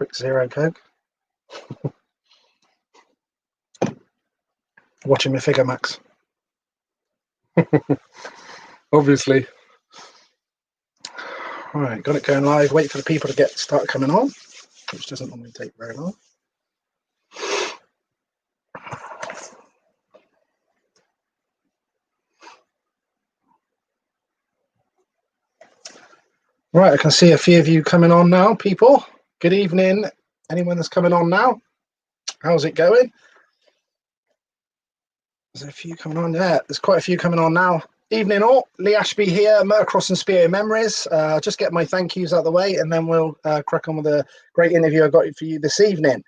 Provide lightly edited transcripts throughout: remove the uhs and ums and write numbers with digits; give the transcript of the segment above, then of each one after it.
Quick zero Coke. Watching my figure, Max. Obviously. All right, got it going live. Wait for the people to start coming on, which doesn't normally take very long. Right, I can see a few of you coming on now, people. Good evening, anyone that's coming on now. How's it going? There's a few coming on. Yeah, there's quite a few coming on now. Evening all, Lee Ashby here, Motocross and Speedway Memories. Just get my thank yous out of the way and then we'll crack on with a great interview I got for you this evening.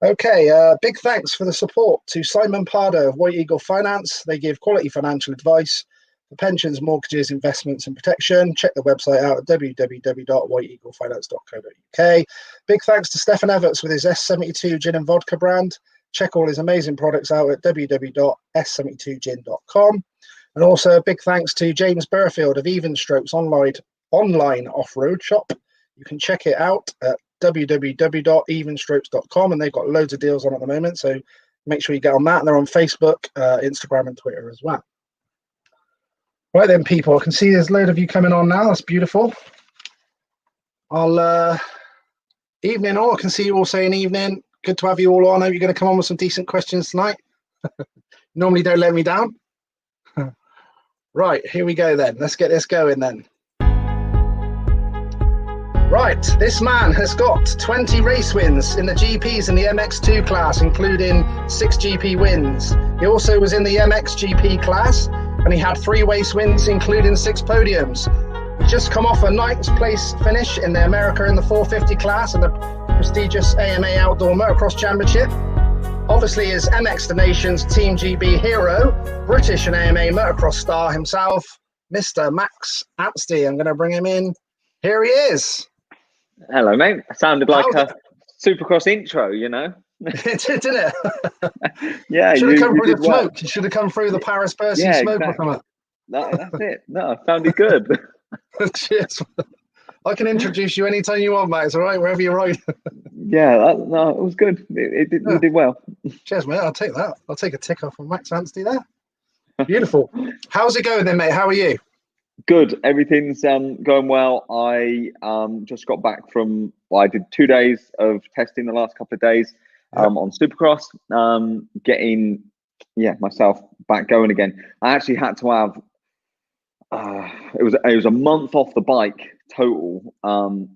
Okay, big thanks for the support to Simon Pardo of White Eagle Finance. They give quality financial advice for pensions, mortgages, investments and protection. Check the website out at www.whiteeaglefinance.co.uk. Big thanks to Stefan Everts with his S72 gin and vodka brand. Check all his amazing products out at www.s72gin.com. And also a big thanks to James Burfield of Even Strokes online off-road shop. You can check it out at www.evenstrokes.com, and they've got loads of deals on at the moment, so make sure you get on that. And they're on Facebook, Instagram and Twitter as well. Right then, people, I can see there's a load of you coming on now. That's beautiful. Evening all. I can see you all saying evening. Good to have you all on. I hope you're going to come on with some decent questions tonight. Normally don't let me down. Right, here we go then. Let's get this going then. Right, this man has got 20 race wins in the GPs in the MX2 class, including 6 GP wins. He also was in the MXGP class, and he had 3 race wins, including 6 podiums. He's just come off a 9th place finish in the America in the 450 class in the prestigious AMA Outdoor Motocross Championship. Obviously is MX the Nation's Team GB hero, British and AMA motocross star himself, Mr. Max Anstie. I'm going to bring him in. Here he is. Hello, mate. Sounded like a Supercross intro, you know. It did, didn't it? Yeah, you should have come through the well. smoke. You should have come through the Paris Bercy smoke. Exactly. That's it. No, it sounded good. Cheers. I can introduce you anytime you want, Max. All right, wherever you're right. Yeah, no, it was good. You did well. Cheers, mate. I'll take that. I'll take a tick off from Max Anstie there. Beautiful. How's it going then, mate? How are you? Good. Everything's going well. I just got back from, I did 2 days of testing the last couple of days on Supercross, getting myself back going again. I actually had to have it was a month off the bike total.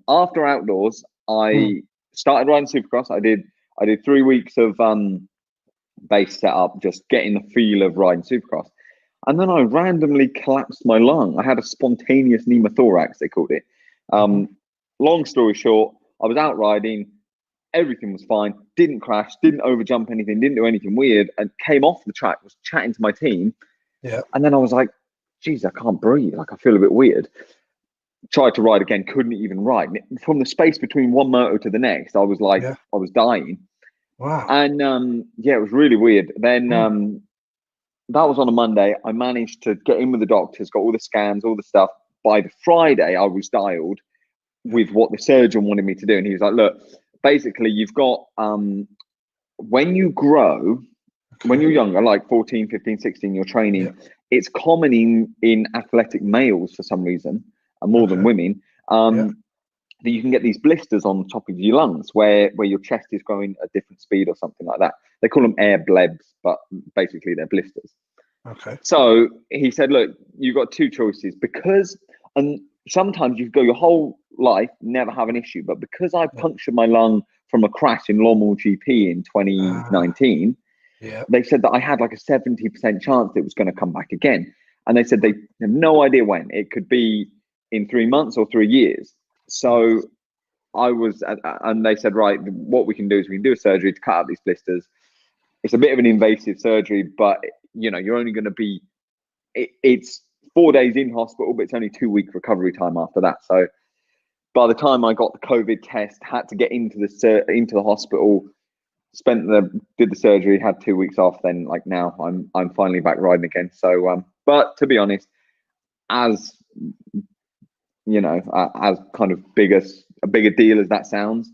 After outdoors, I started riding Supercross. I did 3 weeks of base setup, just getting the feel of riding Supercross. And then I randomly collapsed my lung. I had a spontaneous pneumothorax, they called it. Long story short, I was out riding. Everything was fine. Didn't crash, didn't overjump anything, didn't do anything weird, and came off the track, was chatting to my team. Yeah. And then I was like, geez, I can't breathe. Like, I feel a bit weird. Tried to ride again, couldn't even ride. From the space between one moto to the next, I was like, I was dying. Wow. And it was really weird. Then that was on a Monday. I managed to get in with the doctors, got all the scans, all the stuff. By the Friday, I was dialed with what the surgeon wanted me to do. And he was like, look, basically, you've got, when you grow, when you're younger, like 14, 15, 16, you're training, it's common in athletic males for some reason, more than women, that you can get these blisters on the top of your lungs where your chest is growing at a different speed or something like that. They call them air blebs, but basically they're blisters. Okay. So he said, look, you've got 2 choices, and sometimes you go your whole life, never have an issue, but because I punctured my lung from a crash in Lawnmower GP in 2019, they said that I had like a 70% chance it was going to come back again. And they said they have no idea when. It could be in 3 months or 3 years. So I was, and they said, right, what we can do is we can do a surgery to cut out these blisters. It's a bit of an invasive surgery, but you're only going to be, it's 4 days in hospital, but it's only 2-week recovery time after that. So by the time I got the COVID test, had to get into the hospital, did the surgery, had 2 weeks off. Then like now I'm finally back riding again. So, but to be honest, as kind of a bigger deal as that sounds,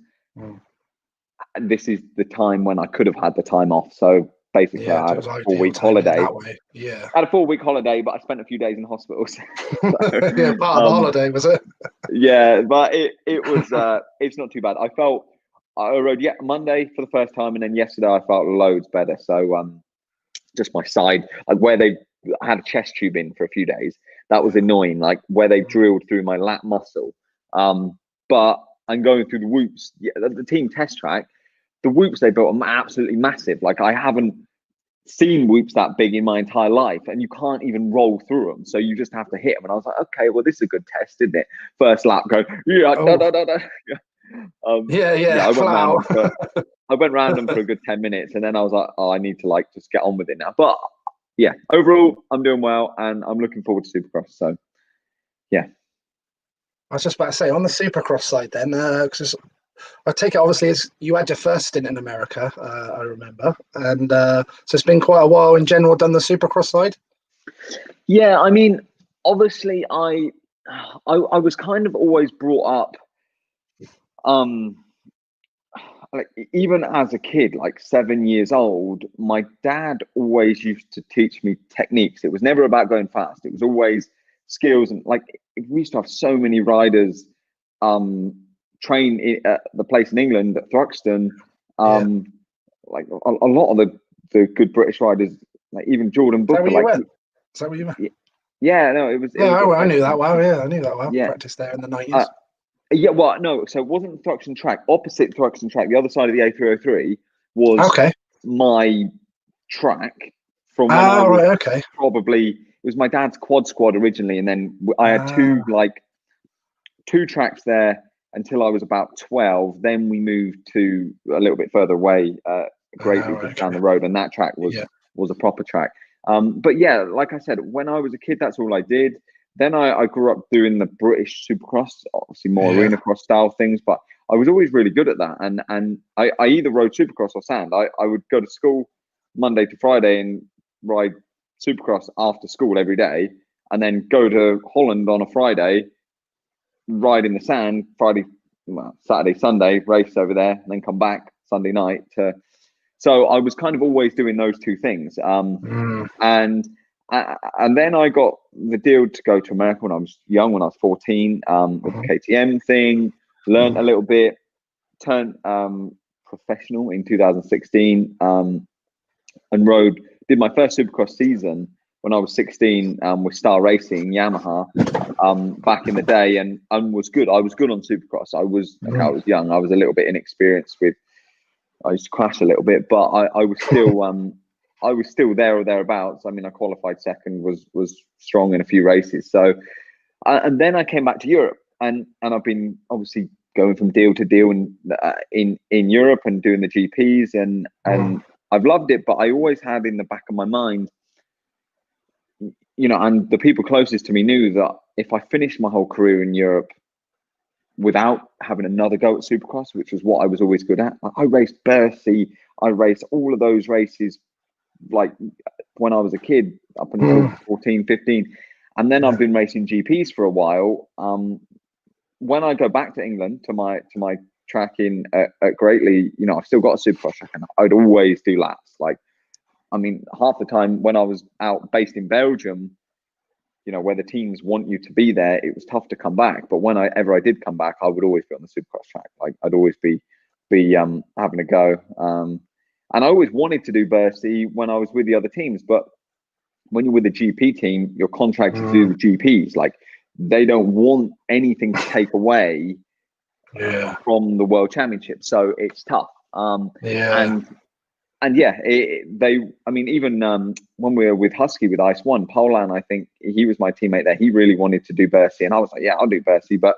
this is the time when I could have had the time off. So basically, I had a 4-week holiday. Yeah, I had a 4-week holiday, but I spent a few days in hospital. So, yeah, part of the holiday, was it? Yeah, but it was it's not too bad. I rode Monday for the first time, and then yesterday I felt loads better. So just my side, like where I had a chest tube in for a few days. That was annoying, like where they drilled through my lat muscle. But I'm going through the whoops. Yeah, the team test track, the whoops they built are absolutely massive. Like I haven't seen whoops that big in my entire life, and you can't even roll through them. So you just have to hit them. And I was like, okay, well, this is a good test, isn't it? First lap, go, yeah, Yeah, I went random for a good 10 minutes, and then I was like, oh, I need to like just get on with it now. But yeah, overall, I'm doing well, and I'm looking forward to Supercross. So yeah. I was just about to say, on the Supercross side then, because I take it obviously as you had your first stint in America, I remember, and so it's been quite a while in general done the Supercross side. Yeah, I mean, obviously, I was kind of always brought up, like even as a kid, like 7 years old, my dad always used to teach me techniques. It was never about going fast. It was always skills, and like we used to have so many riders train at the place in England at Thruxton. Like a lot of the good British riders, like even Jordan Booker. Is that where you went? Yeah, no, it was. I knew that well. Yeah, I knew that well. Yeah. Practiced there in the 90s. Yeah, well, no, so it wasn't Thruxton track. Opposite Thruxton track, the other side of the A303 was my track from when I was probably, it was my dad's quad squad originally, and then I had two tracks there until I was about 12. Then we moved to a little bit further away, Greatly down the road, and that track was a proper track. But yeah, like I said, when I was a kid, that's all I did. Then I grew up doing the British Supercross, obviously more arena cross style things, but I was always really good at that. And I either rode Supercross or sand. I would go to school Monday to Friday and ride Supercross after school every day, and then go to Holland on a Friday, ride in the sand, Saturday, Sunday, race over there, and then come back Sunday night. So I was kind of always doing those two things. And then I got the deal to go to America when I was young, when I was 14, with the KTM thing, learned a little bit, turned professional in 2016, and did my first Supercross season when I was 16 with Star Racing, Yamaha, back in the day, and was good. I was good on Supercross. I was young. I was a little bit inexperienced I used to crash a little bit, but I was still I was still there or thereabouts. I mean, I qualified second, was strong in a few races. So, and then I came back to Europe, and I've been obviously going from deal to deal in Europe and doing the GPs, and I've loved it. But I always had in the back of my mind, and the people closest to me knew that if I finished my whole career in Europe without having another go at Supercross, which was what I was always good at, I raced Bercy, I raced all of those races like when I was a kid up until 14, 15. And then I've been racing GPs for a while. When I go back to England to my track at Greatly, I've still got a Supercross track, and I'd always do laps. Like, I mean, half the time when I was out based in Belgium, where the teams want you to be there, it was tough to come back. But whenever I did come back, I would always be on the Supercross track. Like, I'd always be having a go. And I always wanted to do Bercy when I was with the other teams, but when you're with a GP team, you're contracted to do the GPs. Like, they don't want anything to take away from the World Championship, so it's tough. Even when we were with Husky with Ice One, Polan, I think he was my teammate there. He really wanted to do Bercy, and I was like, yeah, I'll do Bercy, but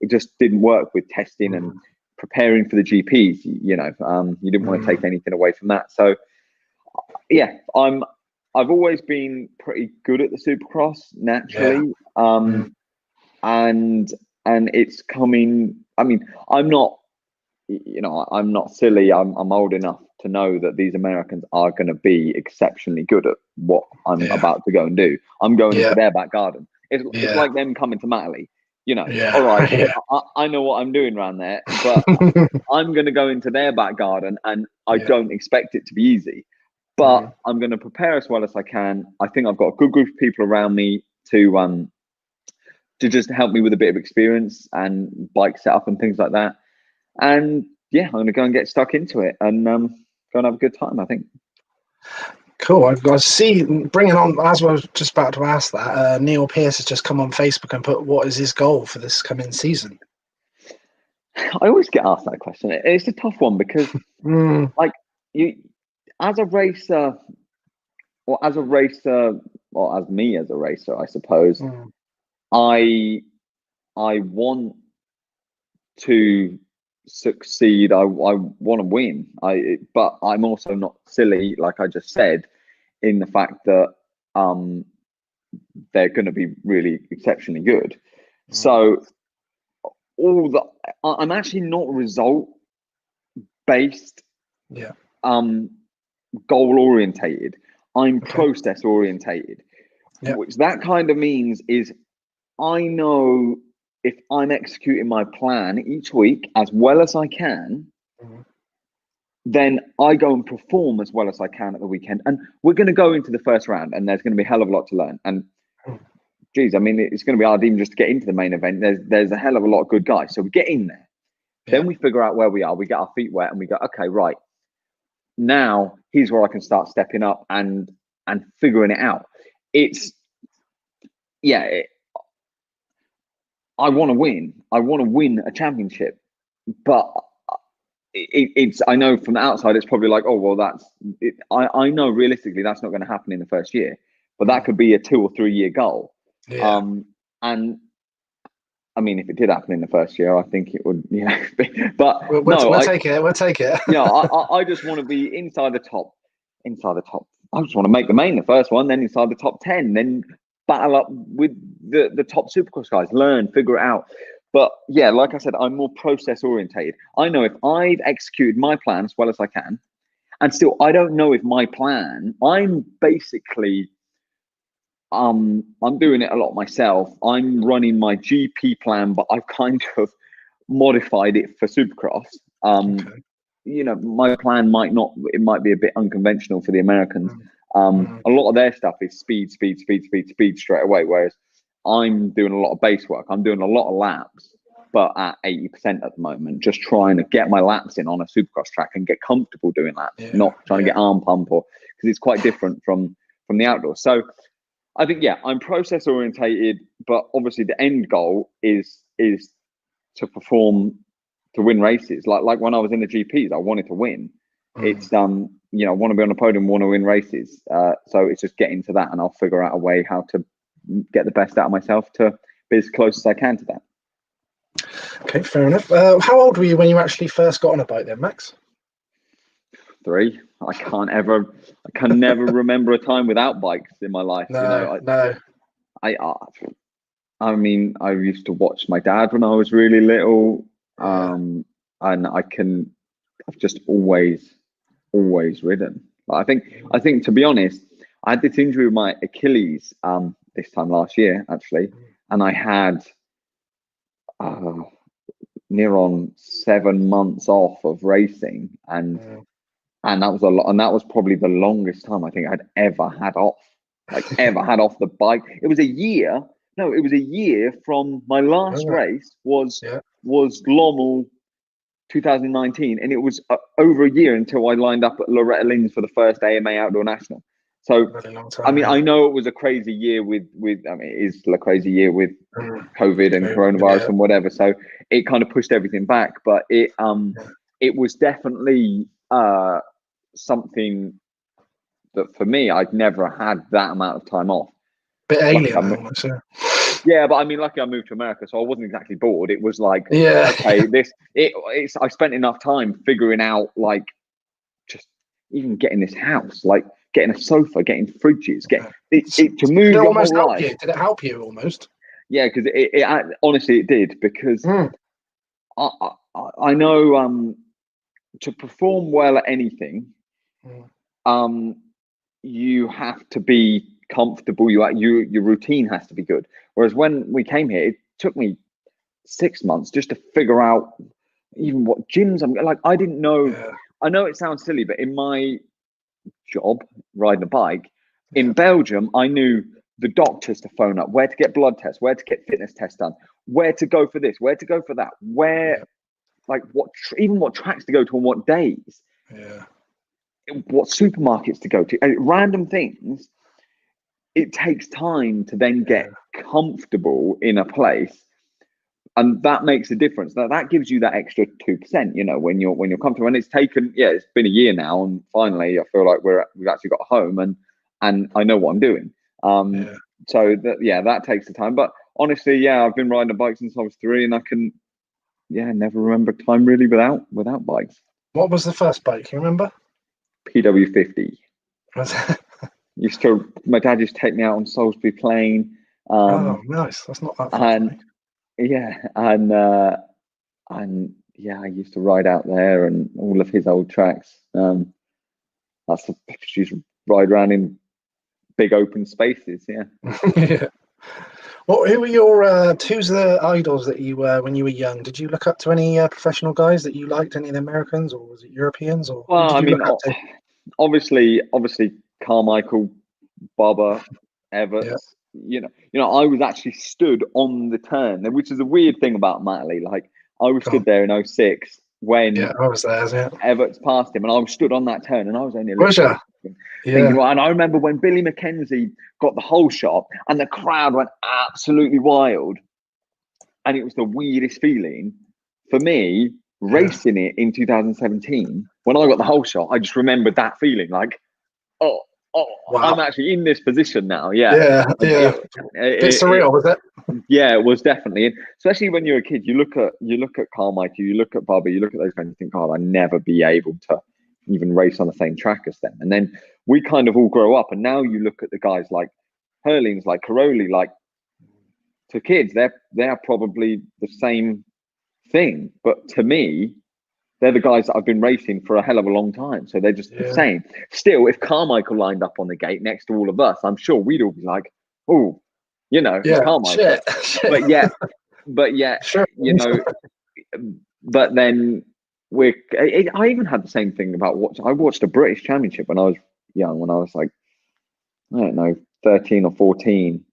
it just didn't work with testing and preparing for the GPs. You didn't want to take anything away from that. So yeah, I've always been pretty good at the Supercross naturally, and it's coming. I mean, I'm not silly. I'm old enough to know that these Americans are going to be exceptionally good at what I'm about to go and do. I'm going into their back garden. It's like them coming to Matterley. You know, Yeah. all right, Yeah. I know what I'm doing around there, but I'm going to go into their back garden, and I Yeah. don't expect it to be easy. But I'm going to prepare as well as I can. I think I've got a good group of people around me to just help me with a bit of experience and bike setup and things like that. And yeah, I'm going to go and get stuck into it and go and have a good time, I think. Cool. I see, bringing on, as I was just about to ask that, Neil Pearce has just come on Facebook and put, what is his goal for this coming season? I always get asked that question. It's a tough one because, like, you, as a racer, or as me as a racer, I suppose, I want to succeed. I want to win. But I'm also not silly, like I just said, in the fact that they're going to be really exceptionally good. So I'm actually not result based. Yeah. Goal orientated. I'm process orientated. Yep. Which that kind of means is I know if I'm executing my plan each week as well as I can, then I go and perform as well as I can at the weekend. And we're going to go into the first round, and there's going to be a hell of a lot to learn. And geez, I mean, it's going to be hard even just to get into the main event. There's a hell of a lot of good guys. So we get in there. Yeah. Then we figure out where we are. We get our feet wet, and we go, okay, right. Now here's where I can start stepping up and figuring it out. I want to win. I want to win a championship, but it's. I know from the outside, it's probably like, oh well, that's. I know realistically that's not going to happen in the first year, but that could be a 2 or 3 year goal. Yeah. And I mean, if it did happen in the first year, I think it would, you know. But we'll take it. We'll take it. Yeah, I just want to be inside the top. I just want to make the main, the first one, then inside the top 10, then battle up with the top Supercross guys, learn, figure it out. But yeah, like I said, I'm more process orientated. I know if I've executed my plan as well as I can, and still I don't know if my plan, I'm basically, I'm doing it a lot myself. I'm running my GP plan, but I've kind of modified it for Supercross. You know, my plan might be a bit unconventional for the Americans. A lot of their stuff is speed straight away, whereas I'm doing a lot of base work. I'm doing a lot of laps, but at 80% at the moment, just trying to get my laps in on a Supercross track and get comfortable doing that, not trying to get arm pump, or because it's quite different from the outdoors. So I think, yeah, I'm process orientated, but obviously the end goal is to perform, to win races. Like when I was in the GPs, I wanted to win. It's you know, I want to be on the podium, want to win races. So it's just getting to that, and I'll figure out a way how to get the best out of myself to be as close as I can to that. Okay, fair enough. How old were you when you actually first got on a bike then, Max? 3. I can never remember a time without bikes in my life. No. I mean, I used to watch my dad when I was really little, and I've just always ridden. I think to be honest, I had this injury with my Achilles this time last year actually, and I had near on 7 months off of racing, and that was a lot, and that was probably the longest time I think I'd ever had off, the bike. It was a year. No, it was a year from my last race was Lommel 2019, and it was over a year until I lined up at Loretta Lynn's for the first AMA Outdoor National. So, I mean, I know it was a crazy year with I mean, it is a crazy year with COVID and coronavirus and whatever. So it kind of pushed everything back, but it was definitely something that for me, I'd never had that amount of time off. Bit alien, almost. Yeah, but I mean, luckily I moved to America, so I wasn't exactly bored. It was like, okay, I spent enough time figuring out, like, just even getting this house, like getting a sofa, getting fridges, to move your whole life. Did it help you almost? Yeah, because it honestly it did, because I know to perform well at anything, you have to be comfortable. Your routine has to be good. Whereas when we came here, it took me 6 months just to figure out even what gyms I'm like. I didn't know. Yeah. I know it sounds silly, but in my job, riding a bike in Belgium, I knew the doctors to phone up, where to get blood tests, where to get fitness tests done, where to go for this, where to go for that, where, like, even what tracks to go to on what days, what supermarkets to go to, random things. It takes time to then get comfortable in a place, and that makes a difference. That gives you that extra 2%, you know, when you're comfortable. And it's taken, it's been a year now, and finally I feel like we've actually got a home, and I know what I'm doing. So that takes the time. But honestly, I've been riding a bike since I was 3, and I can never remember time really without bikes. What was the first bike? You remember? PW50. My dad used to take me out on Salisbury Plain. Oh, nice. That's not that far. I used to ride out there and all of his old tracks. That's the pictures. You used to ride around in big open spaces. Yeah. Well, who's the idols that you were when you were young? Did you look up to any professional guys that you liked? Any of the Americans, or was it Europeans? Or well, I mean, obviously Carmichael, Bubba, Everts. You know, I was actually stood on the turn, which is a weird thing about Matterley. Like, I was stood there in 06 when I was there. Everts passed him, and I was stood on that turn, and I was only a little thinking, and I remember when Billy McKenzie got the whole shot, and the crowd went absolutely wild, and it was the weirdest feeling for me racing it in 2017 when I got the whole shot. I just remembered that feeling, like, wow. I'm actually in this position now. It's surreal, was it? Yeah, it was definitely. And especially when you're a kid, you look at Carmichael, you look at Bubba, you look at those guys, and you think, I'd never be able to even race on the same track as them. And then we kind of all grow up, and now you look at the guys like Hurlings, like Caroli, like, to kids, they're probably the same thing, but to me, they're the guys that I've been racing for a hell of a long time. So they're just the same. Still, if Carmichael lined up on the gate next to all of us, I'm sure we'd all be like, oh, you know, it's Carmichael. Shit. But sure. You know, but then I even had the same thing about I watched a British Championship when I was young, when I was like, I don't know, 13 or 14.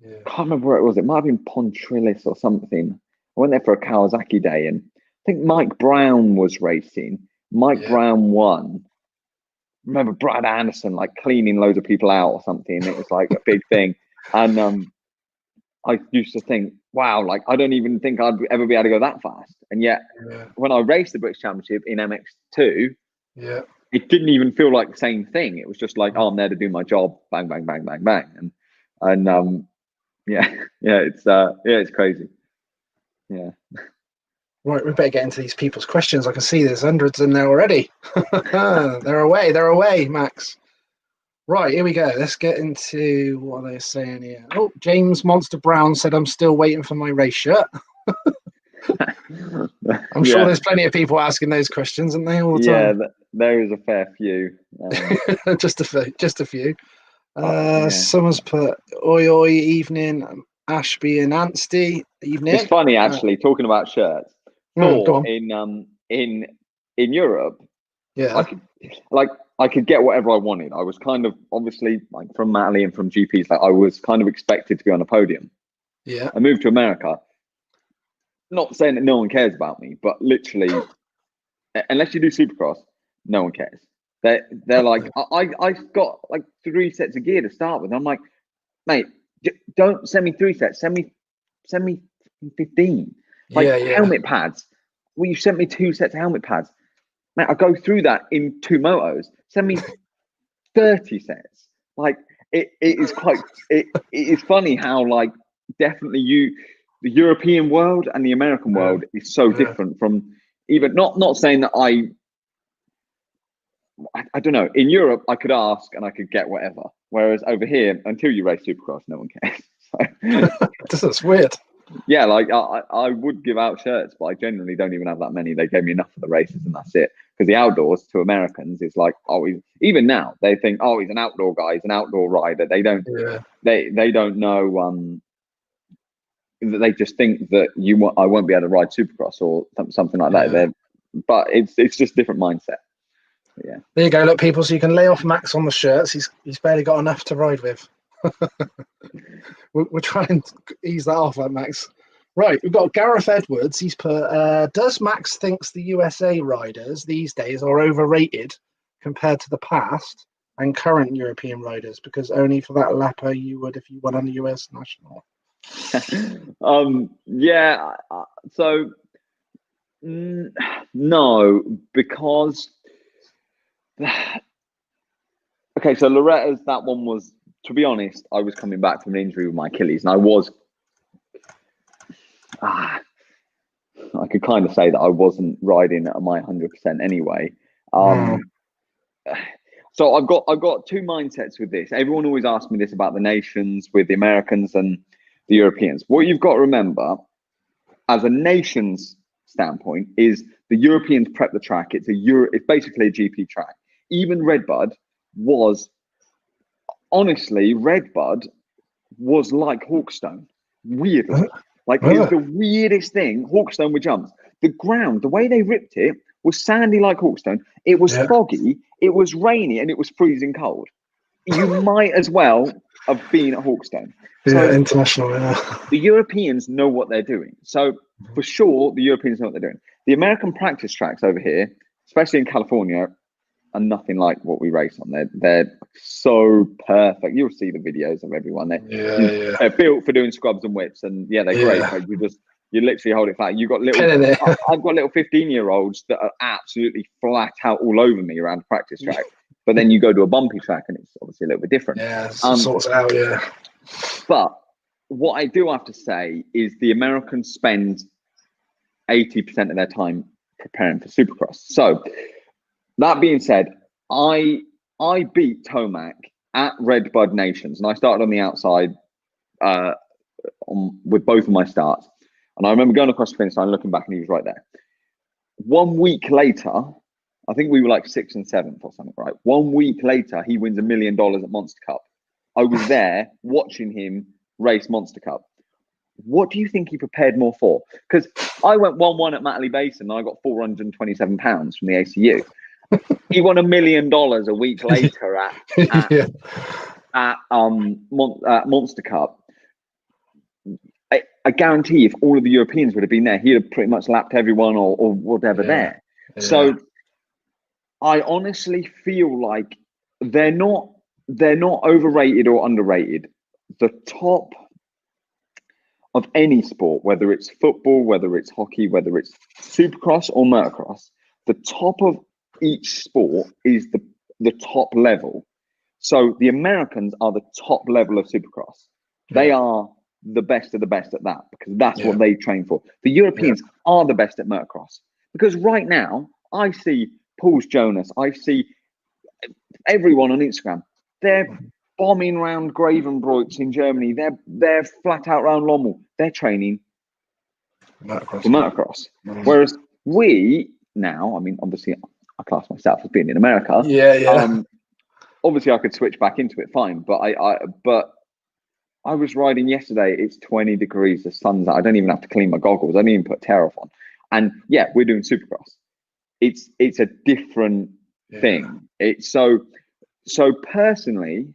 Can't remember where it was. It might have been Pontrillis or something. I went there for a Kawasaki day, and I think Mike Brown was racing. Mike Brown won. Remember Brad Anderson like cleaning loads of people out or something. It was like a big thing. And I used to think, wow, like, I don't even think I'd ever be able to go that fast. And yet when I raced the British Championship in MX2, it didn't even feel like the same thing. It was just like, I'm there to do my job. Bang, bang, bang, bang, bang. And it's crazy. Yeah. Right, we better get into these people's questions. I can see there's hundreds in there already. They're away, Max. Right, here we go. Let's get into what they're saying here. Oh, James Monster Brown said, I'm still waiting for my race shirt. I'm sure there's plenty of people asking those questions, aren't they, all the time? Yeah, there is a fair few. Just a few. Someone's put, oi, evening, Ashby and Anstie, evening. It's funny, actually, talking about shirts. Go on. In Europe, I could get whatever I wanted. I was kind of, obviously, like, from Matterley and from GPs, like, I was kind of expected to be on a podium. Yeah. I moved to America. Not saying that no one cares about me, but literally, unless you do Supercross, no one cares. They're like, I got like 3 sets of gear to start with. I'm like, mate, don't send me 3 sets. Send me 15. Like, helmet pads. Well, you sent me 2 sets of helmet pads. Mate, I go through that in 2 motos. Send me 30 sets. Like, it is quite. It is funny how, like, definitely the European world and the American world is so different from. Even not saying that I don't know. In Europe, I could ask and I could get whatever. Whereas over here, until you race Supercross, no one cares. That's weird. Yeah, like, I would give out shirts, but I generally don't even have that many. They gave me enough for the races, and that's it. Because the outdoors, to Americans, is like, even now they think, he's an outdoor guy, he's an outdoor rider. They don't. They don't know. they just think that I won't be able to ride Supercross or something like that. Yeah. But it's just a different mindset. Yeah. There you go, look, people. So you can lay off Max on the shirts. He's barely got enough to ride with. we're trying to ease that off, Max. Right, we've got Gareth Edwards. He's put, does Max thinks the USA riders these days are overrated compared to the past and current European riders? Because only for that lapper you would if you won on the US national. Yeah. So no, because okay. So Loretta's, that one was, to be honest, I was coming back from an injury with my Achilles, and I was. I could kind of say that I wasn't riding at my 100% anyway. So I've got two mindsets with this. Everyone always asks me this about the nations with the Americans and the Europeans. What you've got to remember, as a nation's standpoint, is the Europeans prep the track. It's basically a GP track. Even Redbud was, honestly, Redbud was like Hawkstone, weirdly. Like, it was the weirdest thing. Hawkstone with jumps. The ground, the way they ripped it, was sandy like Hawkstone. It was foggy, it was rainy, and it was freezing cold. You might as well have been at Hawkstone. So International. The Europeans know what they're doing. So for sure, the Europeans know what they're doing. The American practice tracks over here, especially in California, are nothing like what we race on. They're so perfect. You'll see the videos of everyone. They're built for doing scrubs and whips, and they're great. But you literally hold it flat. You got I've got little 15-year-olds that are absolutely flat out all over me around the practice track. But then you go to a bumpy track, and it's obviously a little bit different. Yeah, sorts it out. Yeah. But what I do have to say is the Americans spend 80% of their time preparing for Supercross. So that being said, I beat Tomac at Redbud Nations, and I started on the outside with both of my starts. And I remember going across the finish line, looking back, and he was right there. 1 week later, I think we were like 6th and 7th or something, right? 1 week later, he wins $1 million at Monster Cup. I was there watching him race Monster Cup. What do you think he prepared more for? Because I went 1-1 at Matterley Basin, and I got £427 from the ACU. He won $1 million a week later at Monster Cup. I guarantee if all of the Europeans would have been there, he'd have pretty much lapped everyone or whatever there. Yeah. So I honestly feel like they're not overrated or underrated. The top of any sport, whether it's football, whether it's hockey, whether it's Supercross or Motocross, the top of each sport is the top level. So the Americans are the top level of Supercross. They are the best of the best at that, because that's what they train for. The Europeans are the best at Motocross, because right now I see Paul's Jonas, I see everyone on Instagram. They're bombing around Gravenbroich in Germany. They're flat out around Lommel. They're training for Motocross. Whereas we now, I mean, obviously I class myself as being in America. Obviously I could switch back into it fine, but I was riding yesterday. It's 20 degrees. The sun's out. I don't even have to clean my goggles. I didn't even put tear off on. And we're doing Supercross. It's a different thing. It's so personally,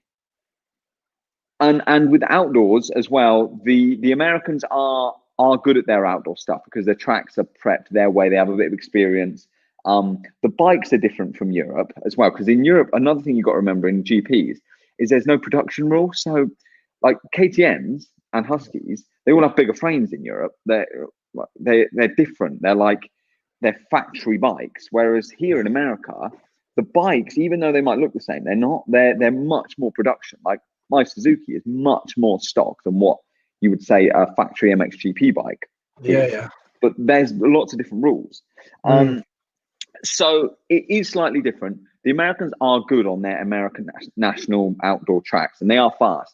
and with outdoors as well. The Americans are good at their outdoor stuff because their tracks are prepped their way. They have a bit of experience. The bikes are different from Europe as well, because in Europe, another thing you've got to remember in GPs is there's no production rule. So like KTMs and Huskies, they all have bigger frames in Europe. They're different. They're factory bikes. Whereas here in America, the bikes, even though they might look the same, they're not. They're much more production. Like my Suzuki is much more stock than what you would say a factory MXGP bike is. But there's lots of different rules. So it is slightly different. The Americans are good on their American national outdoor tracks, and they are fast.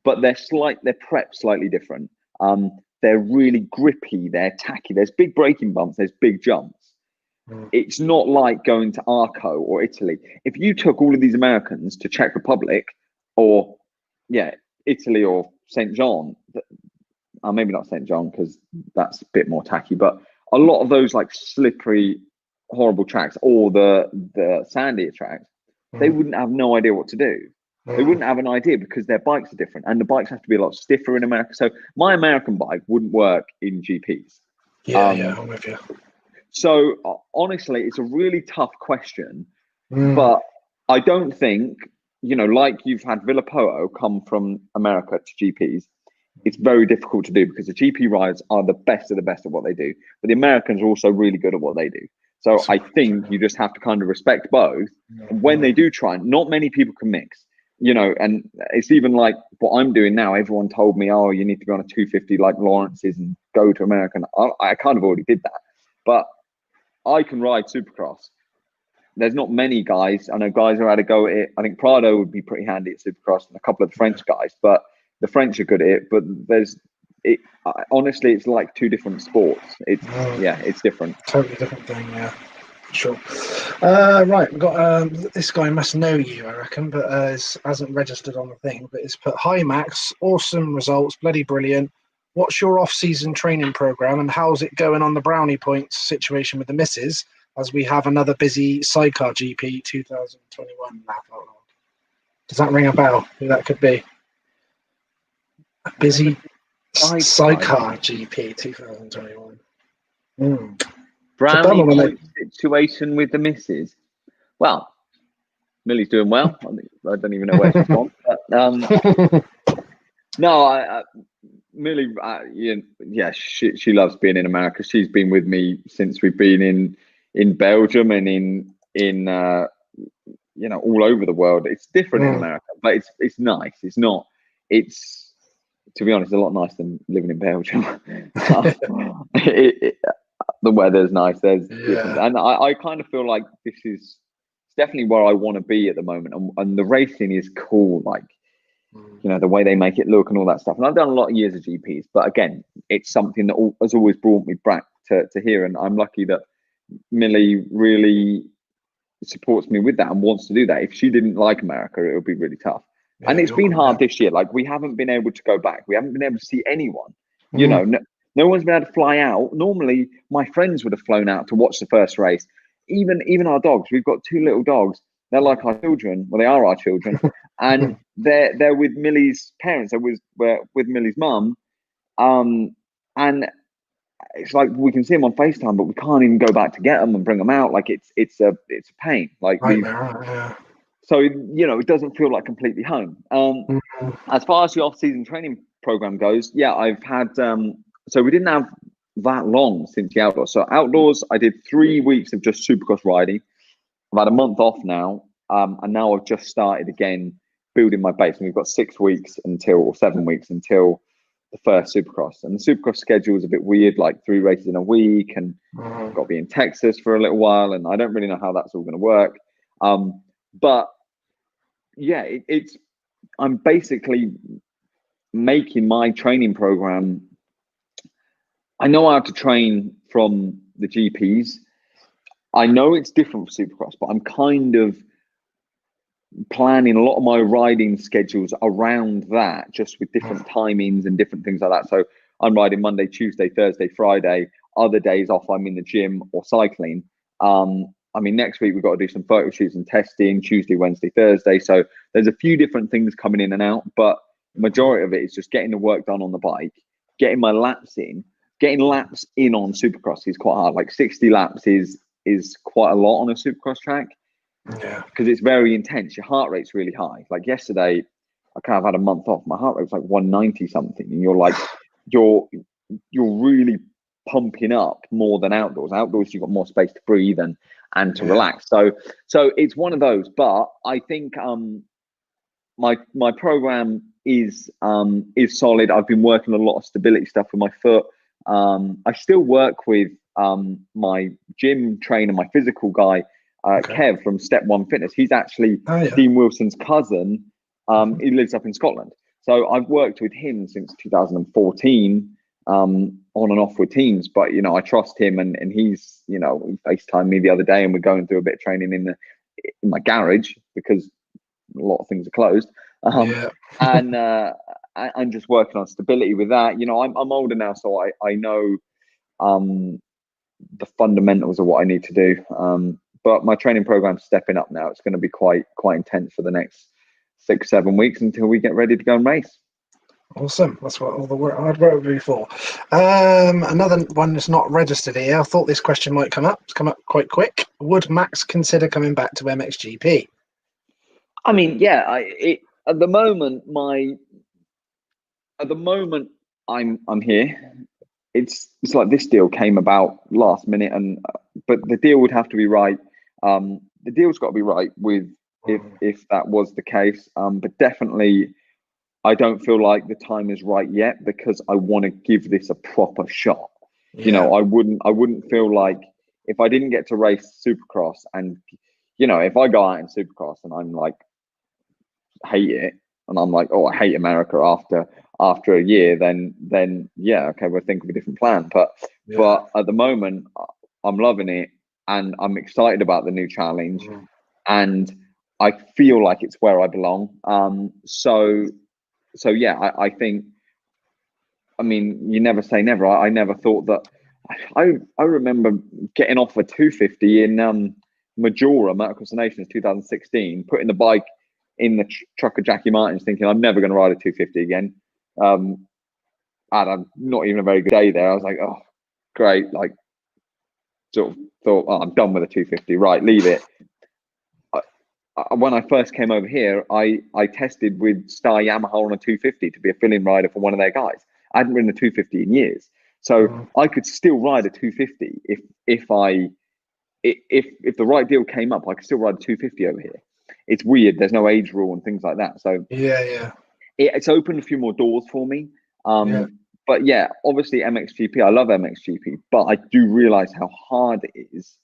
But they're prepped slightly different. They're really grippy. They're tacky. There's big braking bumps. There's big jumps. It's not like going to Arco or Italy. If you took all of these Americans to Czech Republic or Italy or St. John, maybe not St. John because that's a bit more tacky, but a lot of those like slippery, horrible tracks or the sandier tracks, they wouldn't have no idea what to do. They wouldn't have an idea because their bikes are different, and the bikes have to be a lot stiffer in America. So my American bike wouldn't work in GPs. Yeah, I'm with you. So honestly, it's a really tough question, but I don't think, like you've had Villapoto come from America to GPs, it's very difficult to do because the GP riders are the best of the best at what they do, but the Americans are also really good at what they do. So I think you just have to kind of respect both. And when they do try, not many people can mix. And it's even like what I'm doing now. Everyone told me, oh, you need to be on a 250 like Lawrence's and go to American. I kind of already did that, but I can ride Supercross. There's not many guys. I know guys who had a go at it. I think Prado would be pretty handy at Supercross and a couple of the French guys, but the French are good at it. But honestly, it's like two different sports. It's different. Totally different thing, yeah. Sure. Right, we've got this guy must know you, I reckon, but hasn't registered on the thing. But it's put, "Hi Max, awesome results, bloody brilliant. What's your off-season training program, and how's it going on the brownie points situation with the missus? As we have another busy sidecar GP 2021 lap out loud." Does that ring a bell? Who that could be? A busy sidecar GP 2021. Brownie point situation with the missus. Well, Millie's doing well. I don't even know where she's gone. But, no, Millie, she loves being in America. She's been with me since we've been in Belgium and in all over the world. It's different in America, but it's nice. It's not. It's, to be honest, a lot nicer than living in Belgium. The weather's nice. There's different, and I kind of feel like this is definitely where I want to be at the moment, and the racing is cool. Like, the way they make it look and all that stuff. And I've done a lot of years of GPs, but again, it's something that has always brought me back to here. And I'm lucky that Millie really supports me with that and wants to do that. If she didn't like America, it would be really tough. And it's been hard this year. Like, we haven't been able to go back. We haven't been able to see anyone. No one's been able to fly out. Normally, my friends would have flown out to watch the first race. Even our dogs. We've got two little dogs. They're like our children. Well, they are our children, and they're with Millie's parents. We're with Millie's mum, and it's like we can see them on FaceTime, but we can't even go back to get them and bring them out. Like, it's a pain. Like, so it doesn't feel like completely home. As far as the off-season training program goes, I've had. So we didn't have that long since the outdoors. So outdoors, I did 3 weeks of just Supercross riding. I've had a month off now, and now I've just started again building my base. And we've got 7 weeks until the first Supercross. And the Supercross schedule is a bit weird, like 3 races in a week, and I've got to be in Texas for a little while, and I don't really know how that's all going to work. But yeah, I'm basically making my training program. I know how to train from the GPs. I know it's different for Supercross, but I'm kind of planning a lot of my riding schedules around that, just with different timings and different things like that. So I'm riding Monday, Tuesday, Thursday, Friday. Other days off, I'm in the gym or cycling. Next week we've got to do some photo shoots and testing, Tuesday, Wednesday, Thursday. So there's a few different things coming in and out, but the majority of it is just getting the work done on the bike, getting my laps in. Getting laps in on Supercross is quite hard. Like 60 laps is quite a lot on a Supercross track. Yeah. Because it's very intense. Your heart rate's really high. Like yesterday, I kind of had a month off. My heart rate was like 190 something. And you're like, you're really pumping up more than outdoors. Outdoors, you've got more space to breathe and to relax. So it's one of those. But I think my program is solid. I've been working a lot of stability stuff with my foot. I still work with my gym trainer, my physical guy, Kev from Step One Fitness. He's actually Dean Wilson's cousin. He lives up in Scotland. So I've worked with him since 2014, on and off with teams. But I trust him, and he's he FaceTimed me the other day, and we're going through a bit of training in my garage because a lot of things are closed. And and just working on stability with that. You know, I'm older now, so I know the fundamentals of what I need to do. But my training program's stepping up now. It's going to be quite intense for the next 6-7 weeks until we get ready to go and race. Awesome. That's what all the hard work would be for. Another one that's not registered here. I thought this question might come up. It's come up quite quick. Would Max consider coming back to MXGP? I mean, yeah. At the moment, I'm here. It's like this deal came about last minute, but the deal would have to be right. The deal's got to be right with if that was the case. But definitely, I don't feel like the time is right yet because I want to give this a proper shot. Yeah. You know, I wouldn't feel like if I didn't get to race Supercross, and you know, if I go out in Supercross and I'm like hate it, and I'm like, oh, I hate America after a year, then yeah, okay, we'll think of a different plan. But at the moment, I'm loving it, and I'm excited about the new challenge, and I feel like it's where I belong. So yeah, I think. I mean, you never say never. I never thought that. I remember getting off a 250 in Majora, Motocross Nations 2016, putting the bike in the truck of Jackie Martin's, thinking I'm never going to ride a 250 again. And I'm not even a very good day there. I was like, oh, great. Like, sort of thought, oh, I'm done with a 250. Right, leave it. When I first came over here, I tested with Star Yamaha on a 250 to be a fill-in rider for one of their guys. I hadn't ridden a 250 in years, so I could still ride a 250 if the right deal came up. I could still ride a 250 over here. It's weird. There's no age rule and things like that. So yeah, it's opened a few more doors for me. But yeah, obviously MXGP. I love MXGP, but I do realize how hard it is.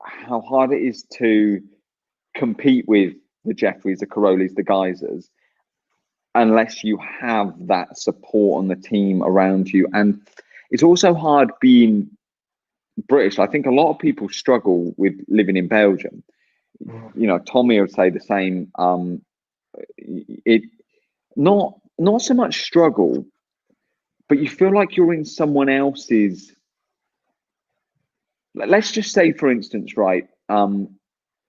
How hard it is to compete with the Jeffreys, the Carolis, the Geysers, unless you have that support on the team around you. And it's also hard being British. I think a lot of people struggle with living in Belgium. You know, Tommy would say the same. It not so much struggle, but you feel like you're in someone else's. Let's just say, for instance, right,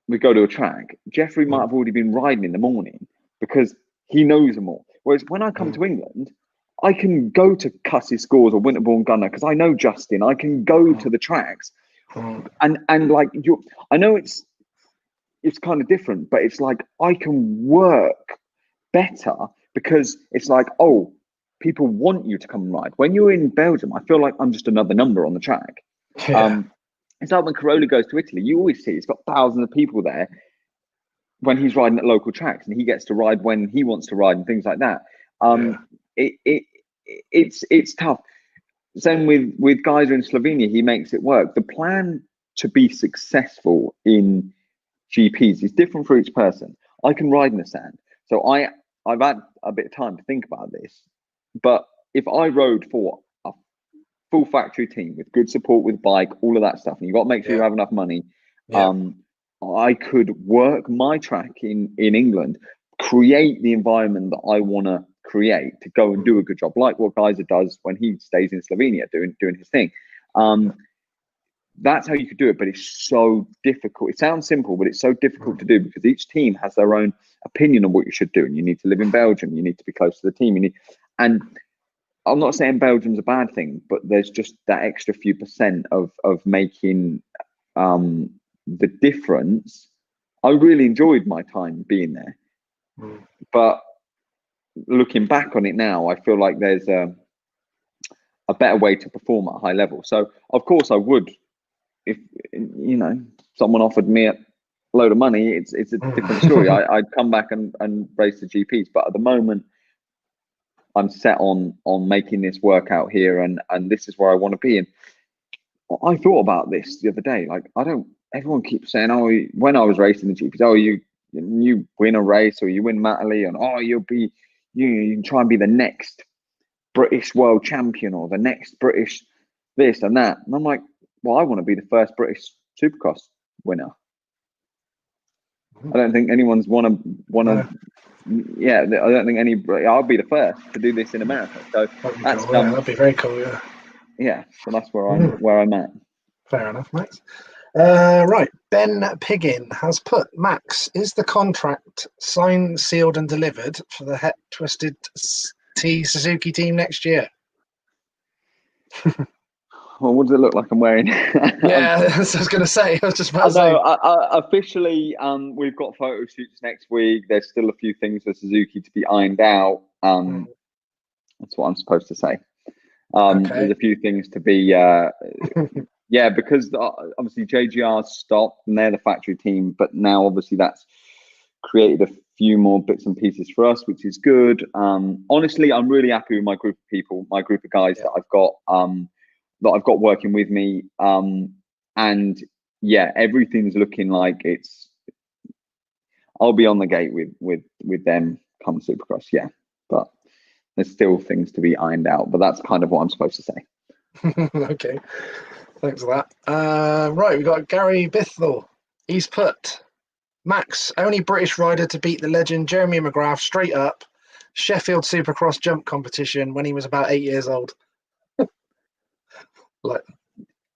we go to a track. Jeffrey might have already been riding in the morning because he knows them all. Whereas when I come to England, I can go to Cussy Scores or Winterbourne Gunner because I know Justin. I can go to the tracks, and like I know it's kind of different, but it's like I can work better because it's like, oh, people want you to come and ride. When you're in Belgium, I feel like I'm just another number on the track. It's like when Carola goes to Italy, you always see he's got thousands of people there when he's riding at local tracks, and he gets to ride when he wants to ride and things like that. It's tough. Same with Geyser in Slovenia, he makes it work. The plan to be successful in GPs is different for each person. I can ride in the sand, so I've had a bit of time to think about this. But if I rode for a full factory team with good support with bike, all of that stuff, and you got to make sure you have enough money. I could work my track in England, create the environment that I want to create to go and do a good job, like what Geyser does when he stays in Slovenia doing his thing. That's how you could do it, but it's so difficult. It sounds simple, but it's so difficult to do because each team has their own opinion on what you should do, and you need to live in Belgium. You need to be close to the team. And I'm not saying Belgium's a bad thing, but there's just that extra few percent of making the difference. I really enjoyed my time being there, but looking back on it now, I feel like there's a better way to perform at a high level. So of course I would, if you know someone offered me a load of money, it's a different story. I'd come back and race the GPs, but at the moment I'm set on making this work out here, and this is where I want to be. And I thought about this the other day. Like, everyone keeps saying, oh, when I was racing the GPs, oh, you win a race or you win Matterley, and oh, you can try and be the next British world champion or the next British this and that. And I'm like, well, I want to be the first British Supercross winner. I don't think anyone's want to. Yeah, I don't think any. I'll be the first to do this in America. So that's cool. That'd be very cool. Yeah. Yeah. So that's where I'm at. Fair enough, Max. Right, Ben Piggin has put, Max, is the contract signed, sealed, and delivered for the Het Twisted T Suzuki team next year? Well, what does it look like I'm wearing? Yeah, I was going to say. I was just about to say. Officially, we've got photo shoots next week. There's still a few things for Suzuki to be ironed out. That's what I'm supposed to say. There's a few things to be, yeah, because obviously JGR stopped and they're the factory team, but now obviously that's created a few more bits and pieces for us, which is good. Honestly, I'm really happy with my group of people, my group of guys that I've got working with me. And yeah, everything's looking like I'll be on the gate with them come Supercross, yeah. But there's still things to be ironed out, but that's kind of what I'm supposed to say. Okay, thanks for that. Right, we've got Gary Bithell. He's put, Max, only British rider to beat the legend Jeremy McGrath straight up Sheffield Supercross jump competition when he was about 8 years old.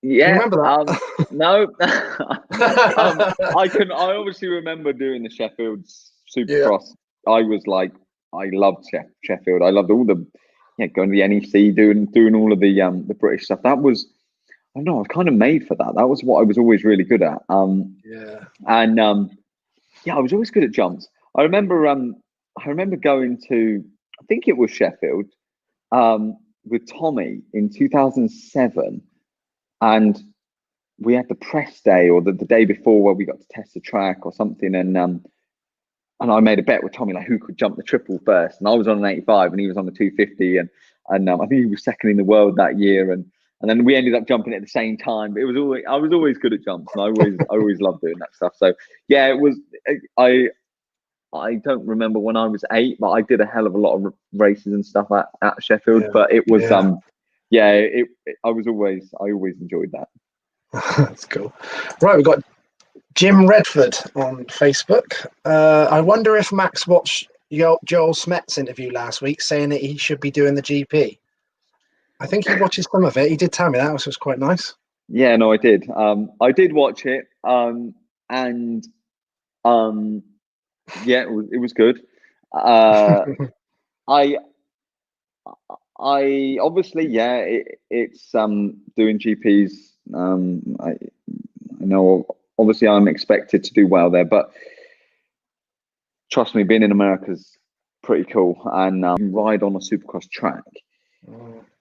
Yeah, remember that? No. I obviously remember doing the Sheffield Supercross. Yeah. I loved Sheffield. I loved all the going to the NEC, doing all of the British stuff. That was, I don't know, I was kind of made for that. That was what I was always really good at. And I was always good at jumps. I remember going to, I think it was Sheffield, with Tommy in 2007, and we had the press day or the day before where we got to test the track or something, and I made a bet with Tommy, like who could jump the triple first, and I was on an 85 and he was on the 250, and I think he was second in the world that year, and then we ended up jumping at the same time. But I was always good at jumps, and I always loved doing that stuff. So yeah, it was. I don't remember when I was 8, but I did a hell of a lot of races and stuff at Sheffield. Yeah, but it was I always enjoyed that. That's cool. Right, we've got Jim Redford on Facebook. I wonder if Max watched Joel Smet's interview last week saying that he should be doing the GP. I think he watches some of it. He did tell me that, which was quite nice. Yeah, no, I did. I did watch it, yeah, it was good. I obviously, it's doing GPs. I know obviously I'm expected to do well there, but trust me, being in America is pretty cool, and ride on a Supercross track.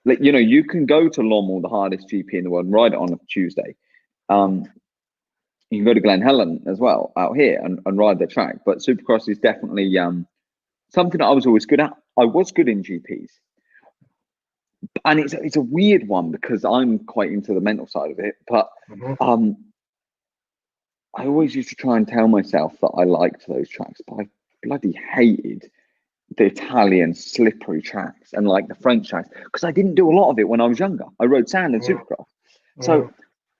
Like, you can go to Lommel, the hardest GP in the world, and ride it on a Tuesday. You can go to Glen Helen as well out here and ride the track, but Supercross is definitely something that I was always good at. I was good in GPs, and it's a weird one because I'm quite into the mental side of it. But I always used to try and tell myself that I liked those tracks, but I bloody hated the Italian slippery tracks and like the French tracks because I didn't do a lot of it when I was younger. I rode sand and Supercross, so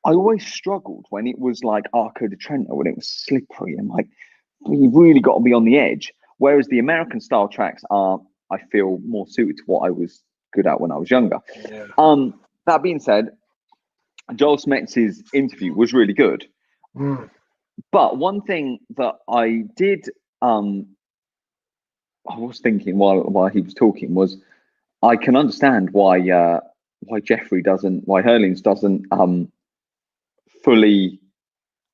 I always struggled when it was like Arco de Trento, when it was slippery and like you really got to be on the edge. Whereas the American style tracks are, I feel, more suited to what I was good at when I was younger. Yeah. That being said, Joel Smet's interview was really good. But one thing that I did, I was thinking while he was talking was, I can understand why Herlings doesn't fully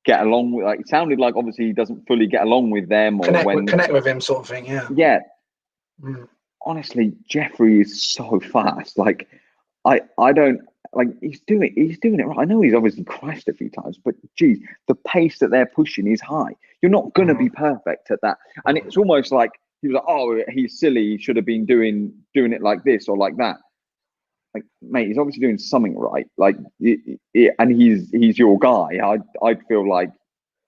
get along with, like, it sounded like obviously he doesn't fully get along with them or connect with him, sort of thing. Yeah. Honestly, Jeffrey is so fast. Like, I don't like, he's doing it right. I know he's obviously crashed a few times, but geez, the pace that they're pushing is high. You're not going to be perfect at that. And it's almost like he was like, oh, he's silly, he should have been doing it like this or like that. Like, mate, he's obviously doing something right. Like, and he's your guy. I'd feel like,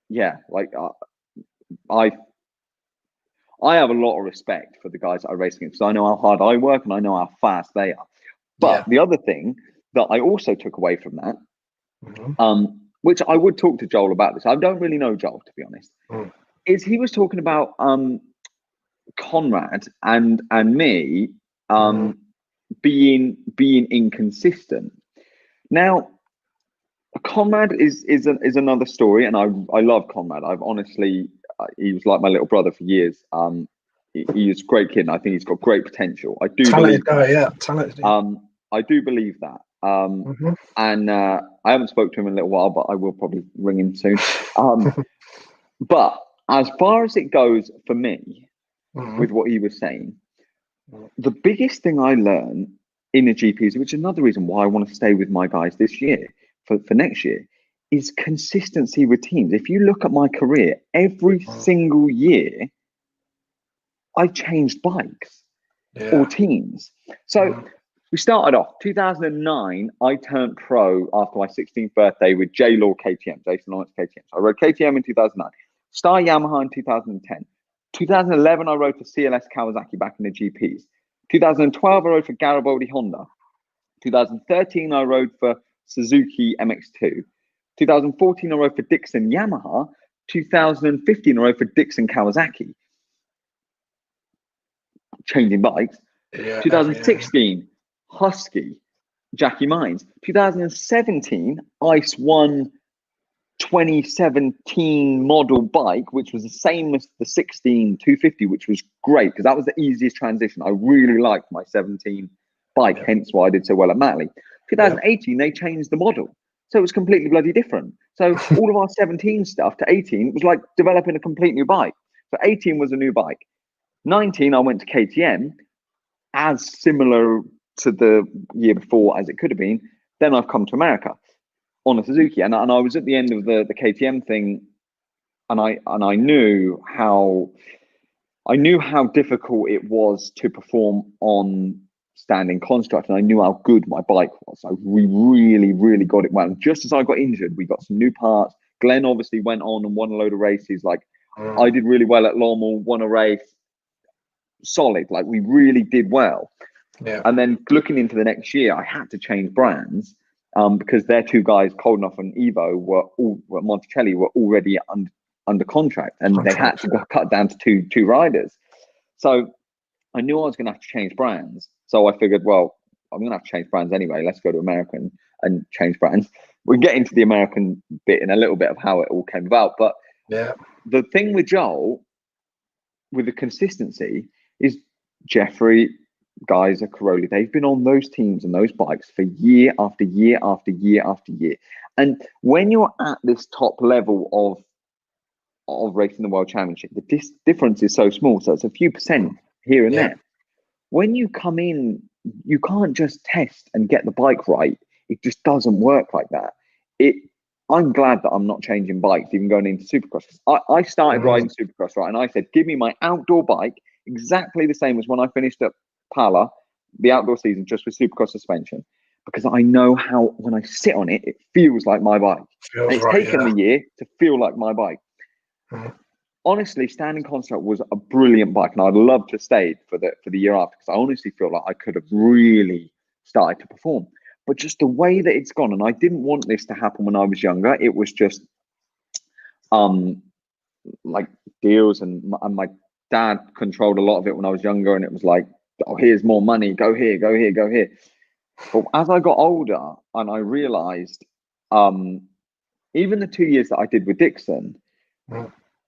yeah, like I have a lot of respect for the guys that I race against because I know how hard I work and I know how fast they are. But the other thing that I also took away from that, which I would talk to Joel about this. I don't really know Joel, to be honest. is he was talking about Conrad and me being inconsistent. Now, Conrad is another story, and I love Conrad. I've honestly, he was like my little brother for years. He is a great kid, and I think he's got great potential. I do talented believe guy, yeah, talented. I do believe that. And I haven't spoke to him in a little while, but I will probably ring him soon. But as far as it goes for me, with what he was saying, the biggest thing I learned in the GPs, which is another reason why I want to stay with my guys this year for next year, is consistency with teams. If you look at my career, every single year, I changed bikes or teams. So we started off 2009. I turned pro after my 16th birthday with J Law KTM, Jason Lawrence KTM. So I rode KTM in 2009, Star Yamaha in 2010. 2011, I rode for CLS Kawasaki back in the GPs. 2012, I rode for Garibaldi Honda. 2013, I rode for Suzuki MX2. 2014, I rode for Dixon Yamaha. 2015, I rode for Dixon Kawasaki. Changing bikes. 2016, Husky, Jackie Mines. 2017, Ice won 2017 model bike, which was the same as the 16 250, which was great because that was the easiest transition. I really liked my 17 bike, hence why I did so well at Matley. 2018, they changed the model. So it was completely bloody different. So all of our 17 stuff to 18 was like developing a complete new bike. So 18 was a new bike. 19, I went to KTM, as similar to the year before as it could have been. Then I've come to America on a Suzuki, and I was at the end of the KTM thing, and I knew how difficult it was to perform on standing construct, and I knew how good my bike was. So we really got it well. And just as I got injured, we got some new parts. Glenn obviously went on and won a load of races. Like I did really well at Lommel, won a race, solid. Like we really did well. And then looking into the next year, I had to change brands. Because their two guys, Koldenoff and Evo, Monticelli, were already under contract, and they had to go cut down to two riders. So I knew I was going to have to change brands. So I figured, well, I'm going to have to change brands anyway. Let's go to American and change brands. We'll get into the American bit in a little bit of how it all came about. But the thing with Joel, with the consistency, is Jeffrey, guys at Caroli, they've been on those teams and those bikes for year after year after year after year. And when you're at this top level of racing the World Championship, the difference is so small. So it's a few percent here and there. When you come in, you can't just test and get the bike right. It just doesn't work like that. I'm glad that I'm not changing bikes, even going into Supercross. I started riding Supercross, right? And I said, give me my outdoor bike exactly the same as when I finished at Pala, the outdoor season, just with Supercross suspension, because I know how when I sit on it, it feels like my bike. It's taken the year to feel like my bike. Honestly, standing construct was a brilliant bike, and I'd love to stay for the year after, because I honestly feel like I could have really started to perform. But just the way that it's gone, and I didn't want this to happen when I was younger. It was just like deals, and my dad controlled a lot of it when I was younger, and it was like, oh, here's more money, go here, go here, go here. But as I got older and I realized, even the 2 years that I did with Dixon,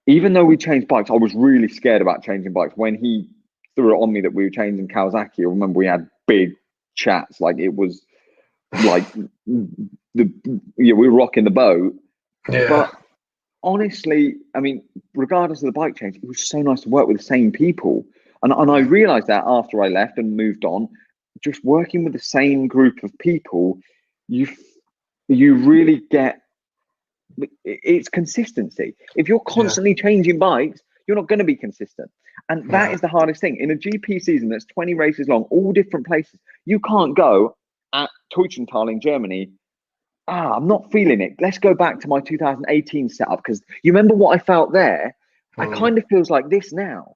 even though we changed bikes, I was really scared about changing bikes. When he threw it on me that we were changing Kawasaki, I remember we had big chats. Like it was like we were rocking the boat. But honestly, I mean, regardless of the bike change, it was so nice to work with the same people. And I realized that after I left and moved on, just working with the same group of people, you really get, it's consistency. If you're constantly changing bikes, you're not going to be consistent. And that is the hardest thing. In a GP season that's 20 races long, all different places, you can't go at Teutschenthal in Germany. I'm not feeling it. Let's go back to my 2018 setup, because you remember what I felt there? I kind of feels like this now.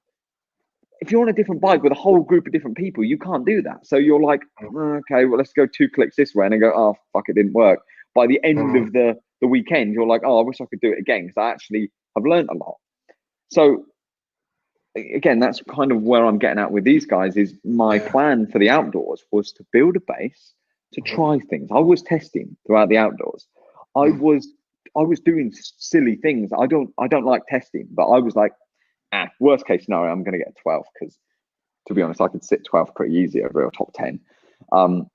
If you're on a different bike with a whole group of different people, you can't do that. So you're like, okay, well, let's go 2 clicks this way. And I go, oh, fuck, it didn't work. By the end of the weekend, you're like, oh, I wish I could do it again, because I actually have learned a lot. So again, that's kind of where I'm getting at with these guys. Is my plan for the outdoors was to build a base, to try things. I was testing throughout the outdoors. I was doing silly things. I don't like testing, but I was like, worst case scenario, I'm going to get a 12, because to be honest, I could sit 12 pretty easy over a top 10. So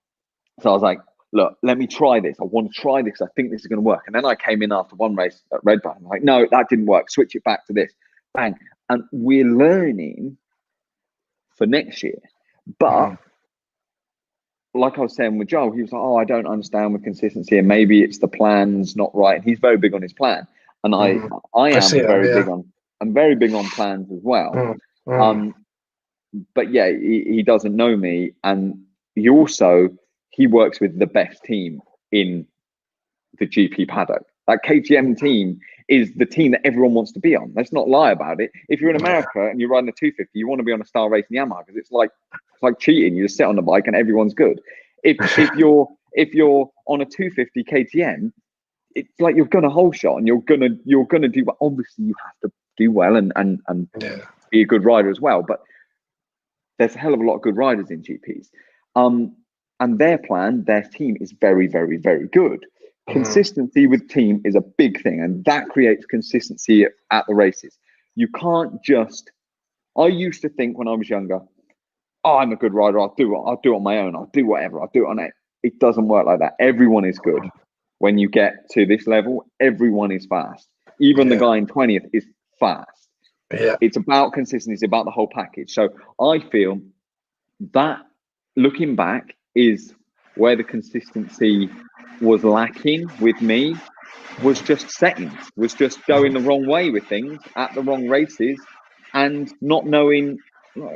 I was like, look, let me try this. I want to try this. I think this is going to work. And then I came in after one race at Red Bull. I'm like, no, that didn't work. Switch it back to this. Bang. And we're learning for next year. But like I was saying with Joel, he was like, oh, I don't understand with consistency, and maybe it's the plan's not right. And he's very big on his plan. And I am I'm very big on plans as well. But yeah, he doesn't know me. And he works with the best team in the GP paddock. That KTM team is the team that everyone wants to be on. Let's not lie about it. If you're in America and you're riding a 250, you want to be on a Star Racing Yamaha, because it's like cheating. You just sit on the bike and everyone's good. If you're on a 250 KTM, it's like you're gonna whole shot and you're gonna do well. Obviously, you have to do well and be a good rider as well. But there's a hell of a lot of good riders in GPs. And their team is very, very, very good. Consistency with team is a big thing, and that creates consistency at the races. You can't just. I used to think when I was younger, oh, I'm a good rider. I'll do it on my own. I'll do whatever. I'll do it on it. It doesn't work like that. Everyone is good. When you get to this level, everyone is fast. Even the guy in 20th is fast. Yeah. It's about consistency. It's about the whole package. So I feel that looking back is where the consistency was lacking with me, was just settings, was just going the wrong way with things at the wrong races, and not knowing,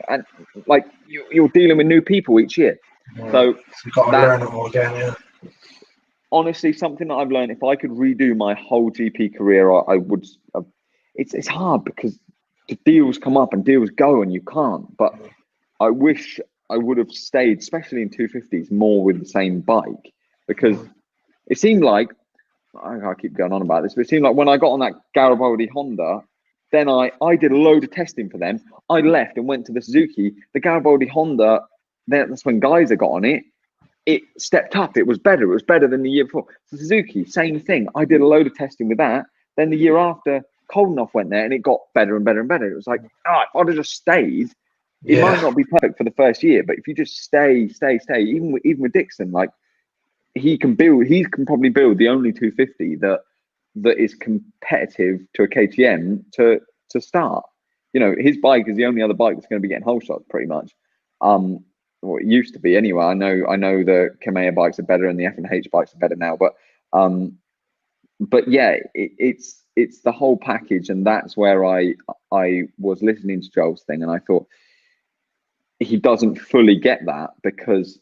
and like you're dealing with new people each year. So you've got to learn it all again. Honestly, something that I've learned, if I could redo my whole GP career, I would. It's hard because the deals come up and deals go and you can't. But I wish I would have stayed, especially in 250s, more with the same bike, because it seemed like, I keep going on about this, but it seemed like when I got on that Garibaldi Honda, then I did a load of testing for them. I left and went to the Suzuki. The Garibaldi Honda, that's when Geyser got on it. It stepped up. It was better. It was better than the year before. The Suzuki, same thing. I did a load of testing with that. Then the year after, Koldenhoff went there and it got better and better and better. It was like, if I'd have just stayed, it might not be perfect for the first year, but if you just stay, even with Dixon, like he can probably build the only 250 that is competitive to a KTM to start. You know, his bike is the only other bike that's going to be getting whole shots pretty much. Well, it used to be anyway. I know the Kamea bikes are better and the F&H bikes are better now, but yeah, it's the whole package, and that's where I was listening to Joel's thing, and I thought he doesn't fully get that, because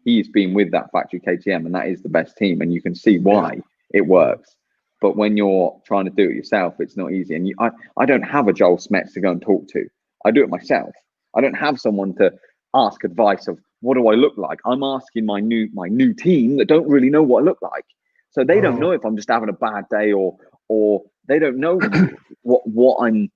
he's been with that factory KTM, and that is the best team, and you can see why it works. But when you're trying to do it yourself, it's not easy. And I don't have a Joel Smets to go and talk to. I do it myself. I don't have someone to ask advice of what do I look like. I'm asking my new team that don't really know what I look like. So they don't know if I'm just having a bad day or they don't know what I'm.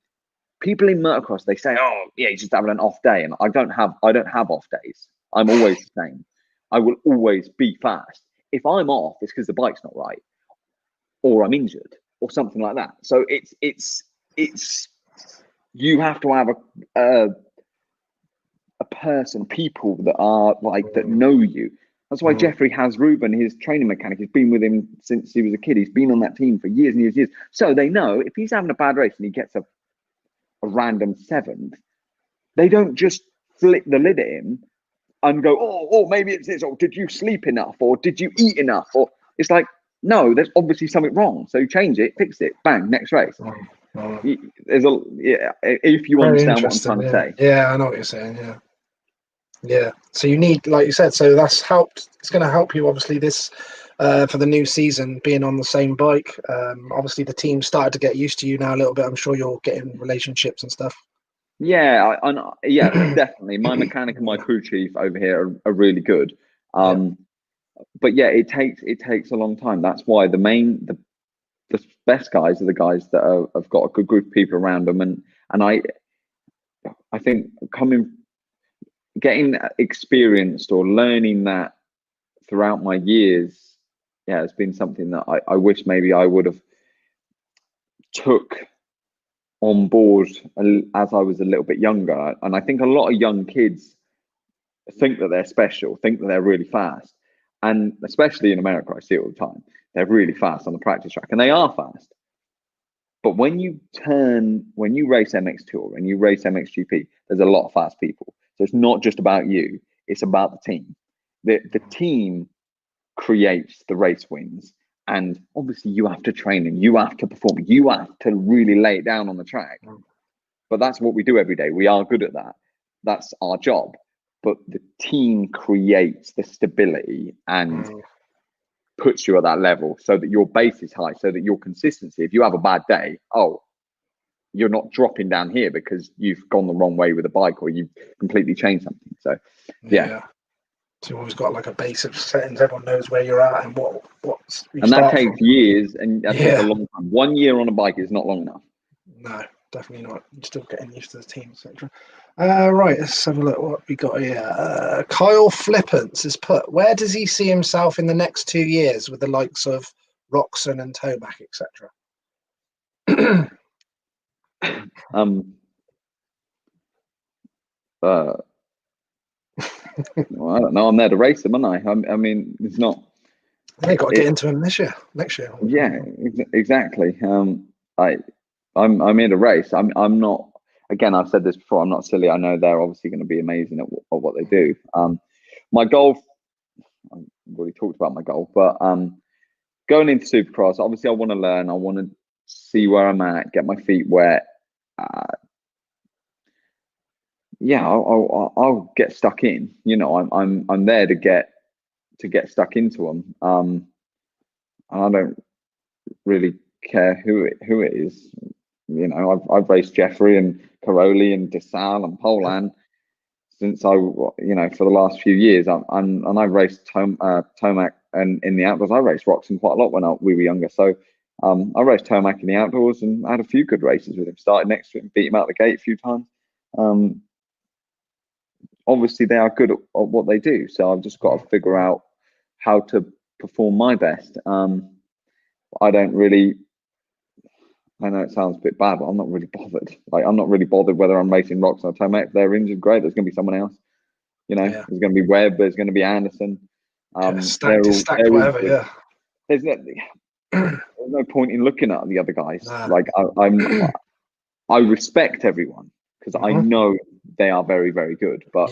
People in motocross, they say, oh yeah, he's just having an off day, and I don't have off days. I'm always the same. I will always be fast. If I'm off, it's because the bike's not right, or I'm injured, or something like that. So it's you have to have a person, people that are like that know you. That's why Jeffrey has Ruben, his training mechanic. He's been with him since he was a kid. He's been on that team for years and years and years. So they know if he's having a bad race and he gets a random 7th, they don't just flip the lid at him and go, oh, maybe it's this, or did you sleep enough, or did you eat enough, or it's like, no, there's obviously something wrong. So you change it, fix it, bang, next race. There's if you understand what I'm trying to say. Yeah, I know what you're saying. Yeah. So you need, like you said, so that's helped. It's going to help you, obviously, this for the new season, being on the same bike. Obviously, the team started to get used to you now a little bit. I'm sure you're getting relationships and stuff. Yeah, definitely. My mechanic and my crew chief over here are really good. But yeah, it takes a long time. That's why the the best guys are the guys that have got a good group of people around them, and I think getting experienced or learning that throughout my years, yeah, it's been something that I wish maybe I would have took on board as I was a little bit younger. And I think a lot of young kids think that they're special, think that they're really fast. And especially in America, I see it all the time. They're really fast on the practice track, and they are fast. But when you race MX Tour and you race MXGP, there's a lot of fast people. So it's not just about you, it's about the team. The team creates the race wins. And obviously you have to train and you have to perform. You have to really lay it down on the track. But that's what we do every day. We are good at that. That's our job. But the team creates the stability and puts you at that level so that your base is high, so that your consistency, if you have a bad day, you're not dropping down here because you've gone the wrong way with a bike or you've completely changed something. So, yeah. So you've always got like a base of settings. Everyone knows where you're at and what's. And that takes years, and that takes a long time. 1 year on a bike is not long enough. No, definitely not. You're still getting used to the team, etc. Right, let's have a look what we got here. Kyle Flippants has put, where does he see himself in the next 2 years with the likes of Roxon and Tomac, etc.? Well, I don't know. I'm there to race them, aren't I mean, it's not. They got to get into him next year. Yeah, exactly. I'm here to race. I'm not. Again, I've said this before. I'm not silly. I know they're obviously going to be amazing at what they do. My goal. I've already talked about my goal, but going into Supercross, obviously, I want to learn. I want to see where I'm at, get my feet wet. Yeah, I'll get stuck in. You know, I'm there to get stuck into them. And I don't really care who it is. You know, I've raced Jeffrey and Caroli and DeSalle and Polan since for the last few years. And I've raced Tomac, and in the outdoors I raced Roxon quite a lot when we were younger. So I raced Tomac in the outdoors and had a few good races with him. Started next to him, beat him out the gate a few times. Obviously they are good at what they do, so I've just got to figure out how to perform my best. I know it sounds a bit bad, but I'm not really bothered. Like, I'm not really bothered whether I'm racing Roxon or Tomac. If they're injured, great. There's going to be someone else. You know, There's going to be Webb. There's going to be Anderson. Stacked whatever. Yeah. There's no point in looking at the other guys. Nah. Like I respect everyone because I know they are very, very good. But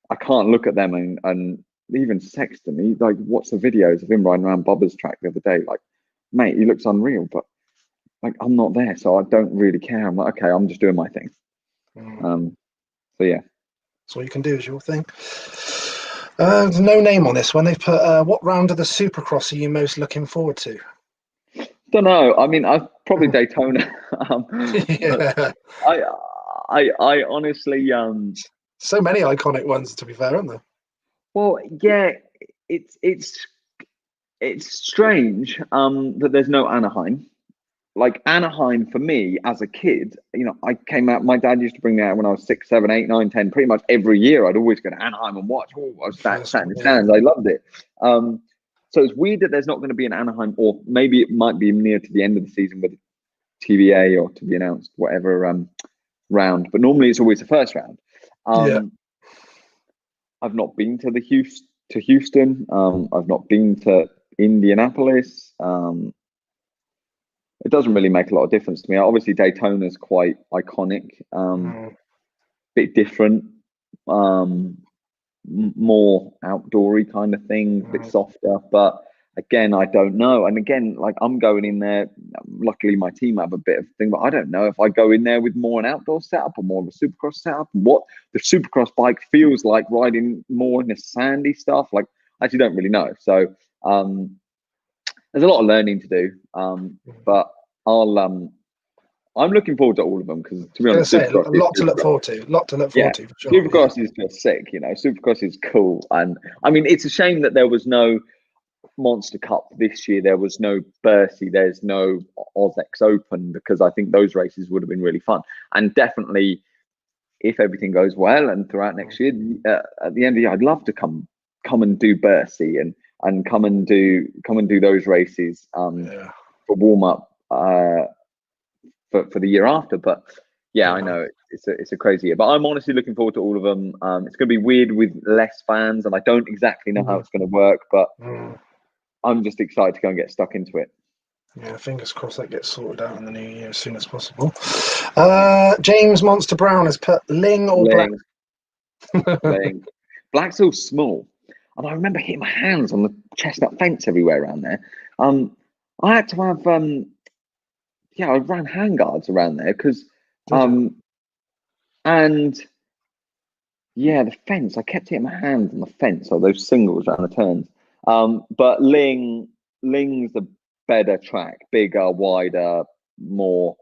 I can't look at them and even Sexton. He watch the videos of him riding around Bubba's track the other day. Like, mate, he looks unreal, but like, I'm not there, so I don't really care. I'm like, okay, I'm just doing my thing. So yeah. So all you can do is your thing. There's no name on this one. They've put, what round of the Supercross are you most looking forward to? Don't know. I mean, I've probably Daytona. I honestly so many iconic ones, to be fair, aren't there? Well, yeah, it's strange that there's no Anaheim. Like, Anaheim for me as a kid, you know, I came out. My dad used to bring me out when I was 6, 7, 8, 9, 10. Pretty much every year, I'd always go to Anaheim and watch. I was sat in the stands. I loved it. So it's weird that there's not going to be an Anaheim, or maybe it might be near to the end of the season with TVA or to be announced, whatever round. But normally it's always the first round. I've not been to Houston. I've not been to Indianapolis. It doesn't really make a lot of difference to me. Obviously, Daytona's quite iconic, bit different, more outdoory kind of thing, a bit softer. But again, I don't know. And again, like, I'm going in there. Luckily, my team have a bit of thing, but I don't know if I go in there with more an outdoor setup or more of a Supercross setup. What the Supercross bike feels like riding more in the sandy stuff. Like, I actually don't really know. So there's a lot of learning to do. But I'm looking forward to all of them because, to be honest, a lot to look forward to. For sure. Supercross is just sick, you know. Supercross is cool, and I mean, it's a shame that there was no. Monster Cup this year, there was no Bercy, there's no Ozex Open, because I think those races would have been really fun. And definitely, if everything goes well and throughout next year, at the end of the year, I'd love to come and do Bercy and come and do those races for warm up for the year after. But yeah, I know it's a crazy year, but I'm honestly looking forward to all of them. It's going to be weird with less fans, and I don't exactly know how it's going to work, but I'm just excited to go and get stuck into it. Yeah, fingers crossed that gets sorted out in the new year as soon as possible. James Monster Brown has put Ling or Black. Ling. Black's all small, and I remember hitting my hands on the chestnut fence everywhere around there. I had to have I ran handguards around there because and yeah, the fence. I kept hitting my hands on the fence or those singles around the turns. But Ling's a better track, bigger, wider, more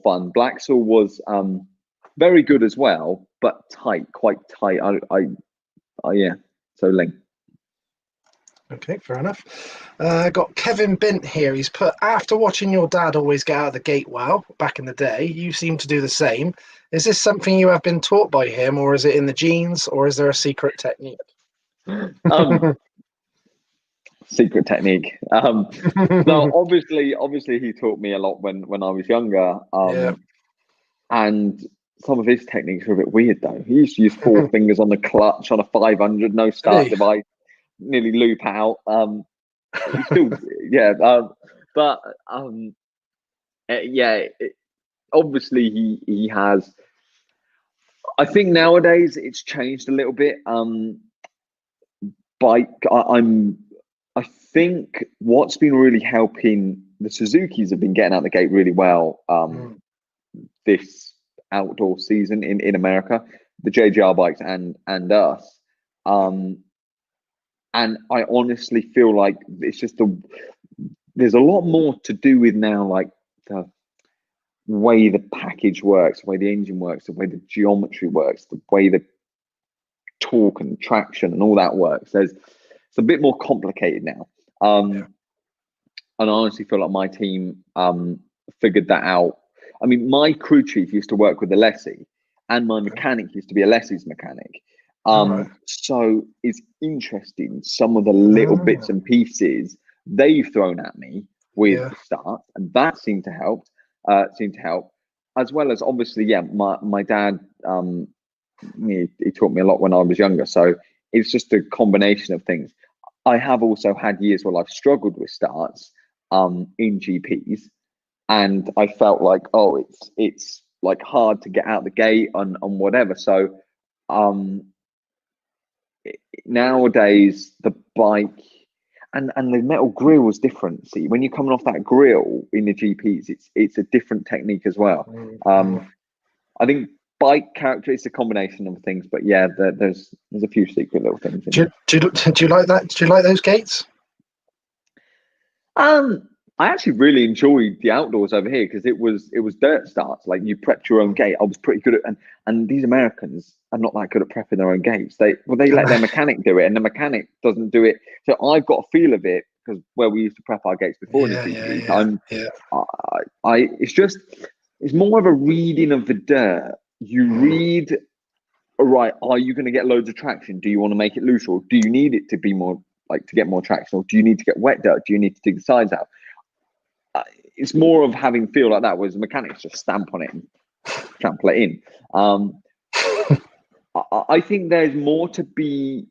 fun. Blacksall was very good as well, but quite tight. Yeah. So Ling. Okay, fair enough. Got Kevin Bint here. He's put, after watching your dad always get out of the gate well back in the day, you seem to do the same. Is this something you have been taught by him, or is it in the genes, or is there a secret technique? Secret technique. No, obviously he taught me a lot when I was younger. And some of his techniques are a bit weird though. He used to use 4 fingers on the clutch on a 500, no start device, nearly loop out. Obviously he has. I think nowadays it's changed a little bit. I think what's been really helping, the Suzukis have been getting out the gate really well this outdoor season in America, the JGR bikes and us. And I honestly feel like it's just there's a lot more to do with now, like the way the package works, the way the engine works, the way the geometry works, the way the torque and traction and all that works. It's a bit more complicated now. And I honestly feel like my team figured that out. I mean, my crew chief used to work with Alessi, and my mechanic used to be Alessi's mechanic. So it's interesting, some of the little bits and pieces they've thrown at me with the start, and that seemed to help. As well as obviously, my dad, he taught me a lot when I was younger. So it's just a combination of things. I have also had years where I've struggled with starts in GPs, and I felt like, it's like hard to get out the gate and whatever. So nowadays the bike and the metal grill was different. See, when you're coming off that grill in the GPs, it's a different technique as well. I think bike character is a combination of things, but yeah, there's a few secret little things. Do you like that? Do you like those gates? I actually really enjoyed the outdoors over here because it was dirt starts. Like, you prepped your own gate. I was pretty good at, and these Americans are not that good at prepping their own gates. They let their mechanic do it, and the mechanic doesn't do it. So I've got a feel of it because where we used to prep our gates before. It's more of a reading of the dirt. You read, all right, are you going to get loads of traction? Do you want to make it loose, or do you need it to be more, like, to get more traction, or do you need to get wet dirt? Do you need to dig the sides out? It's more of having feel like that, whereas the mechanics just stamp on it and trample it in. I think there's more to be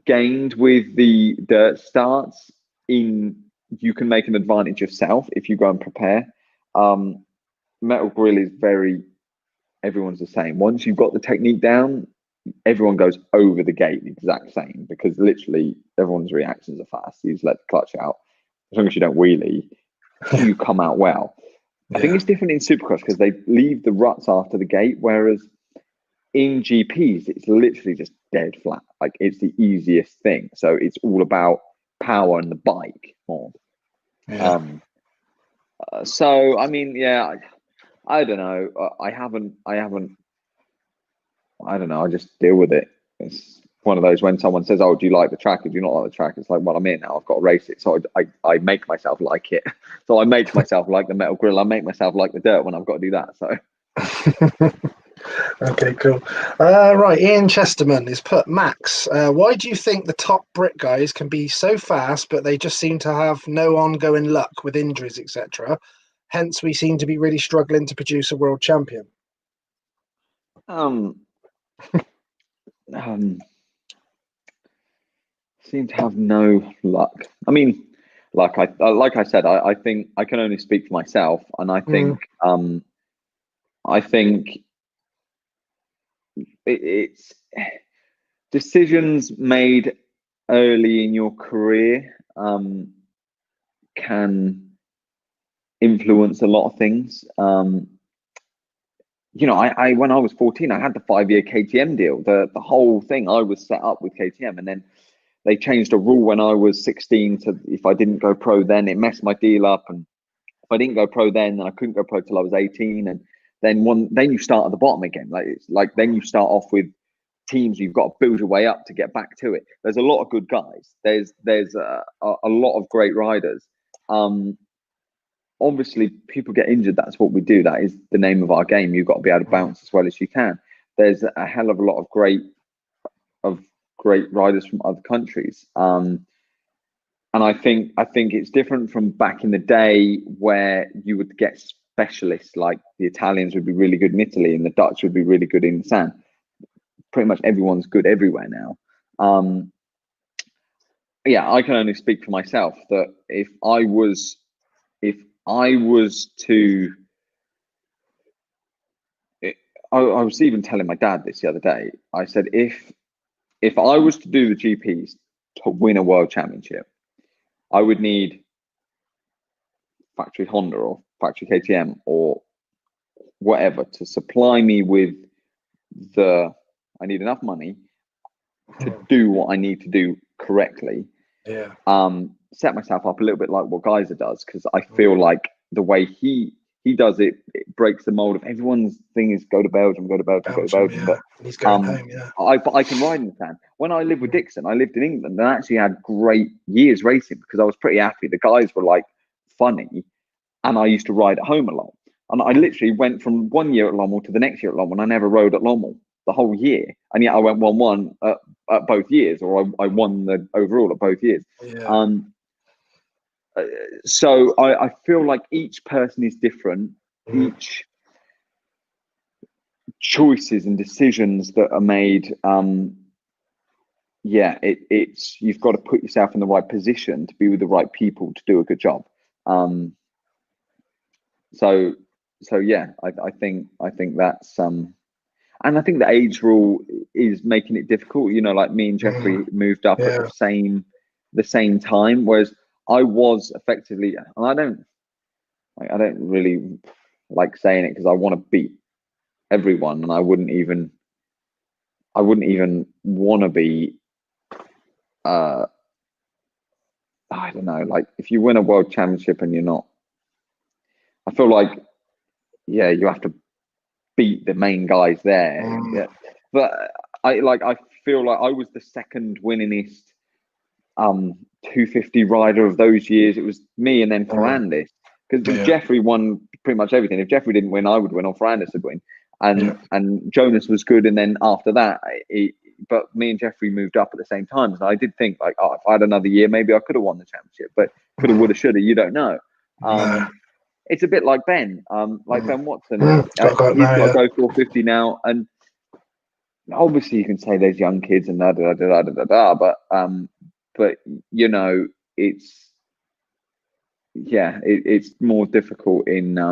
gained with the dirt starts. You can make an advantage yourself if you go and prepare. Metal grill is everyone's the same. Once you've got the technique down, everyone goes over the gate the exact same, because literally everyone's reactions are fast. You just let the clutch out. As long as you don't wheelie, you come out well. I think it's different in Supercross because they leave the ruts after the gate, whereas in GPs it's literally just dead flat. Like, it's the easiest thing. So it's all about power and the bike more. So I mean, I don't know. I don't know. I just deal with it. one of those when someone says, "Oh, do you like the track? Or do you not like the track?" It's like, well, I'm here now. I've got to race it, so I make myself like it. So I make myself like the metal grill. I make myself like the dirt when I've got to do that. So. Okay, cool. Right, Ian Chesterman has put, Max, why do you think the top Brit guys can be so fast, but they just seem to have no ongoing luck with injuries, etc.? Hence, we seem to be really struggling to produce a world champion. Seem to have no luck. I mean, like I said, I think I can only speak for myself, and I think it's decisions made early in your career can influence a lot of things. You know, I when I was 14, I had the 5-year KTM deal. The whole thing, I was set up with KTM, and then they changed a rule when I was 16 to if I didn't go pro then, it messed my deal up. And if I didn't go pro then I couldn't go pro till I was 18. And then you start at the bottom again. Then you start off with teams. You've got to build your way up to get back to it. There's a lot of good guys. There's a lot of great riders. Obviously, people get injured. That's what we do. That is the name of our game. You've got to be able to bounce as well as you can. There's a hell of a lot of great riders from other countries. And I think it's different from back in the day where you would get specialists, like the Italians would be really good in Italy and the Dutch would be really good in the sand. Pretty much everyone's good everywhere now. Yeah, I can only speak for myself that if I was to, I was even telling my dad this the other day. I said, if I was to do the GPs to win a world championship, I would need factory Honda or factory KTM or whatever to supply me with I need enough money to do what I need to do correctly. Yeah. Set myself up a little bit like what Geyser does, because I feel like the way he does it breaks the mold of everyone's thing is go to Belgium. Yeah. But he's going home, yeah. I can ride in the sand. When I lived with Dixon, I lived in England and I actually had great years racing because I was pretty happy. The guys were like funny and I used to ride at home a lot. And I literally went from 1 year at Lommel to the next year at Lommel and I never rode at Lommel the whole year. And yet I went 1-1 at both years, or I won the overall at both years. Yeah. So I feel like each person is different. Each choices and decisions that are made, it's you've got to put yourself in the right position to be with the right people to do a good job. So yeah, I think that's and I think the age rule is making it difficult. You know, like me and Jeffrey moved up at the same time, whereas I was effectively, and I don't really like saying it because I want to beat everyone, and I wouldn't even want to be. I don't know, like if you win a world championship and you're not, I feel like, yeah, you have to beat the main guys there. Yeah. But I feel like I was the second winningest 250 rider of those years. It was me and then Ferrandis, because Jeffrey won pretty much everything. If Jeffrey didn't win, I would win, or Ferrandis would win. And Jonas was good, and then after that, but me and Jeffrey moved up at the same time. So I did think like, if I had another year, maybe I could have won the championship, but could have, would have, should have. You don't know. It's a bit like Ben, Ben Watson. He's got to go 450 now, and obviously you can say there's young kids and but you know, it's more difficult in. I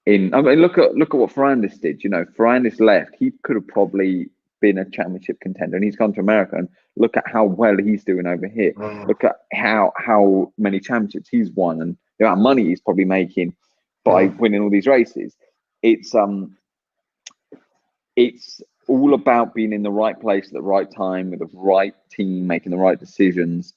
mean, look at what Ferrandis did. You know, Ferrandis left. He could have probably been a championship contender, and he's gone to America. And look at how well he's doing over here. Look at how many championships he's won, and the amount of money he's probably making by winning all these races. It's all about being in the right place at the right time with the right team, making the right decisions,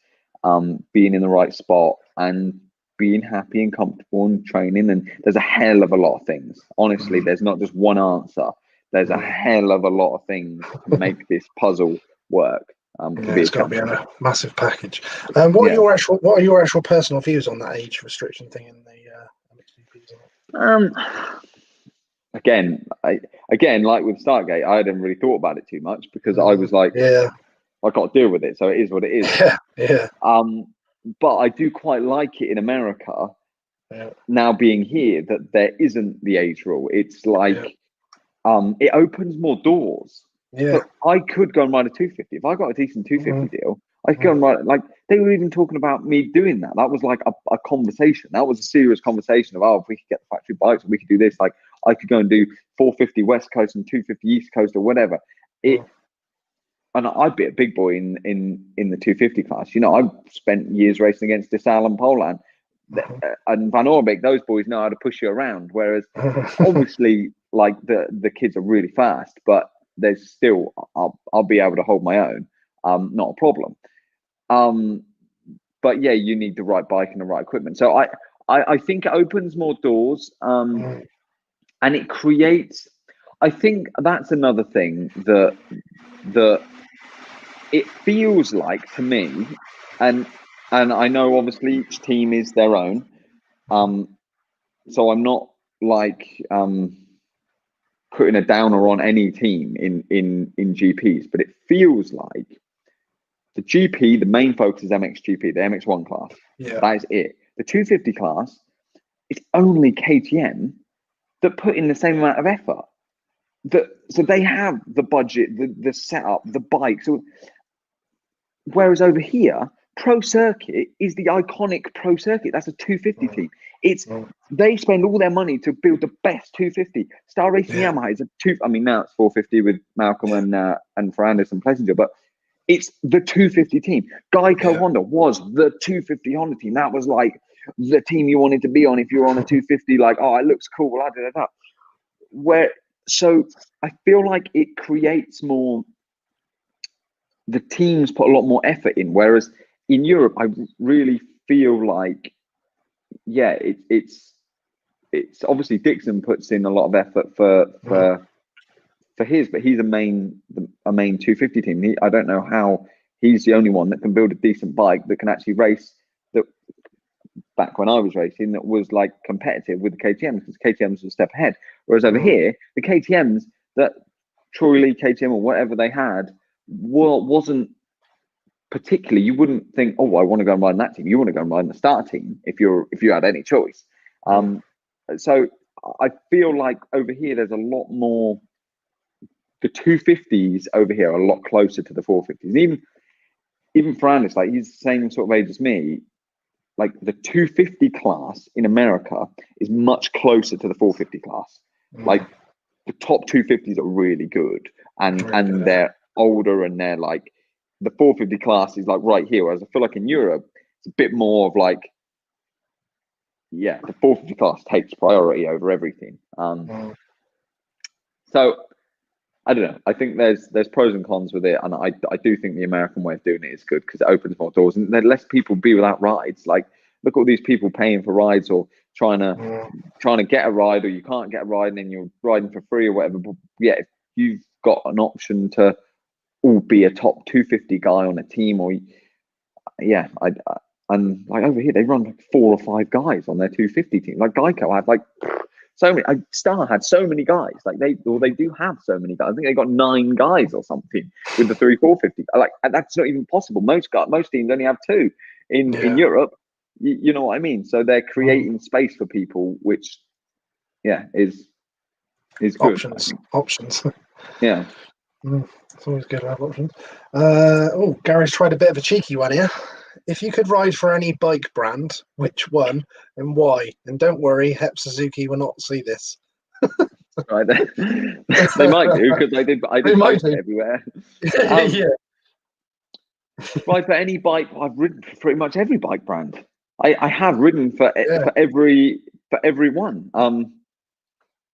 being in the right spot, and being happy and comfortable and training. And there's a hell of a lot of things. Honestly, there's not just one answer. there's a hell of a lot of things to make this puzzle work. It's got to be a massive package. What are your actual personal views on that age restriction thing in the Again, like with Startgate, I hadn't really thought about it too much because I was like, I got to deal with it, so it is what it is. But I do quite like it in America now being here that there isn't the age rule. It's like it opens more doors. So I could go and ride a 250 if I got a decent 250 deal. I could go and ride. Like they were even talking about me doing that. That was like a conversation. That was a serious conversation of if we could get the factory bikes, we could do this. Like I could go and do 450 West Coast and 250 East Coast or whatever. And I'd be a big boy in the 250 class. You know, I've spent years racing against DeSalle and Poland and Van Orbeek. Those boys know how to push you around. Whereas obviously, like the kids are really fast, but there's still I'll be able to hold my own. Not a problem. But yeah, you need the right bike and the right equipment. So I think it opens more doors, and it creates. I think that's another thing that it feels like to me, and I know obviously each team is their own. So I'm not like putting a downer on any team in GPs, but it feels like the GP, the main focus is MXGP, the MX1 class. That is it. The 250 class, it's only KTM that put in the same amount of effort. So they have the budget, the setup, the bike. So whereas over here, Pro Circuit is the iconic Pro Circuit. That's a 250 team. They spend all their money to build the best 250. Star Racing Yamaha is a I mean, now it's 450 with Malcolm and Ferrandis and Plessinger, but it's the 250 team. Geico Honda was the 250 Honda team. That was like the team you wanted to be on if you were on a 250. Like, it looks cool. So I feel like it creates more. The teams put a lot more effort in, whereas in Europe, I really feel like, it's obviously Dixon puts in a lot of effort for his, but he's a main 250 team. I don't know how he's the only one that can build a decent bike that can actually race. That back when I was racing, that was like competitive with the KTMs, because KTMs was a step ahead. Whereas over here, the KTMs that Troy Lee KTM or whatever they had wasn't particularly. You wouldn't think, I want to go and ride in that team. You want to go and ride in the start team if you had any choice. So I feel like over here there's a lot more. The 250s over here are a lot closer to the 450s. Even Ferrandis, like he's the same sort of age as me. Like the 250 class in America is much closer to the 450 class. Like the top 250s are really good, and they're older, and they're like the 450 class is like right here. Whereas I feel like in Europe it's a bit more of like, the 450 class takes priority over everything. So I don't know. I think there's pros and cons with it, and I do think the American way of doing it is good because it opens more doors and then less people be without rides. Like look at all these people paying for rides or trying to get a ride, or you can't get a ride and then you're riding for free or whatever. But if you've got an option to be a top 250 guy on a team, or and like over here they run like 4 or 5 guys on their 250 team. Like Geico had like so many. Star had so many guys. Like they do have so many guys. I think they got 9 guys or something with the 450. Like that's not even possible. Most teams only have 2 in Europe. You know what I mean? So they're creating space for people, which is good. Options. Yeah. It's always good to have options. Gary's tried a bit of a cheeky one here. If you could ride for any bike brand, which one and why? And don't worry, Hep Suzuki will not see this. Right. They might do because I did post it everywhere. Right, for any bike, I've ridden for pretty much every bike brand. I have ridden for every one.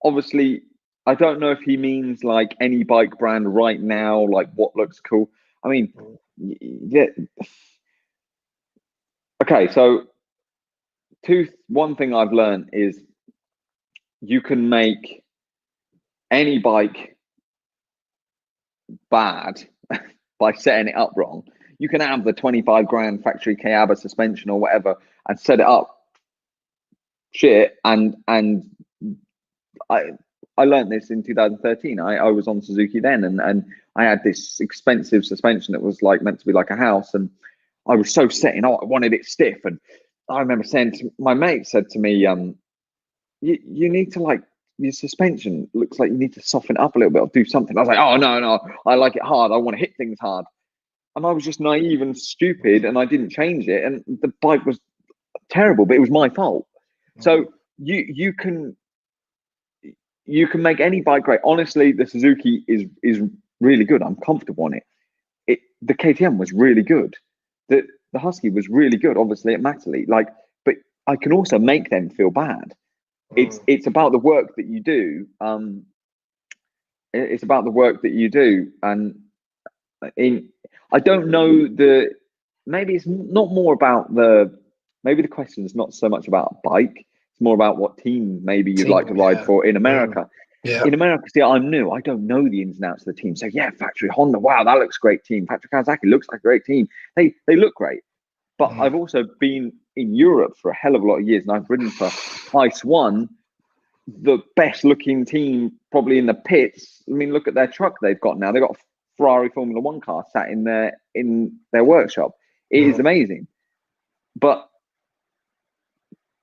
Obviously, I don't know if he means like any bike brand right now, like what looks cool. I mean, Okay, so one thing I've learned is you can make any bike bad by setting it up wrong. You can have the 25 grand factory Kayaba suspension or whatever and set it up shit. And I learned this in 2013. I was on Suzuki then, and I had this expensive suspension that was like meant to be like a house, and I was so set in, I wanted it stiff. And I remember saying to my mate, said to me, you need to, like, your suspension looks like you need to soften it up a little bit or do something. I was like, oh no, I like it hard. I want to hit things hard. And I was just naive and stupid, and I didn't change it, and the bike was terrible, but it was my fault. So you can make any bike great. Honestly, the Suzuki is really good. I'm comfortable on it. The KTM was really good. The Husky was really good, obviously, at Matterley. Like, but I can also make them feel bad. It's about the work that you do. It's about the work that you do, and I don't know maybe it's not more about maybe the question is not so much about a bike. It's more about what team maybe you'd like to ride for in America. Yeah. In America, see, I'm new. I don't know the ins and outs of the team. So yeah, factory Honda, wow, that looks great team. Factory Kawasaki looks like a great team. They look great. But I've also been in Europe for a hell of a lot of years, and I've ridden for Ice One, the best looking team probably in the pits. I mean, look at their truck they've got now. They've got a Ferrari Formula One car sat in their workshop. It is amazing. But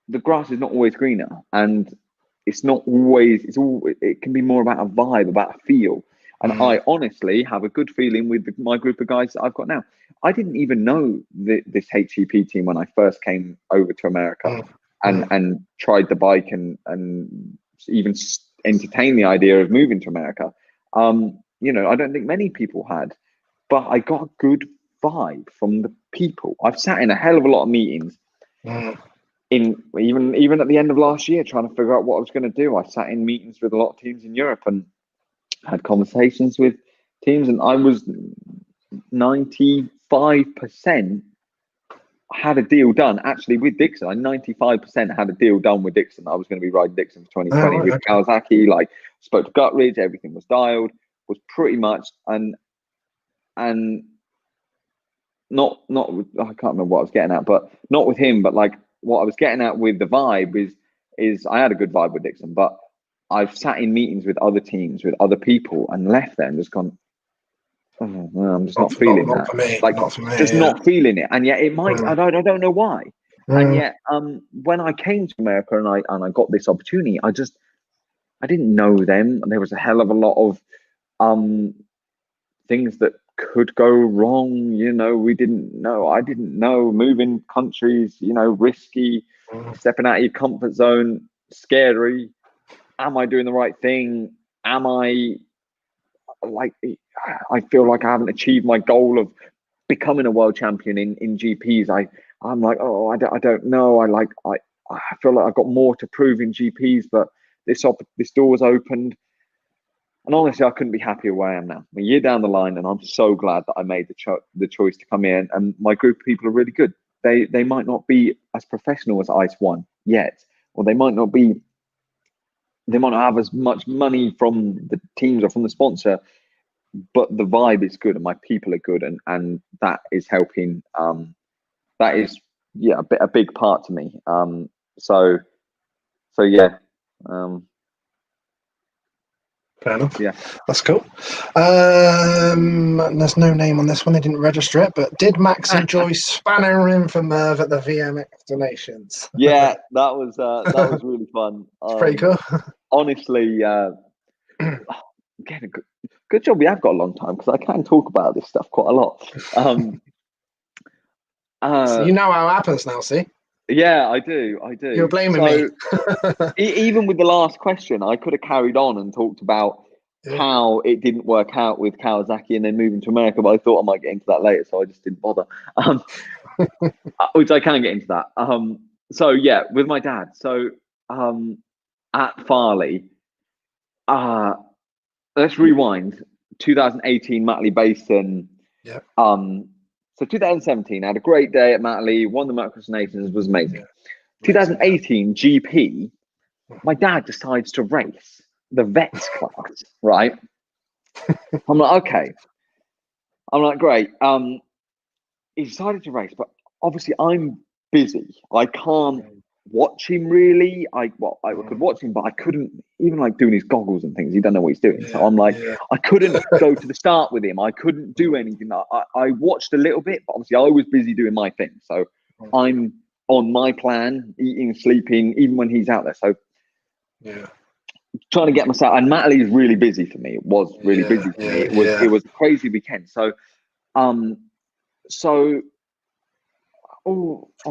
the grass is not always greener, and it's not always, it can be more about a vibe, about a feel. And I honestly have a good feeling with my group of guys that I've got now. I didn't even know this HEP team when I first came over to America and tried the bike and even entertained the idea of moving to America. You know, I don't think many people had, but I got a good vibe from the people. I've sat in a hell of a lot of meetings. In even at the end of last year, trying to figure out what I was going to do. I sat in meetings with a lot of teams in Europe and had conversations with teams, and I was 95% had a deal done actually with Dixon. I 95% had a deal done with Dixon. I was going to be riding Dixon for 2020 with Kawasaki. Like, spoke to Guttridge, everything was dialed, was pretty much and not I can't remember what I was getting at, but not with him, but like what I was getting at with the vibe is I had a good vibe with Dixon, but I've sat in meetings with other teams, with other people, and left there and just gone, oh, no, I'm just not feeling that. Not feeling it. And yet it might, I don't know why. And yet, when I came to America and I got this opportunity, I didn't know them. There was a hell of a lot of things that could go wrong. You know, I didn't know, moving countries, you know, risky, stepping out of your comfort zone, scary. Am I doing the right thing? Am I, like, I feel like I haven't achieved my goal of becoming a world champion in GPs. I'm like, oh, I don't know. I feel like I've got more to prove in GPs, but this door's opened. And honestly, I couldn't be happier where I am now. I'm a year down the line, and I'm so glad that I made the choice to come in. And my group of people are really good. They might not be as professional as Ice One yet, or they might not have as much money from the teams or from the sponsor, but the vibe is good and my people are good, and that is helping. That is a big part to me. So yeah. Fair enough. Yeah, that's cool. There's no name on this one. They didn't register it, but did Max enjoy spanning in for Merv at the VMX donations? Yeah, that was really fun. It's pretty cool. Honestly, again, good job we have got a long time, because I can talk about this stuff quite a lot. So you know how it happens now, see? Yeah, I do. You're blaming me. Even with the last question, I could have carried on and talked about how it didn't work out with Kawasaki and then moving to America, but I thought I might get into that later, so I just didn't bother. Which I can get into that. So yeah, with my dad. So at Farley, let's rewind. 2018 Matterley Basin. Yeah. So 2017, I had a great day at Matterley, won the Motocross Nations, was amazing. Yeah. 2018 GP, my dad decides to race the vets class, right? I'm like, okay. I'm like, great. He decided to race, but obviously I'm busy. I can't watch him really. I could watch him, but I couldn't even like doing his goggles and things. He don't know what he's doing. So I'm like, I couldn't go to the start with him. I couldn't do anything. I watched a little bit, but obviously I was busy doing my thing. So I'm on my plan, eating, sleeping, even when he's out there. So trying to get myself, and Matley is really busy for me. It was really busy for me. It was a crazy weekend. So on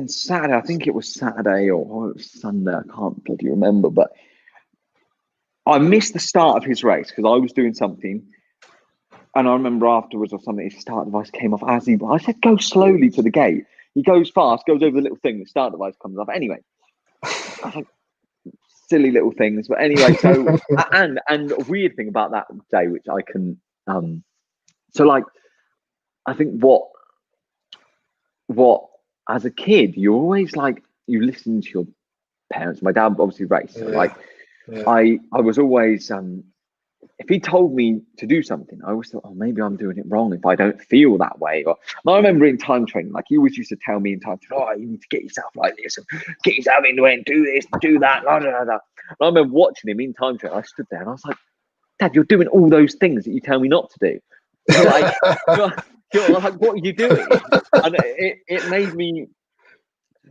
Saturday, I think it was Saturday or it was Sunday, I can't bloody remember, but I missed the start of his race because I was doing something, and I remember afterwards or something, his start device came off I said, go slowly to the gate. He goes fast, goes over the little thing, the start device comes off. Anyway, I was like, silly little things. But anyway, so, and a weird thing about that day, which I can, so like, I think what as a kid, you're always like, you listen to your parents. My dad obviously raced. So like, I was always, if he told me to do something, I always thought, oh, maybe I'm doing it wrong if I don't feel that way. Or I remember in time training, like he always used to tell me in time training, oh, you need to get yourself like this, and get yourself into it, and do this, and do that. Blah, blah, blah. And I remember watching him in time training. I stood there and I was like, Dad, you're doing all those things that you tell me not to do. You're like, you're like, what are you doing? And it made me,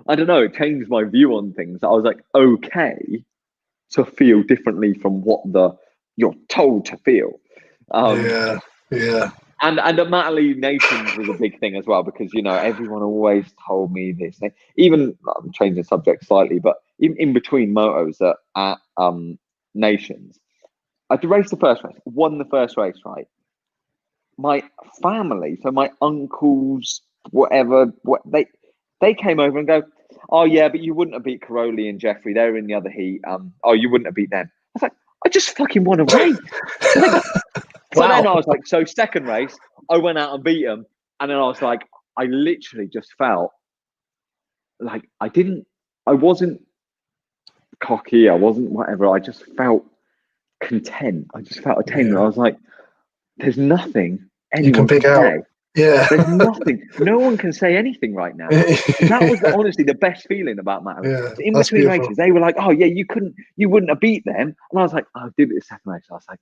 I don't know, it changed my view on things. I was like, okay to feel differently from what you're told to feel. And at Matley Nations was a big thing as well, because, you know, everyone always told me this. Even, I'm changing the subject slightly, but in between motos at Nations, I raced the first race, won the first race, right? My family, so my uncles, whatever, they came over and go, oh yeah, but you wouldn't have beat Caroli and Jeffrey. They're in the other heat. Oh, you wouldn't have beat them. I was like, I just fucking won a race. So then I was like, so second race, I went out and beat them. And then I was like, I literally just felt like I wasn't cocky. I wasn't whatever. I just felt content. I just felt attainment. I was like, there's nothing anyone can say. Yeah. There's nothing. No one can say anything right now. That was honestly the best feeling about Matt. Yeah, in between races, they were like, oh yeah, you wouldn't have beat them. And I was like, I did it the second race. I was like,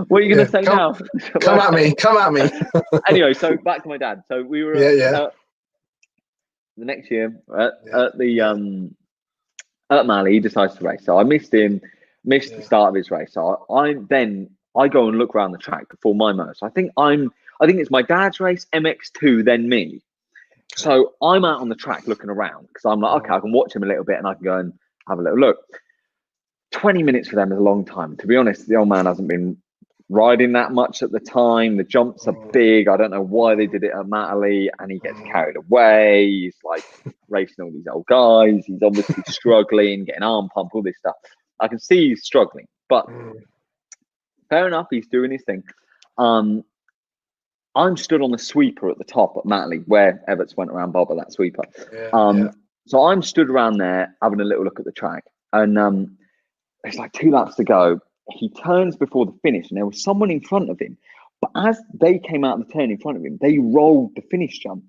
what are you going to say now? Come at me. Anyway, so back to my dad. So we were the next year at Mali, he decides to race. So I missed the start of his race. So I go and look around the track before my motor. So I think it's my dad's race, MX2, then me. So I'm out on the track looking around because I'm like, okay, I can watch him a little bit and I can go and have a little look. 20 minutes for them is a long time. To be honest, the old man hasn't been riding that much at the time. The jumps are big. I don't know why they did it at Matley, and he gets carried away. He's like racing all these old guys. He's obviously struggling, getting arm pump, all this stuff. I can see he's struggling, but fair enough, he's doing his thing. I'm stood on the sweeper at the top at Matley, where Everts went around Bob at that sweeper. So I'm stood around there having a little look at the track, and there's like 2 laps to go. He turns before the finish, and there was someone in front of him. But as they came out of the turn in front of him, they rolled the finish jump.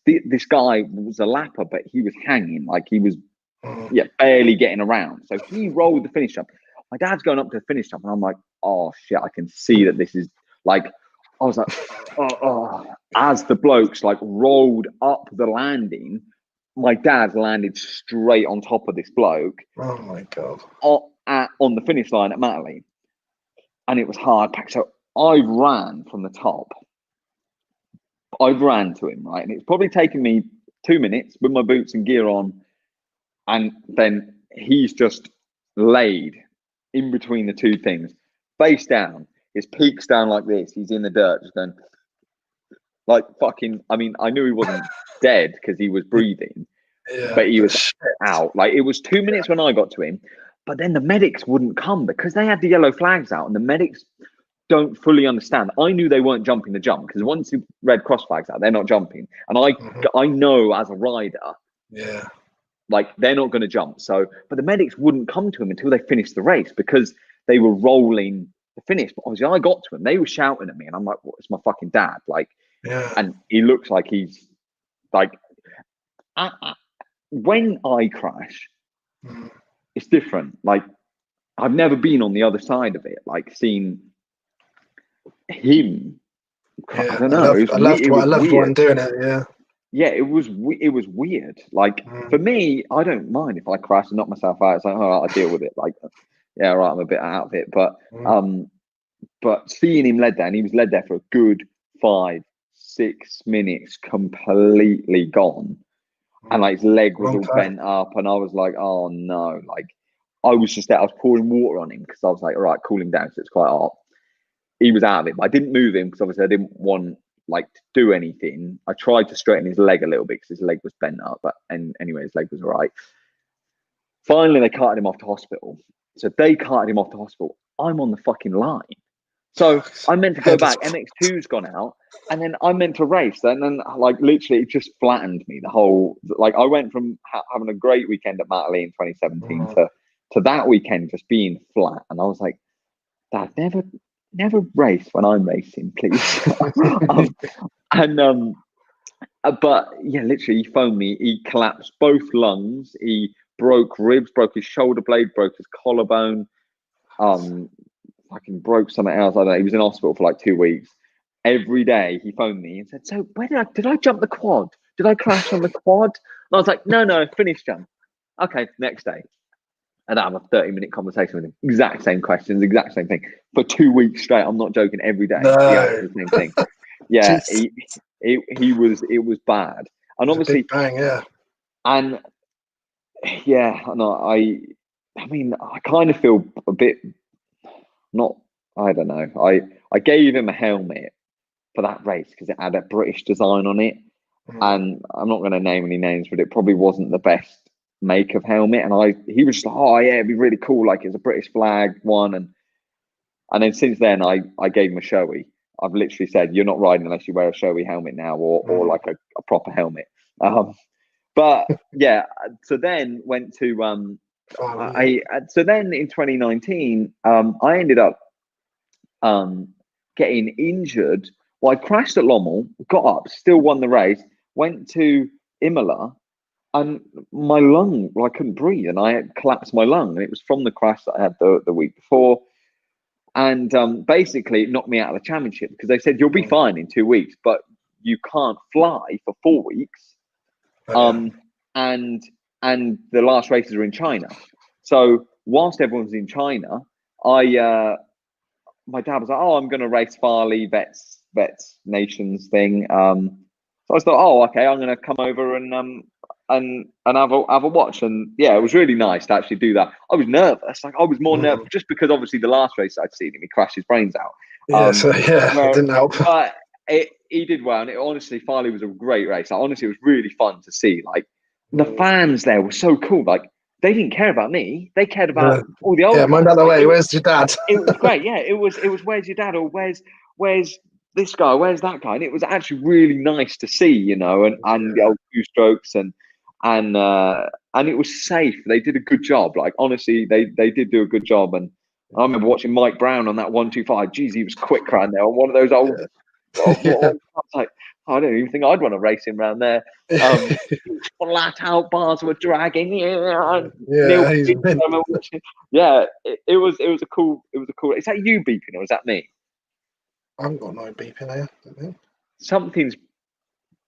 This guy was a lapper, but he was hanging, like he was barely getting around. So he rolled the finish jump. My dad's going up to the finish jump, and I'm like, oh shit, I can see that this is like, I was like, as the blokes like rolled up the landing, my dad landed straight on top of this bloke. Oh my God. On the finish line at Matley. And it was hard packed. So I ran from the top. I ran to him, right? And it's probably taken me 2 minutes with my boots and gear on. And then he's just laid in between the two things, face down, his peak's down like this. He's in the dirt, just going like fucking. I mean, I knew he wasn't dead because he was breathing, but he was out. Like it was 2 minutes when I got to him, but then the medics wouldn't come because they had the yellow flags out, and the medics don't fully understand. I knew they weren't jumping the jump because once the red cross flags out, they're not jumping, and I know as a rider, like they're not going to jump. So, but the medics wouldn't come to him until they finished the race because they were rolling the finish. But obviously, I got to him. They were shouting at me, and I'm like, "What? It's my fucking dad!" Like, and he looks like he's like. When I crash, it's different. Like, I've never been on the other side of it. Like, seen him. I don't know. I loved one doing it. Yeah, it was weird. Like, for me, I don't mind if I crash and knock myself out. It's like, all right, I deal with it. Like, yeah, right, I'm a bit out of it. But seeing him led there, and he was led there for a good 5-6 minutes, completely gone. And like his leg was all bent up, and I was like, "Oh no!" Like I was just there. I was pouring water on him because I was like, "All right, cool him down." So it's quite hot. He was out of it, but I didn't move him because obviously I didn't want like to do anything. I tried to straighten his leg a little bit because his leg was bent up, but anyway, his leg was all right. Finally, they carted him off to hospital. So they carted him off to hospital. I'm on the fucking line. So I meant to go back. MX2's gone out, and then I meant to race. And then, like, literally, it just flattened me. The whole, like, I went from having a great weekend at Matterley in 2017 to that weekend just being flat. And I was like, Dad, never race when I'm racing, please. But yeah, literally, he phoned me. He collapsed both lungs. He broke ribs, broke his shoulder blade, broke his collarbone. Fucking broke something else. I don't know. He was in hospital for like 2 weeks. Every day he phoned me and said, "So where did I jump the quad? Did I crash on the quad?" And I was like, "No, finish jump." Okay, next day. And I have a 30-minute conversation with him. Exact same questions, exact same thing. For 2 weeks straight. I'm not joking. Every day. No. The same thing. Yeah, it was bad. And obviously, big bang, yeah. And yeah, no, I mean, I kind of feel a bit I don't know. I gave him a helmet for that race because it had a British design on it. And I'm not going to name any names, but it probably wasn't the best make of helmet. And he was just like, "Oh yeah, it'd be really cool. Like it's a British flag one." And then since then I gave him a Shoei. I've literally said, "You're not riding unless you wear a Shoei helmet now or like a proper helmet." But yeah, so then went to so then in 2019, I ended up getting injured. Well, I crashed at Lommel, got up, still won the race, went to Imola, and my lung, well, I couldn't breathe, and I had collapsed my lung, and it was from the crash that I had the week before. And basically, it knocked me out of the championship because they said, "You'll be fine in 2 weeks, but you can't fly for 4 weeks." And the last races are in China. So whilst everyone's in China, my dad was like, "Oh, I'm going to race Farley Vets Nations thing." So I thought, "Oh, okay, I'm going to come over and have a watch." And yeah, it was really nice to actually do that. I was nervous. Like I was more nervous just because obviously the last race I'd seen him, he crashed his brains out. It didn't help. But he did well, and honestly, Farley was a great race. Like, honestly, it was really fun to see. Like the fans there were so cool. Like they didn't care about me; they cared about all the old. Yeah, mind out the way. Where's your dad? It was great. Yeah, it was. Where's your dad? Or where's this guy? Where's that guy? And it was actually really nice to see, you know, and the old two strokes and it was safe. They did a good job. Like honestly, they did do a good job. And I remember watching Mike Brown on that 125. Geez, he was quick around there on one of those old. Like, I don't even think I'd want to race him around there. Flat out bars were dragging. It was a cool. Is that you beeping or is that me? I haven't got no beeping here. Something's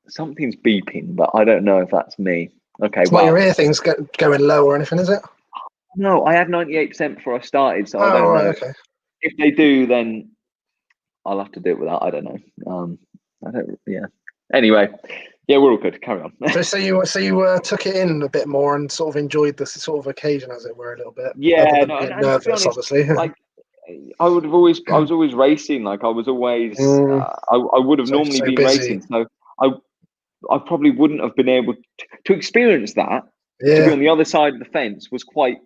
beeping, but I don't know if that's me. Okay, it's not your ear things going low or anything, is it? No, I had 98% before I started, so I don't know. Okay. If they do, then I'll have to do it with that. I don't know. I don't. Yeah. Anyway, yeah, we're all good. Carry on. So you took it in a bit more and sort of enjoyed this sort of occasion, as it were, a little bit. Yeah, and nervous, to be honest, obviously. Like I was always racing. Like I was always. I would have normally been busy. Racing, so I probably wouldn't have been able to experience that. To be on the other side of the fence was quite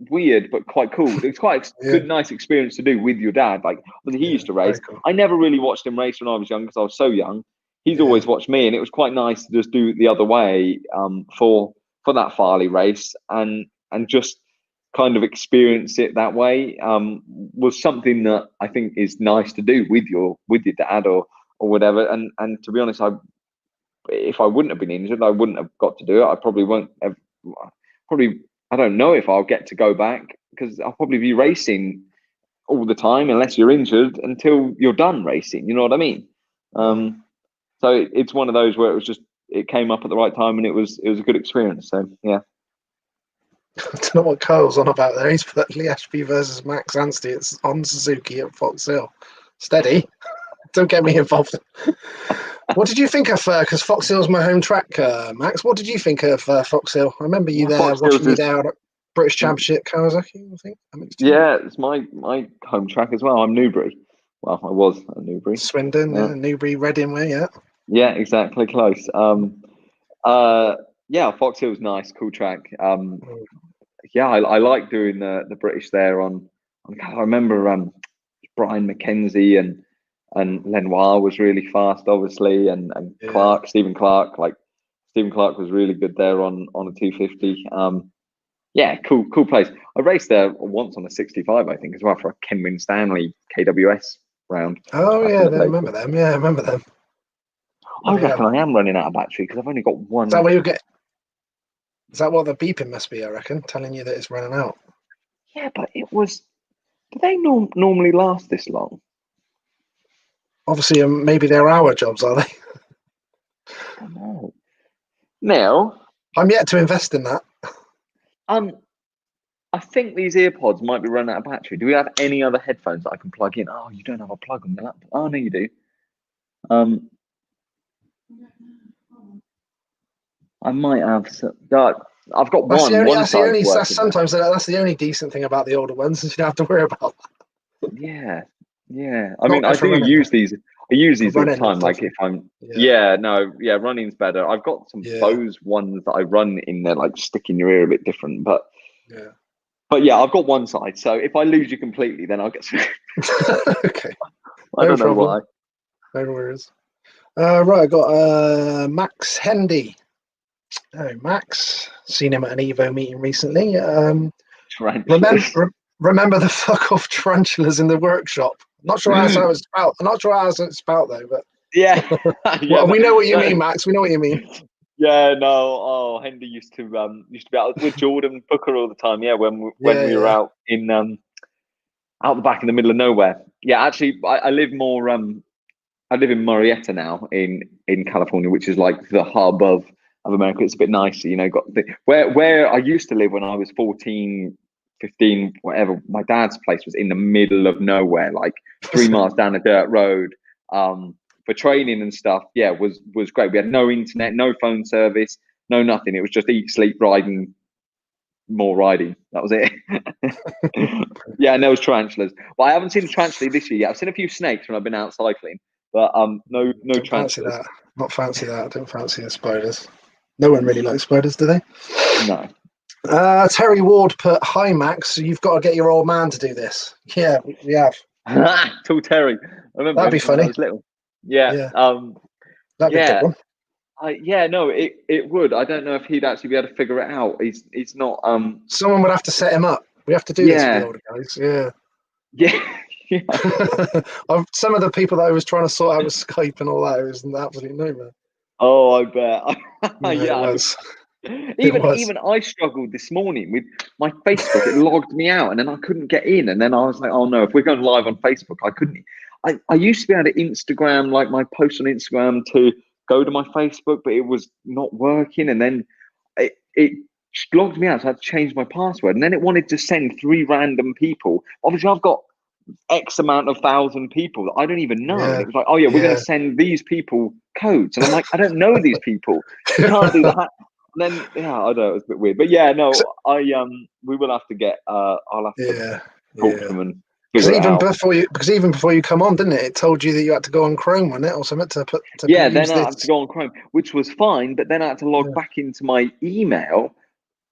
weird, but quite cool. It was quite a good, nice experience to do with your dad. Like he used to race. Cool. I never really watched him race when I was young because I was so young. He's always watched me, and it was quite nice to just do it the other way for that Farley race and just kind of experience it that way was something that I think is nice to do with your dad or whatever. And to be honest, if I wouldn't have been injured, I wouldn't have got to do it. I probably won't have. I don't know if I'll get to go back, because I'll probably be racing all the time unless you're injured until you're done racing. You know what I mean? So it's one of those where it came up at the right time, and it was a good experience. So yeah. I don't know what Kyle's on about there. He's put Lee Ashby versus Max Anstie. It's on Suzuki at Fox Hill. Steady. Don't get me involved. What did you think of, because Fox Hill's my home track, Max, what did you think of Fox Hill? I remember you there, watching me there at British Championship Kawasaki, I think. Yeah, it's my home track as well. I'm Newbury. Well, I was at Newbury. Swindon, Newbury, Reading way, yeah. Yeah, exactly, close. Yeah, Fox Hill's nice, cool track. Yeah, I like doing the British there on I remember Brian McKenzie and Lenoir was really fast, obviously, and Clark, Stephen Clark. Like Stephen Clark was really good there on a 250. Yeah, cool place. I raced there once on a 65, I think, as well, for a Ken Winstanley KWS round. Oh yeah, I remember them. Yeah, I remember them. I reckon I am running out of battery because I've only got one. Is that what you get? Is that what the beeping must be? I reckon, telling you that it's running out. Yeah, but it was. Do they normally last this long? Obviously, maybe they're our jobs, are they? I don't know. Now, I'm yet to invest in that. I think these earpods might be running out of battery. Do we have any other headphones that I can plug in? Oh, you don't have a plug on your laptop. Oh no, you do. I might have. I've got one. Sometimes that's the only decent thing about the older ones, is you don't have to worry about that. Yeah. I mean, I do use these. I use these all the time. Like if I'm, running's better. I've got some Bose ones that I run in there, like stick in your ear a bit different, but yeah, I've got one side. So if I lose you completely, then I'll get. Okay. I don't know why. No worries. Right, I got Max Anstie. Oh, Max. Seen him at an Evo meeting recently. Remember the fuck off tarantulas in the workshop? Not sure how it's spelled. I'm not sure how it's spelled though, but yeah. Well, we know what you mean, Max. We know what you mean. Yeah, no. Oh, Hendy used to be out with Jordan Booker all the time. Yeah, when we were out in out the back in the middle of nowhere. Yeah, actually, I live more. I live in Murrieta now in California, which is like the hub of America. It's a bit nicer, you know. Where I used to live when I was 14. 15, whatever. My dad's place was in the middle of nowhere, like 3 miles down a dirt road. For training and stuff, yeah, was great. We had no internet, no phone service, no nothing. It was just eat, sleep, riding, more riding. That was it. Yeah, and there was tarantulas. Well, I haven't seen a tarantula this year yet. I've seen a few snakes when I've been out cycling, but no don't tarantulas. Fancy that. Not fancy that. I don't fancy the spiders. No one really likes spiders, do they? No. Terry Ward put, "Hi Max, you've got to get your old man to do this." Yeah, we have. Tall Terry. I remember that'd be funny. When I was little. Yeah. That'd be a good one. It would. I don't know if he'd actually be able to figure it out. He's not. Someone would have to set him up. We have to do this for the older guys. Yeah. Some of the people that I was trying to sort out with Skype and all that, it was an absolute nightmare. Oh, I bet. It was. Even I struggled this morning with my Facebook. It logged me out, and then I couldn't get in. And then I was like, "Oh no! If we're going live on Facebook, I couldn't." I used to be able to Instagram, like my post on Instagram, to go to my Facebook, but it was not working. And then it logged me out, so I had to change my password. And then it wanted to send 3 random people. Obviously, I've got X amount of 1,000 people that I don't even know. And it was like, "Oh yeah, we're going to send these people codes," and I'm like, "I don't know these people. You can't do that." And then I don't know, it was a bit weird, but yeah, no, we will have to get. I'll have to talk to them and figure it out. Because even before you come on, didn't it? It told you that you had to go on Chrome, wasn't it, or something to put. Then I had to go on Chrome, which was fine, but then I had to log back into my email,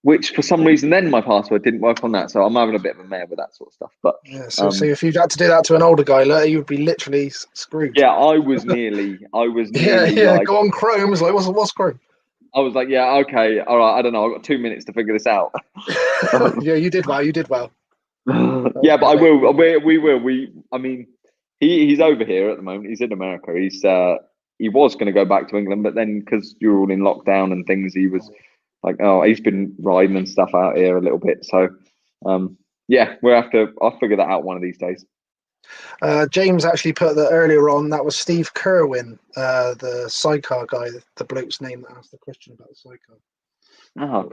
which for some reason then my password didn't work on that. So I'm having a bit of a mare with that sort of stuff. But so if you had to do that to an older guy, you would be literally screwed. Yeah, I was nearly. Like, go on Chrome. It's like, what's Chrome? I was like, yeah, okay, all right. I don't know. I've got 2 minutes to figure this out. Yeah, you did well. You did well. Yeah, but I will. We will. I mean, he's over here at the moment. He's in America. He was going to go back to England, but then because you're all in lockdown and things, he was like, oh, he's been riding and stuff out here a little bit. So, yeah, I'll figure that out one of these days. James actually put that earlier on. That was Steve Kerwin, the sidecar guy, the bloke's name that asked the question about the sidecar. Oh,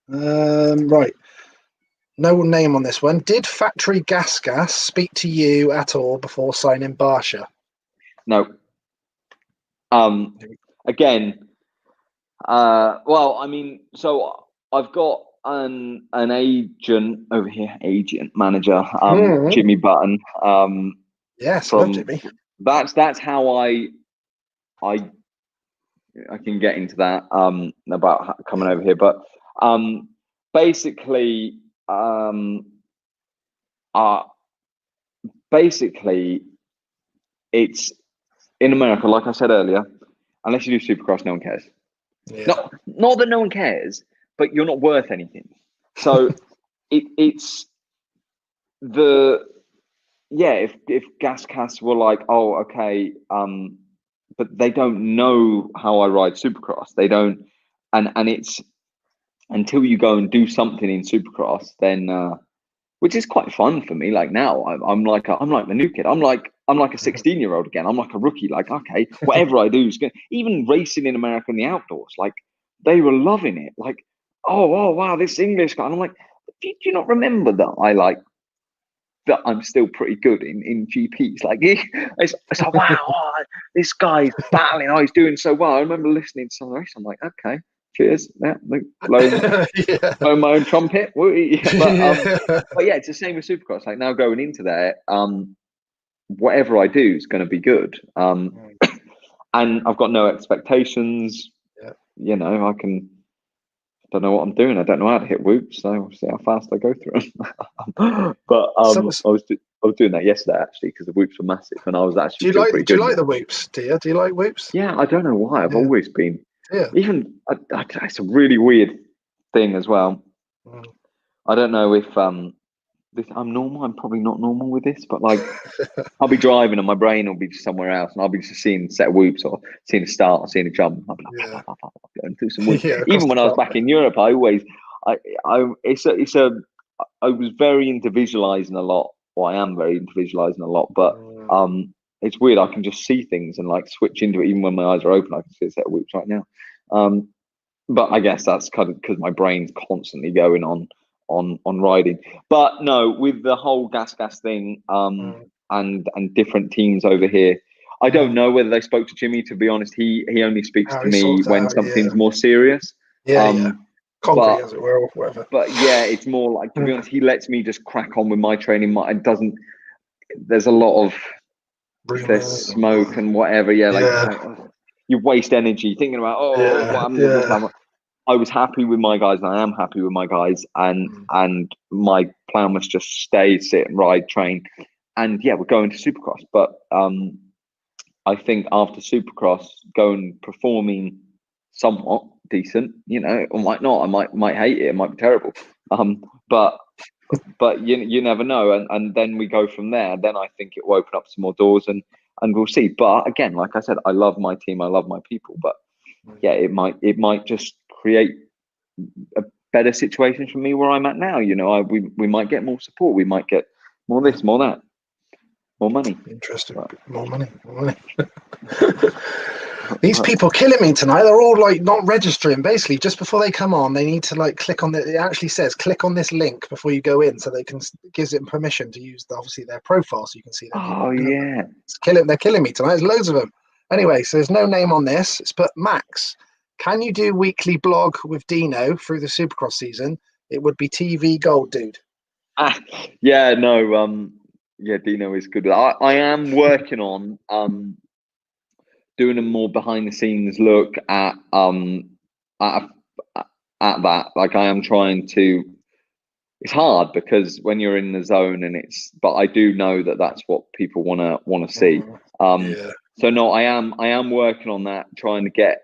cool. Right. No name on this one. Did Factory Gas speak to you at all before signing Barsha? No. Again, well, I mean, so I've got an agent over here, manager, Jimmy Button. Yes, love Jimmy. That's how I can get into that about coming over here, but basically it's in America, like I said earlier, unless you do Supercross, no one cares. Yeah. Not that no one cares, but you're not worth anything. So it's the if Gascas were like, oh, okay, but they don't know how I ride Supercross. They don't, and it's until you go and do something in Supercross, then which is quite fun for me. Like now, I'm like the new kid. I'm like a 16-year-old again. I'm like a rookie. Like, okay, whatever I do is good. Even racing in America in the outdoors, like they were loving it. Like, oh wow, this English guy. And I'm like, do you not remember that I'm still pretty good in GPs? Like, it's like, wow, this guy's battling. Oh, he's doing so well. I remember listening to some of the race. I'm like, okay, cheers. Yeah, blowing my own trumpet. But yeah, it's the same with Supercross. Like now going into there, whatever I do is going to be good. And I've got no expectations. Yeah. You know, I don't know what I'm doing. I don't know how to hit whoops, so we'll see how fast I go through them. But I was doing that yesterday actually because the whoops were massive, and I was actually. Do you like the whoops? Do you like whoops? Yeah, I don't know why. I've always been. Yeah. Even it's a really weird thing as well. I don't know if I'm normal. I'm probably not normal with this, but like I'll be driving and my brain will be just somewhere else, and I'll be just seeing a set of whoops or seeing a start or seeing a jump. I'll be like, going through some whoops. Even when I was back in Europe, I was very into visualizing a lot. Or I am very into visualizing a lot, but it's weird. I can just see things and like switch into it even when my eyes are open. I can see a set of whoops right now. But I guess that's kind of because my brain's constantly going on riding. But no, with the whole gas thing, and different teams over here, I don't know whether they spoke to Jimmy. To be honest, he only speaks to me when something's more serious. Concrete, as it were, or whatever. But yeah, it's more like, to be honest, he lets me just crack on with my training. There's a lot of there's smoke and whatever. Yeah, like you waste energy thinking about I was happy with my guys, and I am happy with my guys, and my plan was just stay, sit, and ride, train, and yeah, we're going to Supercross. But I think after Supercross, going performing somewhat decent, you know, or might not. I might hate it. It might be terrible. But you never know, and then we go from there. Then I think it will open up some more doors, and we'll see. But again, like I said, I love my team, I love my people, but yeah, it might just create a better situation for me where I'm at now. You know, we might get more support, we might get more this, more that, more money. Interesting. More money. These people killing me tonight. They're all like not registering. Basically, just before they come on, they need to like click on it actually says click on this link before you go in, so they can gives them permission to use obviously their profile, so you can see them. Oh yeah, they're killing me tonight. There's loads of them. Anyway, so there's no name on this. It's put Max. Can you do weekly blog with Dino through the Supercross season? It would be TV gold, dude. Yeah, no, yeah, Dino is good. I am working on doing a more behind the scenes look at that. Like I am trying to. It's hard because when you're in the zone but I do know that that's what people want to see. So no, I am working on that, trying to get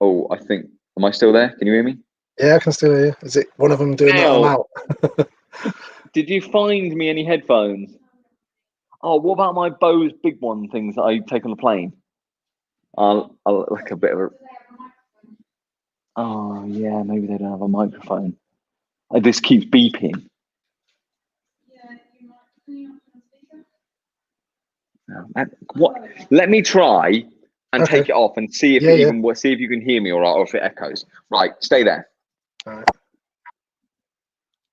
Oh, I think. Am I still there? Can you hear me? Yeah, I can still hear you. Is it one of them doing that? I'm out. Did you find me any headphones? Oh, what about my Bose big one things that I take on the plane? I'll like a bit of a. Oh yeah, maybe they don't have a microphone. This keeps beeping. What? Let me try and take it off and see if see if you can hear me all right, or if it echoes. Right, stay there. All right.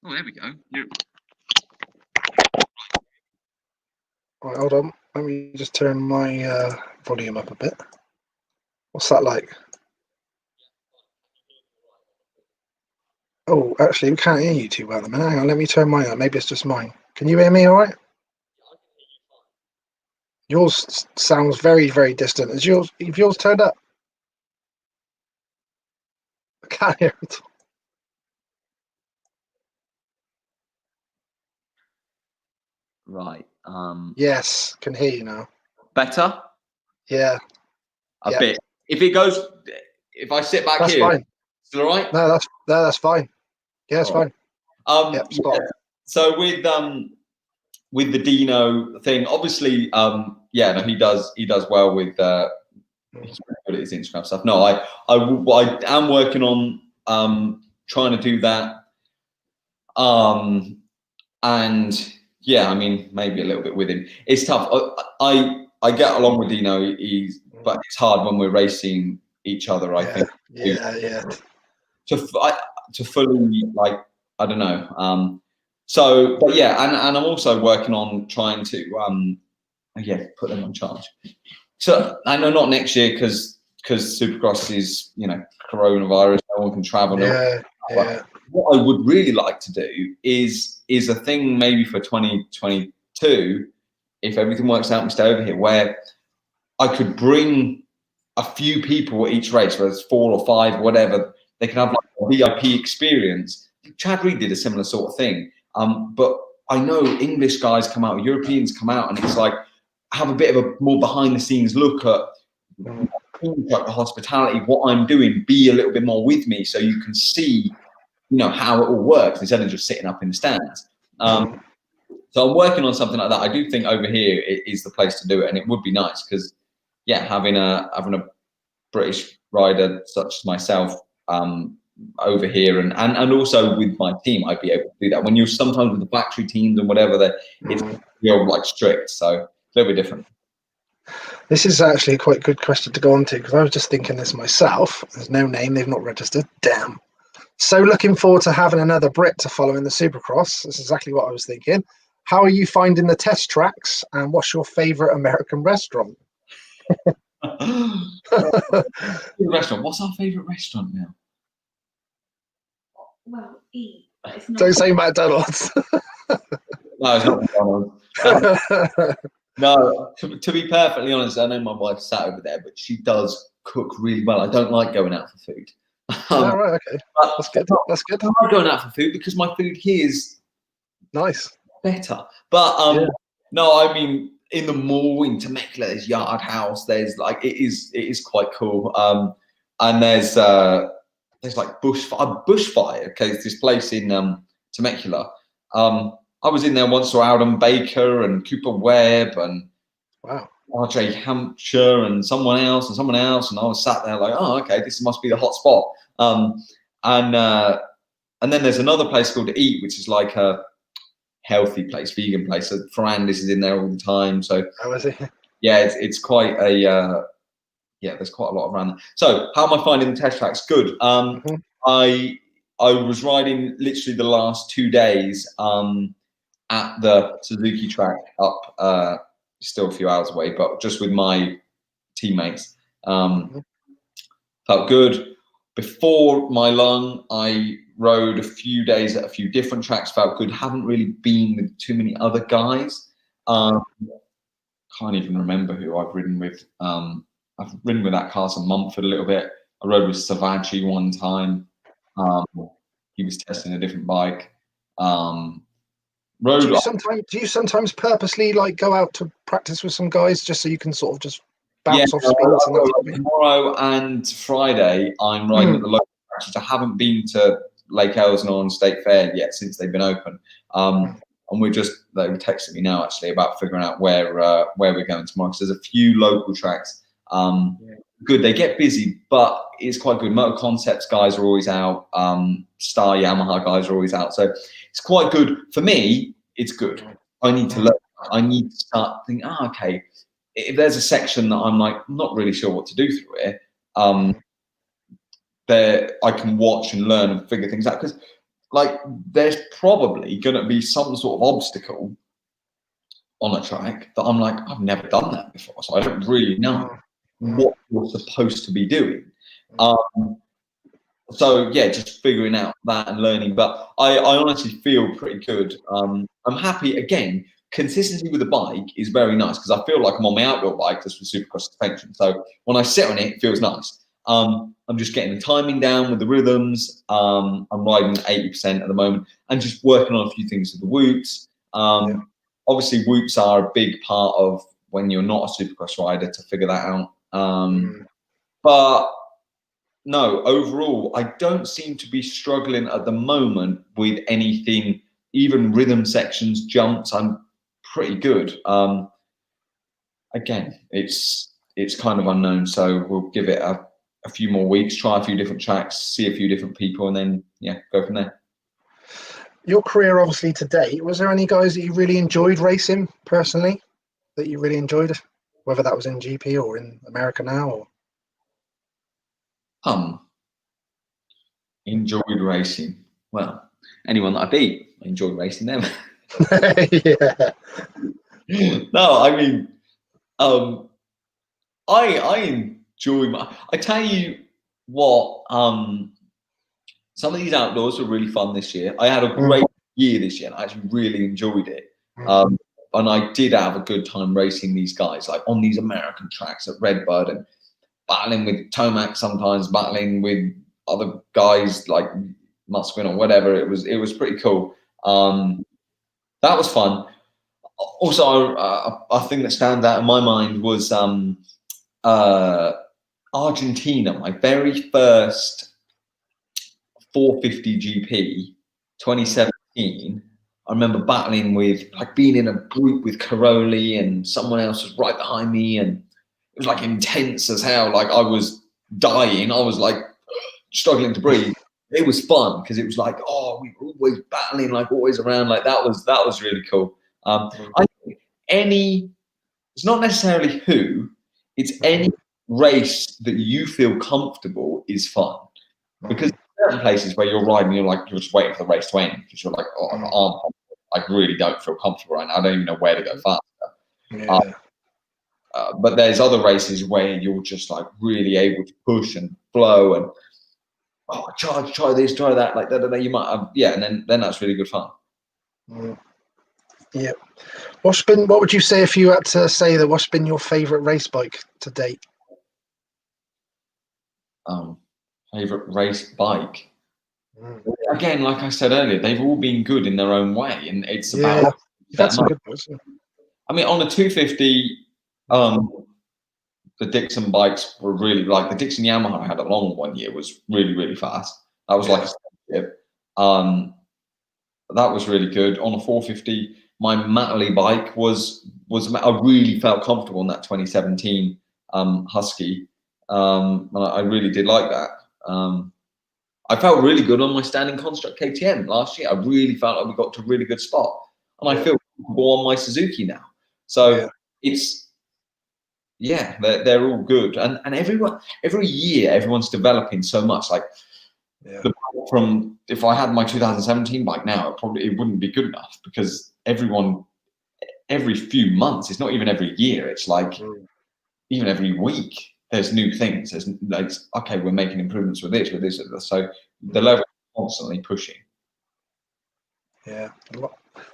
Oh, there we go. Right, hold on. Let me just turn my volume up a bit. What's that like? Oh, actually, we can't hear you too well at the minute. Hang on, let me turn mine up. Maybe it's just mine. Can you hear me all right? Yours sounds very, very distant. Is yours turned up? I can't hear it. Right. Yes, can hear you now. Better? Yeah. A bit. If I sit back that's here, fine. It's all right. No, that's fine. Yeah, it's fine. Yep, so with the Dino thing, obviously, he does well with he's really good at his Instagram stuff. No, I am working on trying to do that. And yeah, I mean, maybe a little bit with him. It's tough. I get along with Dino. But it's hard when we're racing each other. I think. Yeah. To fully, like, I don't know. So, but yeah, and I'm also working on trying to put them on charge. So I know not next year because Supercross is, coronavirus, no one can travel. Yeah. What I would really like to do is a thing maybe for 2022, if everything works out and we stay over here, where I could bring a few people at each race, whether it's 4 or 5, whatever. They can have like a VIP experience. Chad Reed did a similar sort of thing. But I know English guys come out, Europeans come out, and it's like have a bit of a more behind the scenes look at like the hospitality, what I'm doing, be a little bit more with me so you can see, how it all works instead of just sitting up in the stands. So I'm working on something like that. I do think over here is the place to do it, and it would be nice because, having a British rider such as myself over here, and also with my team, I'd be able to do that. When you're sometimes with the factory teams and whatever, it's like strict, so a little bit different. This is actually a quite good question to go on to because I was just thinking this myself. There's no name, they've not registered. Damn. So looking forward to having another Brit to follow in the Supercross. That's exactly what I was thinking. How are you finding the test tracks, and what's your favourite American restaurant? Restaurant. What's our favourite restaurant now? Well, eat. But it's not. Don't say McDonald's. No, it's not McDonald's. No, to be perfectly honest, I know my wife sat over there, but she does cook really well. I don't like going out for food. Right, okay. That's good. That's good. I don't like going out for food because my food here is nice, better. But no, I mean in the mall in Temecula, there's Yard House. There's like it is quite cool. And there's like Bushfire. Okay, it's this place in Temecula. I was in there once, saw Alden Baker and Cooper Webb and RJ Hampshire and someone else, and I was sat there like, oh, okay, this must be the hot spot. And then there's another place called Eat, which is like a healthy place, vegan place. So Ferrandis is in there all the time. So is he? Yeah, it's quite a there's quite a lot around there. So how am I finding the test tracks? Good. I was riding literally the last 2 days at the Suzuki track up still a few hours away, but just with my teammates. Felt good. Before my lung, I rode a few days at a few different tracks, felt good. Haven't really been with too many other guys. Can't even remember who I've ridden with. I've ridden with that Carson Mumford a little bit. I rode with Savacci one time. He was testing a different bike. Do you sometimes purposely like go out to practice with some guys just so you can sort of just bounce off speeds and that sort of thing? Tomorrow and Friday, I'm riding at the local tracks. I haven't been to Lake Elsinore and State Fair yet since they've been open. And they were texting me now actually about figuring out where we're going tomorrow. Because there's a few local tracks. Good, they get busy, but it's quite good. Motor Concepts guys are always out. Star Yamaha guys are always out. So it's quite good. For me, it's good. I need to learn. I need to start thinking, okay, if there's a section that I'm like, I'm not really sure what to do through it, there I can watch and learn and figure things out. Because like there's probably going to be some sort of obstacle on a track that I'm like, I've never done that before. So I don't really know what you're supposed to be doing. So yeah, just figuring out that and learning. But I honestly feel pretty good. I'm happy again. Consistency with the bike is very nice because I feel like I'm on my outdoor bike just with Supercross suspension. So when I sit on it, it feels nice. I'm just getting the timing down with the rhythms. I'm riding 80% at the moment and just working on a few things with the whoops. Obviously, whoops are a big part of when you're not a Supercross rider to figure that out. But no, overall, I don't seem to be struggling at the moment with anything, even rhythm sections, jumps. I'm pretty good. Again, it's kind of unknown, so we'll give it a few more weeks, try a few different tracks, see a few different people, and then go from there. Your career, obviously, to date, was there any guys that you really enjoyed racing personally? That you really enjoyed, whether that was in GP or in America now? Or? Enjoyed racing. Well, anyone that I beat, I enjoyed racing them. Yeah. No, I mean, I enjoy I tell you what, some of these outdoors were really fun this year. I had a great year this year, and I actually really enjoyed it. And I did have a good time racing these guys, like on these American tracks at Redbud and battling with Tomac sometimes, battling with other guys like Musquin or whatever. It was pretty cool. That was fun. Also, a thing that stands out in my mind was Argentina, my very first 450 GP, 2017. I remember battling with, like, being in a group with Caroli and someone else was right behind me, and it was like intense as hell. Like I was dying. I was like struggling to breathe. It was fun because it was like, oh, we were always battling, like always around. Like that was really cool. I think it's not necessarily who, it's any race that you feel comfortable is fun. Because certain places where you're riding, you're just waiting for the race to end because you're like, oh, I really don't feel comfortable right now. I don't even know where to go faster. But there's other races where you're just like really able to push and flow and try this, try that, like that. You might have, and then that's really good fun. Yeah. What would you say if you had to say that? What's been your favourite race bike to date? Favorite race bike. Again, like I said earlier, they've all been good in their own way, and it's about that's a good person. I mean, on the 250, the Dixon bikes were really, like the Dixon Yamaha I had along one year was really, really fast. That was like a step. That was really good. On a 450, my Matterley bike was I really felt comfortable in that 2017 Husky. And I really did like that. I felt really good on my standing construct KTM last year. I really felt like we got to a really good spot, and I feel comfortable on my Suzuki now. So they're all good, and every year everyone's developing so much. Like from, if I had my 2017 bike now, it wouldn't be good enough, because every few months, it's not even every year, it's like even every week there's new things. There's like, okay, we're making improvements with this. So the level is constantly pushing. Yeah,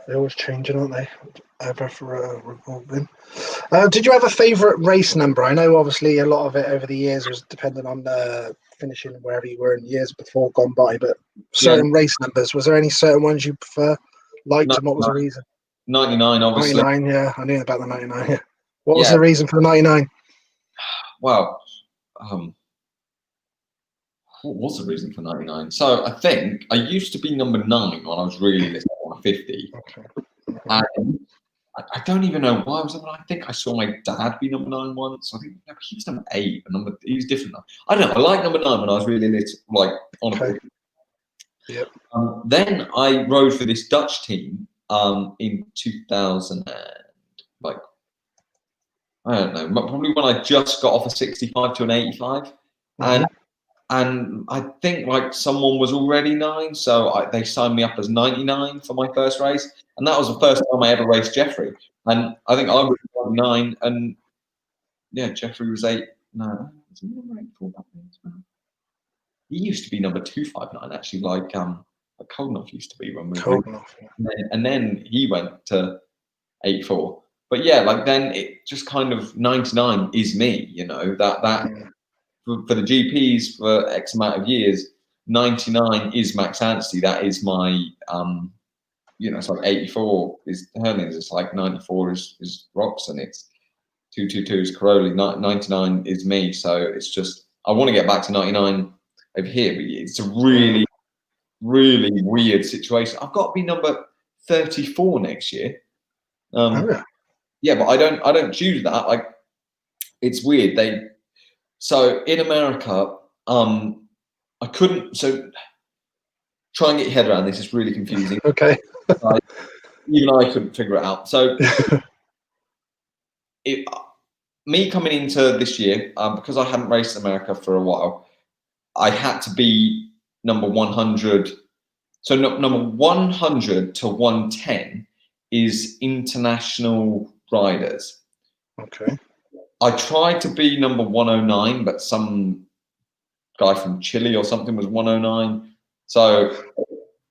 they're always changing, aren't they? Ever revolving. Did you have a favourite race number? I know obviously a lot of it over the years was dependent on finishing wherever you were in years before gone by, but certain race numbers, was there any certain ones you liked, and what was the reason? 99, obviously. 99, yeah, I knew about the 99. Yeah. What was the reason for the 99? well, what was the reason for 99? So I think I used to be number 9 when I was really little, on 50. Okay. And I don't even know why I was number 9. I think I saw my dad be number 9 once. I think no, he was number 8. He was different. I don't know. I liked number 9 when I was really little, like on a 50. Yep. Then I rode for this Dutch team in 2000, like I don't know, probably when I just got off a 65 to an 85, and I think like someone was already 9, so they signed me up as 99 for my first race, and that was the first time I ever raced Jeffrey, and I think I was 9, and yeah, Jeffrey was 8. No, was he number 84 back then as well? He used to be number 259 actually, like Koldenoff used to be when we were, and then he went to 84. But yeah, like then it just kind of 99 is me, you know, that for the GPs for X amount of years, 99 is Max Anstie. That is my, you know, it's like 84 is Herlings. It's like 94 is Roxon. It's 222 is Caroli. 99 is me. So it's just, I want to get back to 99 over here, but it's a really, really weird situation. I've got to be number 34 next year. Yeah, but I don't choose that. Like, it's weird. So in America, I couldn't. So try and get your head around this. It's really confusing. Okay. Even I couldn't figure it out. So me coming into this year, because I hadn't raced in America for a while, I had to be number 100. So number 100 to 110 is international riders. Okay. I tried to be number 109, but some guy from Chile or something was 109. So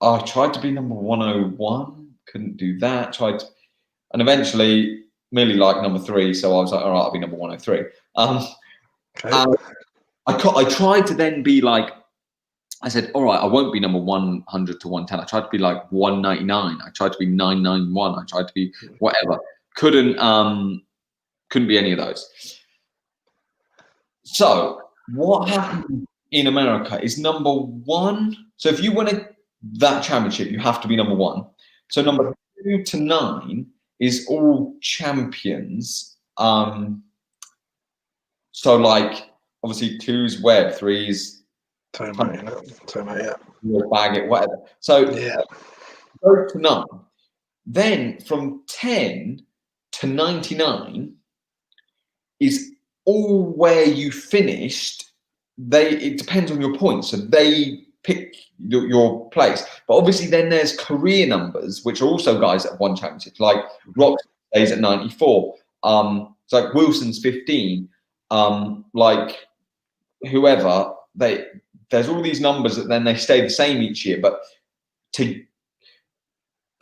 I tried to be number 101, couldn't do that. And eventually Millie liked number 3, so I was like, all right, I'll be number 103. Okay. I tried to then be like, I said, all right, I won't be number 100 to 110. I tried to be like 199. I tried to be 991. I tried to be whatever. Couldn't be any of those. So what happened in America is number 1. So if you win that championship, you have to be number 1. So number 2 to 9 is all champions. So like obviously 2's Webb, 3's Tomo, yeah. Bag it, whatever. So yeah. Go to 9. Then from 10 to 99 is all where you finished. It depends on your points. So they pick your place. But obviously then there's career numbers, which are also guys that have won championships, like Rock stays at 94. It's like Wilson's 15. Like whoever, there's all these numbers that then they stay the same each year. But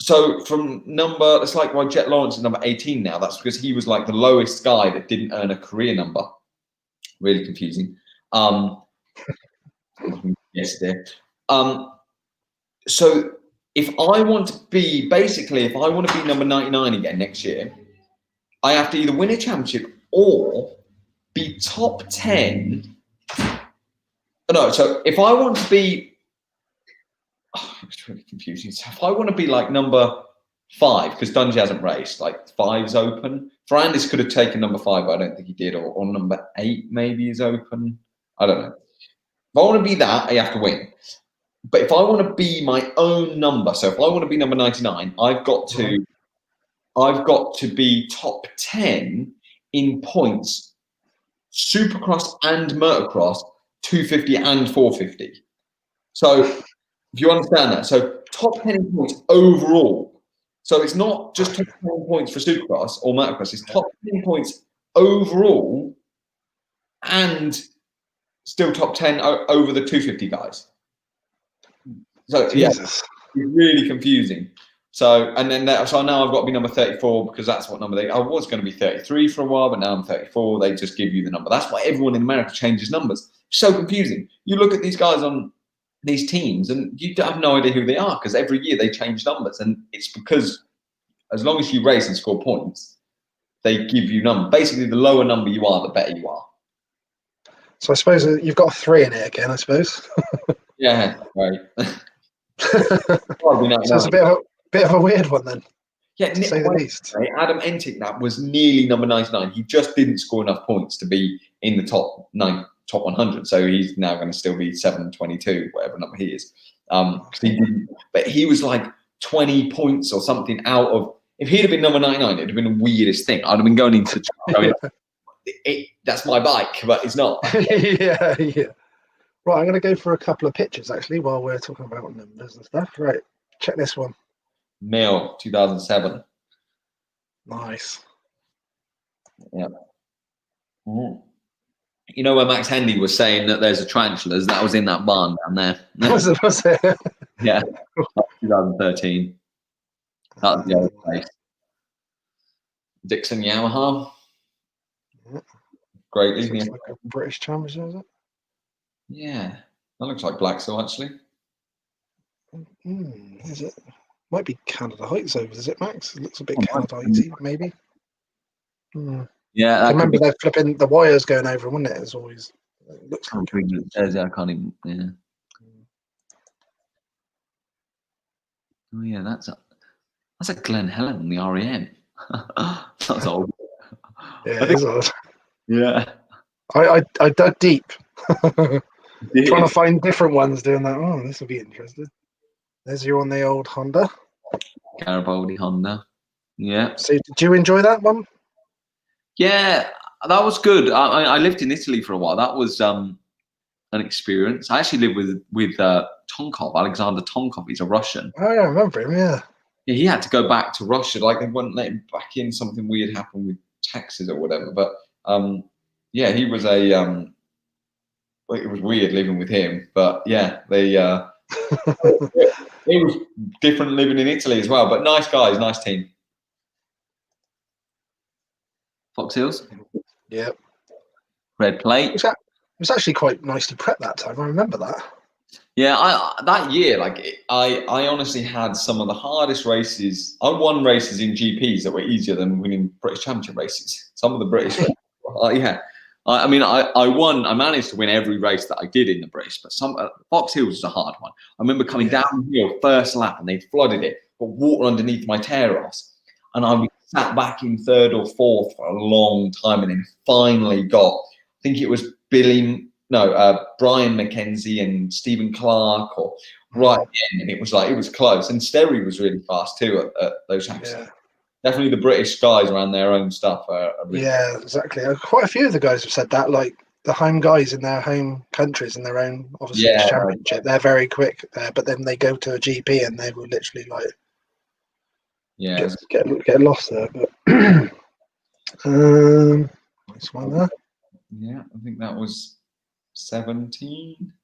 so from number, it's like why Jet Lawrence is number 18 now. That's because he was like the lowest guy that didn't earn a career number. Really confusing. Yes, dear. So if I want to be number 99 again next year, I have to either win a championship or be top 10. No, so if I want to be, it's really confusing. So if I want to be like number 5, because Dungy hasn't raced, like 5's open. Ferrandis could have taken number 5, but I don't think he did. Or number 8 maybe is open. I don't know. If I want to be that, I have to win. But if I want to be my own number, so if I want to be number 99, I've got to be top 10 in points, Supercross and Motocross, 250 and 450. So if you understand that, so top 10 in points overall. So it's not just top 10 points for Supercross or Motocross, it's top 10 points overall and still top 10 over the 250 guys. So yeah, it's really confusing. So and then so now I've got to be number 34 because that's what number I was going to be 33 for a while, but now I'm 34. They just give you the number. That's why everyone in America changes numbers. So confusing. You look at these guys on these teams and you have no idea who they are because every year they change numbers, and it's because as long as you race and score points, they give you numbers. Basically, the lower number you are, the better you are. So I suppose you've got a 3 in it again, I suppose. Yeah, right. So it's a bit of a weird one then, Yeah, to say the least. Adam Entick, that was nearly number 99. He just didn't score enough points to be in the top 100. So he's now going to still be 722, whatever number he is. But he was like 20 points or something out of. If he'd have been number 99, it'd have been the weirdest thing. I'd have been going into that's my bike, but it's not. yeah. Right, I'm going to go for a couple of pictures actually while we're talking about numbers and stuff. Right, check this one. Mill, 2007. Nice. Yeah. Mm. You know where Max Anstie was saying that there's a tarantulas? That was in that barn down there. Was it? Yeah, 2013. That was the other place. Dixon Yamaha. Yeah. Great, Looks isn't it? like a British championship, is it? Yeah, that looks like Blackstone actually. Is it? Might be Canada Heights over, is it, Max? It looks a bit Canada Heightsy, maybe. Yeah, I remember they're flipping the wires going over, wouldn't it? It's always it looks like. I can't even. Yeah. Oh yeah, that's a Glen Helen on the REM. That's old. Yeah, it is odd. Yeah. I dug deep, Yeah. trying to find different ones doing that. Oh, this will be interesting. There's you on the old Honda. Garibaldi Honda. Yeah. So, did you enjoy that one? Yeah, that was good. I lived in Italy for a while. That was an experience. I actually lived with Tonkov, Alexander Tonkov. He's a Russian. Oh, yeah, I remember him. Yeah. Yeah, he had to go back to Russia. Like they wouldn't let him back in. Something weird happened with taxes or whatever. But yeah, he was a. It was weird living with him, but yeah, it was different living in Italy as well. But nice guys, nice team. Fox Hills. Yeah. Red plate. It was actually quite nicely prepped that time. I remember that. Yeah, that year, I honestly had some of the hardest races. I won races in GPs that were easier than winning British Championship races. Some of the British, yeah. I mean, I won. I managed to win every race that I did in the British, but some Fox Hills was a hard one. I remember coming downhill first lap and they'd flooded it, but water underneath my tear-offs, and I was sat back in 3rd or 4th for a long time, and then finally got. I think it was Brian McKenzie and Stephen Clark, or right at the end, and it was close. And Sterry was really fast too at those tracks. Yeah. Definitely the British guys around their own stuff are really yeah, exactly. Quite a few of the guys have said that, like the home guys in their home countries, in their own obviously championship, they're very quick there, but then they go to a GP and they will literally just get lost there. But nice one there. Yeah, I think that was 17.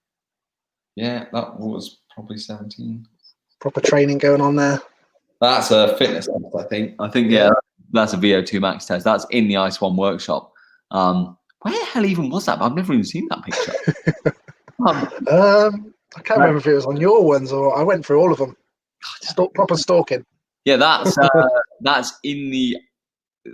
Yeah, that was probably 17. Proper training going on there. That's a fitness test, I think. That's a VO2 max test. That's in the Ice One workshop. Where the hell even was that? I've never even seen that picture. I can't remember if it was on your ones or I went through all of them. Proper stalking. Yeah, that's in the.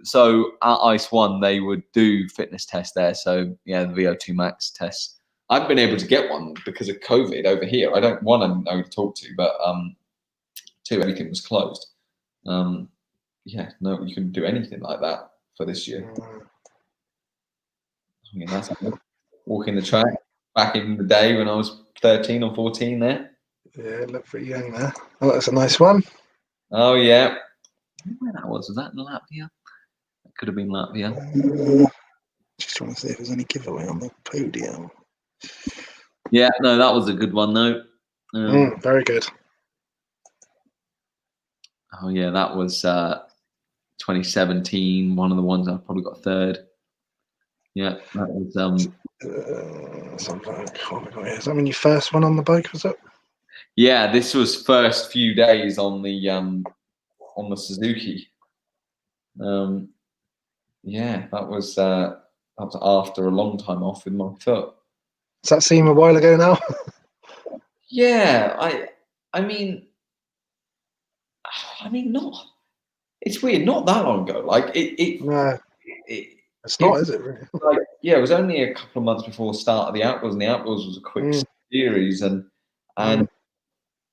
So at Ice One, they would do fitness tests there. So yeah, the VO2 max tests. I've been able to get one because of COVID over here. I don't want to know to talk to, but everything was closed. Yeah, no, you couldn't do anything like that for this year. I mean, that's walking the track back in the day when I was 13 or 14 there. Yeah, look pretty young there. Oh, that's a nice one. Oh, yeah. Where that was that in Latvia? That could have been Latvia. Just trying to see if there's any giveaway on the podium. Yeah, no, that was a good one, though. Very good. Oh, yeah, that was 2017. One of the ones I probably got 3rd. Yeah, that was. Something like, is that when you first went on the bike, was it? Yeah, this was first few days on the Suzuki. Yeah, that was after a long time off with my foot. Does that seem a while ago now? Yeah, I mean, not. It's weird. Not that long ago. Like it. No. It's not, is it? Really? Like, yeah, it was only a couple of months before the start of the Outdoors, and the Outdoors was a quick series, and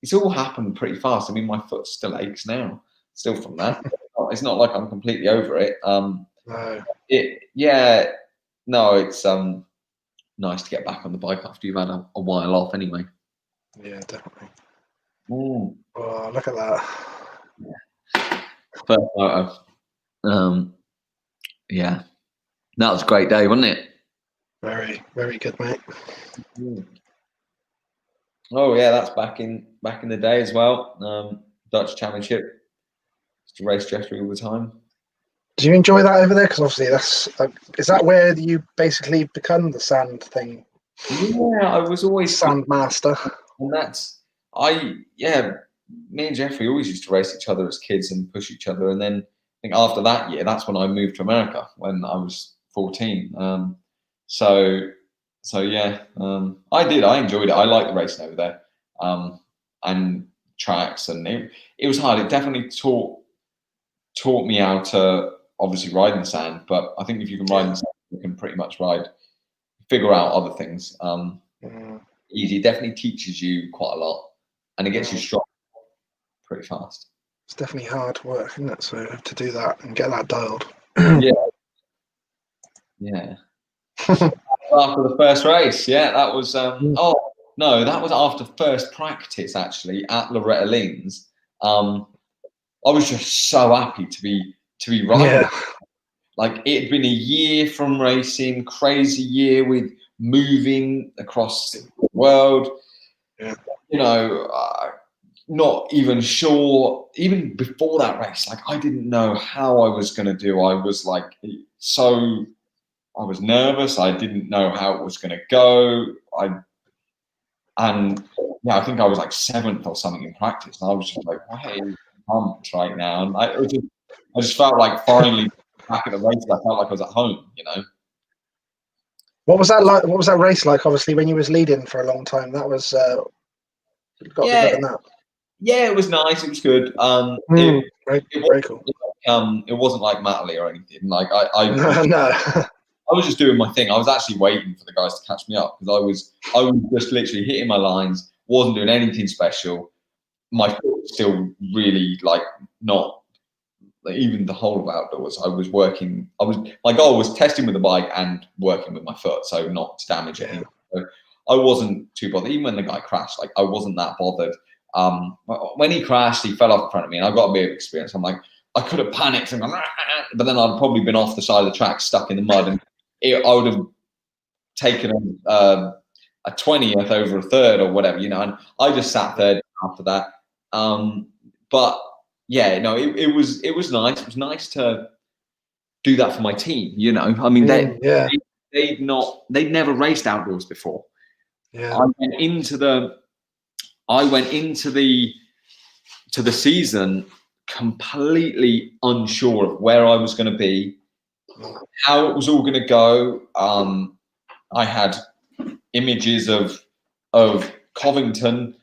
it's all happened pretty fast. I mean, my foot still aches now, still from that. It's not like I'm completely over it. No. It's nice to get back on the bike after you've had a while off anyway. Yeah, definitely. Mm. Oh, look at that. First photo. Yeah, that was a great day, wasn't it? Very, very good, mate. Oh yeah, that's back in the day as well. Dutch Championship. Used to race Jeffrey all the time. Do you enjoy that over there? Because obviously that's is that where you basically become the sand thing? Yeah, I was always sand master. And me and Jeffrey always used to race each other as kids and push each other. And then I think after that year, that's when I moved to America when I was 14. I enjoyed it. I liked the racing over there, and tracks, and it was hard. It definitely taught me how to obviously ride in the sand. But I think if you can ride in the sand, you can pretty much figure out other things. Easy. It definitely teaches you quite a lot, and it gets you strong pretty fast. It's definitely hard work, isn't it? So to do that and get that dialed. Yeah. After the first race, that was. That was after first practice actually at Loretta Lynn's. I was just so happy to be riding. Yeah. Like it had been a year from racing, crazy year with moving across the world. Yeah. You know, not even sure. Even before that race, like I didn't know how I was going to do. I was like I was nervous. I didn't know how it was going to go. I think I was like 7th or something in practice, and I was just like, "Hey, pumped right now." And I just felt like finally back at the race. I felt like I was at home, you know. What was that like? What was that race like? Obviously, when you was leading for a long time, that was got to be better than that. Yeah, it was nice. It was good. Very cool. It wasn't like Matley or anything. Like No. I was just doing my thing. I was actually waiting for the guys to catch me up because I was just literally hitting my lines. Wasn't doing anything special. My foot was still really not. Like even the whole of Outdoors, I was working. My goal was testing with the bike and working with my foot, so not to damage it. So I wasn't too bothered. Even when the guy crashed, I wasn't that bothered. When he crashed, he fell off in front of me, and I got a bit of experience. I'm like, I could have panicked and gone, but then I'd probably been off the side of the track, stuck in the mud, and I would have taken a 20th over a third or whatever, you know. And I just sat third after that. But yeah, no, it was nice. It was nice to do that for my team, you know. I mean, they'd never raced Outdoors before. Yeah. I went into the season completely unsure of where I was going to be, how it was all going to go. I had images of Covington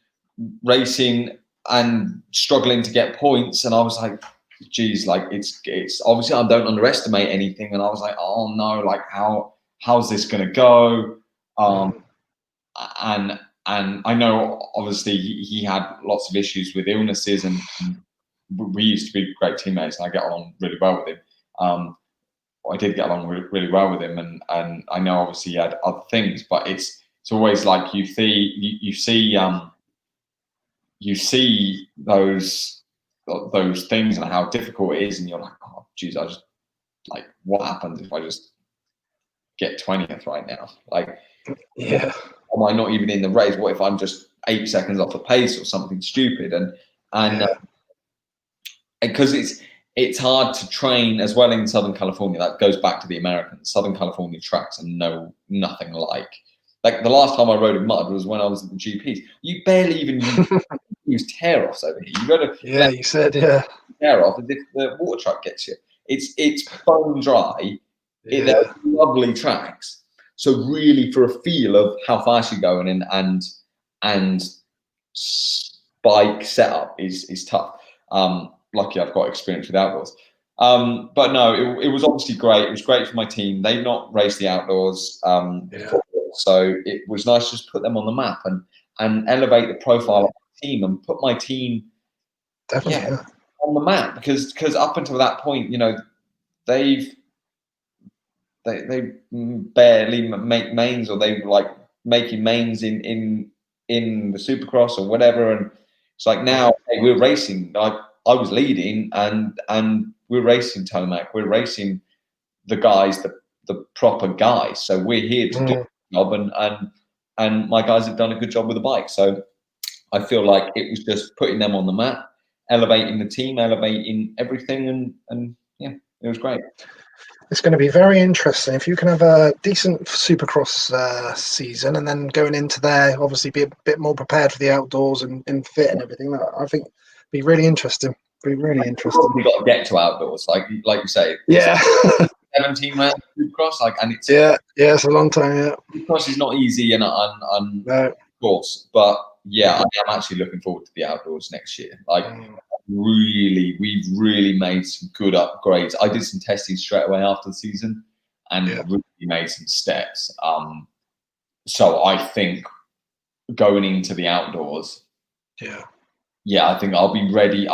racing and struggling to get points, and I was like, geez, like it's obviously I don't underestimate anything, and I was like, oh no, like how's this going to go? And I know obviously he had lots of issues with illnesses, and we used to be great teammates, and I get along really well with him. I did get along really well with him, and I know obviously he had other things, but it's always like you see those things and how difficult it is, and you're like, oh geez, I just like, what happens if I just get 20th right now? Like, yeah, am I not even in the race? What if I'm just 8 seconds off the pace or something stupid? And because it's hard to train as well in Southern California. That goes back to the Americans. Southern California tracks are nothing like the last time I rode in mud was when I was at the GPs. You barely even use tear-offs over here. You got to you said tear-off as if the water truck gets you. It's bone dry. Yeah. They're lovely tracks. So really, for a feel of how fast you're going and bike setup is tough. Lucky I've got experience with Outdoors. But no, it was obviously great. It was great for my team. They've not raced the outdoors before, so it was nice to just put them on the map and elevate the profile of the team and put my team on the map because up until that point, you know, they barely make mains, or they were like making mains in the Supercross or whatever, and it's like now hey, we're racing. Like I was leading, and we're racing Tomac, we're racing the guys, the proper guys. So we're here to do the job, and my guys have done a good job with the bike. So I feel like it was just putting them on the map, elevating the team, elevating everything, and yeah, it was great. It's going to be very interesting if you can have a decent Supercross season, and then going into there, obviously be a bit more prepared for the outdoors and fit and everything. I think be really interesting. Be really interesting. We've got to get to outdoors, like you say. Yeah. 17 round Supercross, like, and it's it's a long time. Yeah. Supercross is not easy, and no. Of course, but yeah, I am actually looking forward to the outdoors next year. Like. We've really made some good upgrades. I did some testing straight away after the season and really made some steps. So I think going into the outdoors, I think I'll be ready.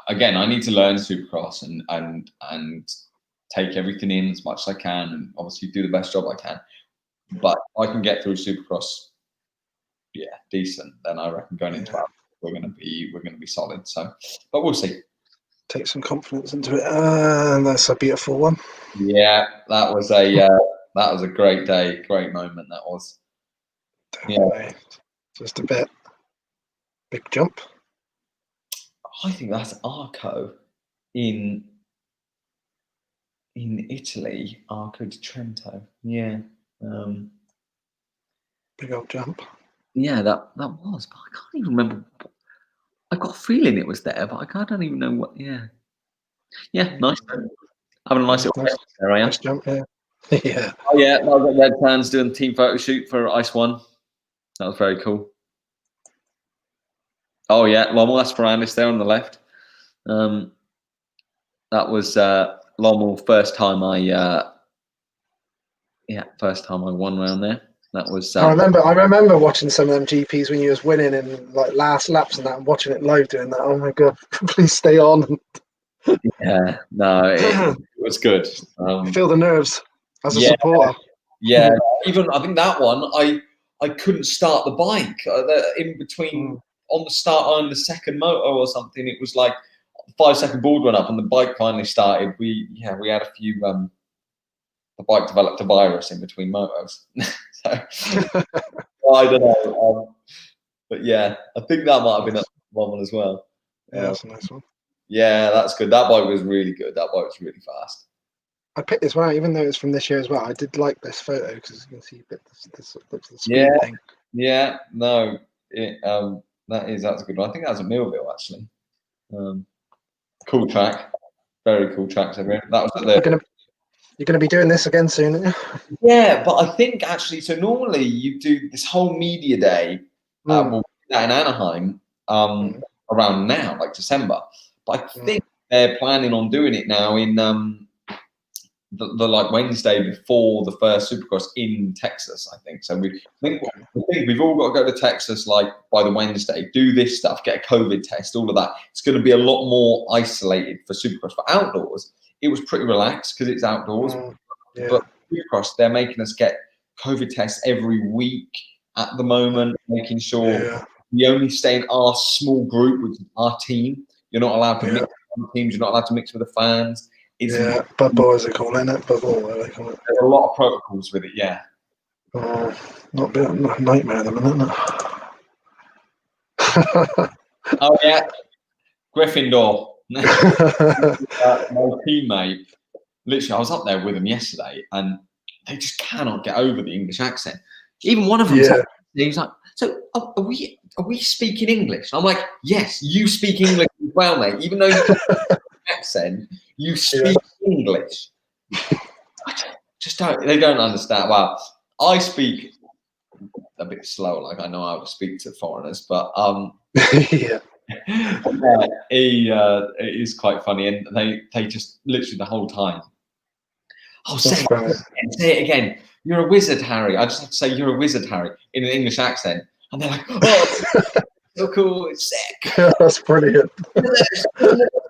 Again, I need to learn Supercross and take everything in as much as I can, and obviously do the best job I can. But if I can get through Supercross, decent, then I reckon going into outdoors, we're going to be solid. So, but we'll see. Take some confidence into it. And that's a beautiful one. Yeah, that was a great day, great moment. That was. Definitely. Yeah, just a big jump. I think that's Arco in Italy, Arco di Trento. Yeah. Big old jump. Yeah, that was, but I can't even remember. I got a feeling it was there, but I don't even know what. Yeah, nice. Having a nice little nice, there, I am. Nice jump, yeah. Yeah. Oh yeah, I was at Red Sands doing the team photo shoot for Ice One. That was very cool. Oh yeah, Lommel Aspirandis there on the left. That was Lommel first time I won round there. That was. I remember watching some of them GPs when you was winning in like last laps and that, and watching it live doing that. Oh my god! Please stay on. Yeah, no, it was good. Feel the nerves as a supporter. Yeah, even I think that one I couldn't start the bike in between on the start on the second motor or something. It was like 5-second board went up and the bike finally started. We had a few. The bike developed a virus in between motos. So I don't know, but yeah, I think that might have been one as well. Yeah, that's a nice one. Yeah, that's good. That bike was really good. That bike was really fast. I picked this one out, even though it's from this year as well. I did like this photo because you can see a bit this looks the speed thing. Yeah, no, that's a good one. I think that was a Millville actually. Cool track, very cool tracks everywhere. That was at the. You're going to be doing this again soon, aren't you? Yeah, but I think actually, so normally you do this whole media day we'll do that in Anaheim around now, like December. But I think they're planning on doing it now in the like Wednesday before the first Supercross in Texas, I think. So I think we've all got to go to Texas like by the Wednesday, do this stuff, get a COVID test, all of that. It's going to be a lot more isolated for Supercross. For outdoors, it was pretty relaxed because it's outdoors. But Supercross, they're making us get COVID tests every week at the moment, making sure we only stay in our small group, which is our team. You're not allowed to mix with teams. You're not allowed to mix with the fans. Bubble, as they call it. Bubble, they call it. There's a lot of protocols with it, yeah. Not a nightmare at the minute, Oh, yeah. Gryffindor. My teammate, literally, I was up there with them yesterday, and they just cannot get over the English accent. Even one of them, he was like, "So, are we speaking English?" I'm like, "Yes, you speak English as well, mate. Even though you have accent, you speak English." They don't understand. Well, I speak a bit slow, like I know how to speak to foreigners, but It is quite funny, and they just literally the whole time. Oh, say it again. You're a wizard, Harry. I just have to say you're a wizard, Harry, in an English accent, and they're like, oh, so cool, it's sick. Yeah, that's brilliant.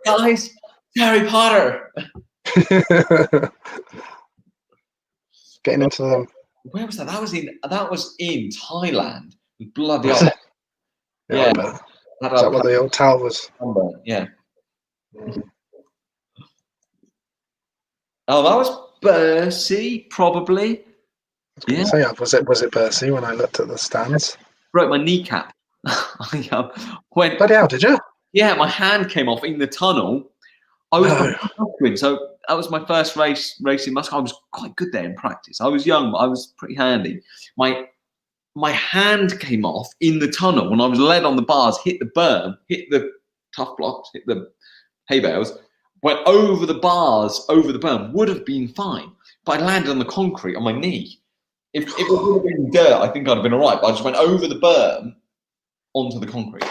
Guys, Harry Potter. Getting into them. Where was that? That was in Thailand. Bloody hell. Yeah. Is that what the old towel was? Yeah. Oh, that was Bercy, probably. Yeah. Say, was it Bercy when I looked at the stands? Broke my kneecap. Bloody hell, did you? Yeah, my hand came off in the tunnel. I was so that was my first racing muscle. I was quite good there in practice. I was young, but I was pretty handy. My hand came off in the tunnel when I was led on the bars, hit the berm, hit the tough blocks, hit the hay bales, went over the bars, over the berm, would have been fine. But I landed on the concrete on my knee. If it would have been dirt, I think I'd have been all right. But I just went over the berm onto the concrete.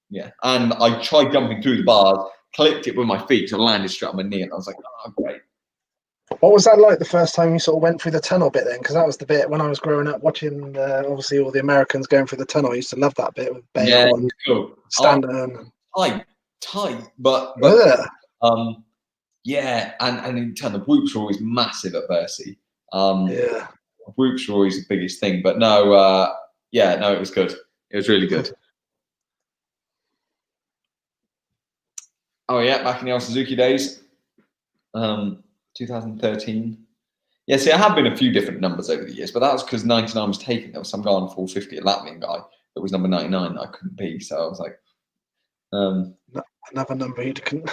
Yeah. And I tried jumping through the bars, clipped it with my feet, so I landed straight on my knee. And I was like, oh, great. What was that like the first time you sort of went through the tunnel bit then? Because that was the bit when I was growing up watching, obviously, all the Americans going through the tunnel. I used to love that bit with Bale and cool. Standing. Tight, but yeah, and in turn, the whoops were always massive at Bercy. Whoops were always the biggest thing, but no, it was good. It was really good. Oh yeah, back in the old Suzuki days, 2013. Yeah, see, I have been a few different numbers over the years, but that was because 99 was taken. There was some guy on 450, a Latvian guy, that was number 99 that I couldn't be. So I was like, another number you couldn't.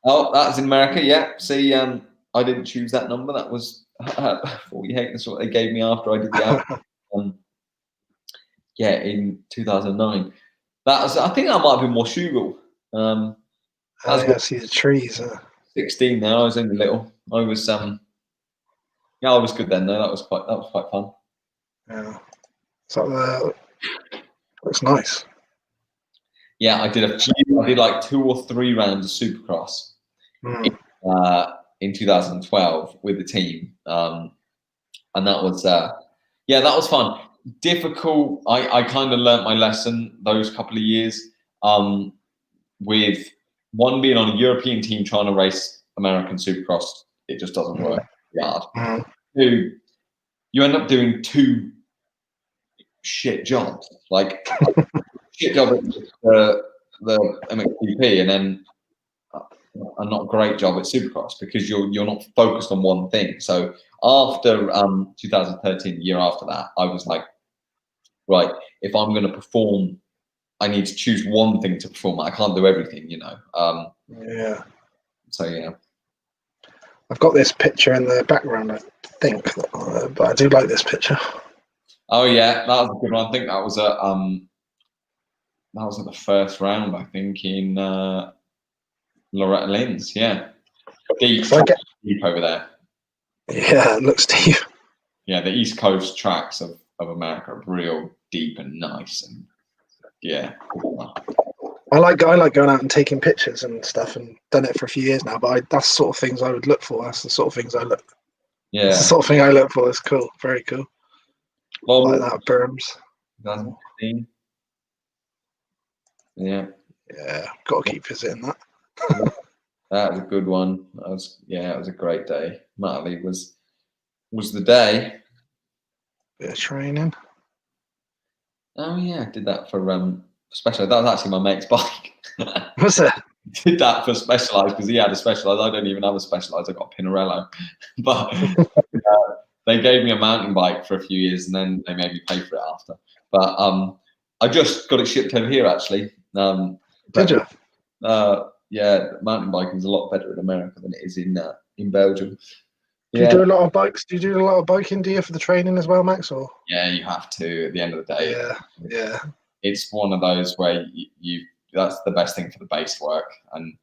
Oh, that was in America. Yeah. See, I didn't choose that number. That was 48. That's what they gave me after I did the album. Yeah, in 2009. That was. I think that might have been Washougal. I see the trees. 16 now. I was only little. I was yeah, I was good then though. That was quite fun. Yeah. So looks nice. Yeah, I did like 2 or 3 rounds of Supercross in 2012 with the team, and that was that was fun. Difficult. I kind of learnt my lesson those couple of years, with one being on a European team trying to race American Supercross. It just doesn't work hard. 2, you end up doing 2 shit jobs, like shit job at the MXGP, and then a not great job at Supercross because you're not focused on one thing. So after 2013, the year after that, I was like, right, if I'm going to perform, I need to choose one thing to perform. I can't do everything, you know. Yeah. So yeah. I've got this picture in the background, I think, but I do like this picture. Oh yeah, that was a good one. I think that was at the first round. I think in Loretta Lynn's. Yeah, deep over there. Yeah, it looks deep. Yeah, the East Coast tracks of America are real deep and nice, and yeah. I like going out and taking pictures and stuff, and done it for a few years now. But that's the sort of things I would look for. That's the sort of things I look. Yeah, that's the sort of thing I look for. It's cool, very cool. Well, like that berms. 2015. Yeah. Yeah, got to keep visiting that. That was a good one. It was a great day. Martley was the day. Bit of training. Oh yeah, did that for Specialized. That was actually my mate's bike. Was it? Did that for Specialized because he had a Specialized. I don't even have a Specialized. I got a Pinarello, but they gave me a mountain bike for a few years, and then they made me pay for it after. But I just got it shipped over here actually. Did you? Yeah, mountain biking is a lot better in America than it is in Belgium. Do you do a lot of bikes? Do you do a lot of biking, do you, for the training as well, Max? Or yeah, you have to at the end of the day. Yeah. It's one of those where you that's the best thing for the base work, and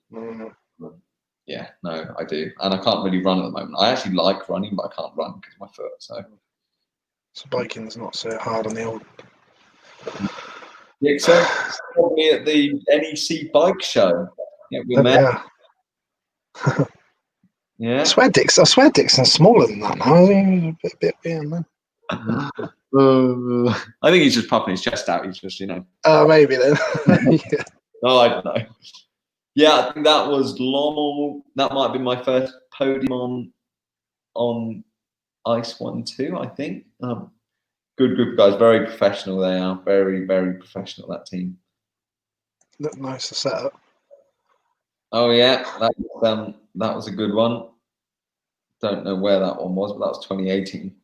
yeah, no, I do, and I can't really run at the moment. I actually like running, but I can't run because of my foot. So biking's not so hard on the old. Dixon, probably at the NEC bike show. Yeah, we met. Yeah. Yeah. I swear Dixon's smaller than that now. He's a bit man. I think he's just puffing his chest out. He's just, Oh, maybe then. Yeah. Oh, I don't know. Yeah, I think that was long. That might be my first podium on Ice 1-2, I think. Good group of guys, very professional they are. Very, very professional, that team. Looked nice to set up. Oh, yeah, that was a good one. Don't know where that one was, but that was 2018.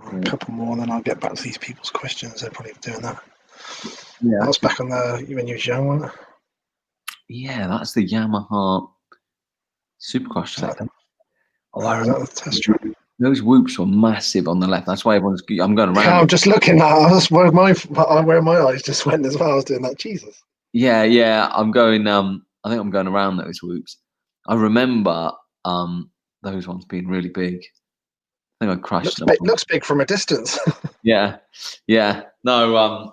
A couple more, then I'll get back to these people's questions. They're probably doing that. Yeah. That was back on when you was young, wasn't it? Yeah, that's the Yamaha Supercross track. Oh, is that the test track? Those whoops were massive on the left. That's why everyone's. I'm going around. Yeah, I'm just looking at where my eyes just went as well. I was doing that. Jesus. Yeah. I'm going. I think I'm going around those whoops. I remember those ones being really big. I think I crushed them. Looks big from a distance. Yeah. No,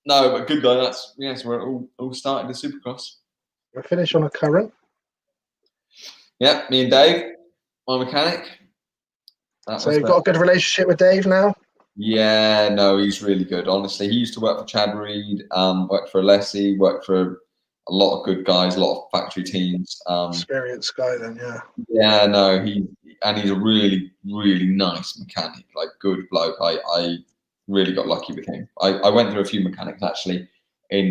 but good guy. So we're all started the Supercross. We'll finish on a current. Yeah, me and Dave, my mechanic. So you've got a good relationship with Dave now? Yeah, no, he's really good. Honestly, he used to work for Chad Reed, worked for Alessi, worked for a lot of good guys, a lot of factory teams. Experienced guy then, yeah. Yeah, no, he's a really, really nice mechanic, like good bloke. I really got lucky with him. I went through a few mechanics actually in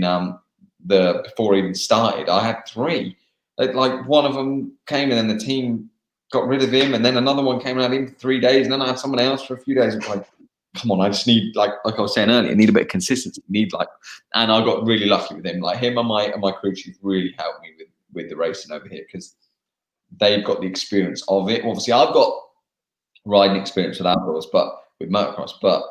before I even started. I had 3. Like one of them came and then the team got rid of him, and then another one came and had him for 3 days, and then I had someone else for a few days. It's like, come on, I just need like I was saying earlier, I need a bit of consistency. And I got really lucky with him. Like him and my crew chief really helped me with the racing over here because they've got the experience of it. Obviously, I've got riding experience with outdoors, but with motocross, but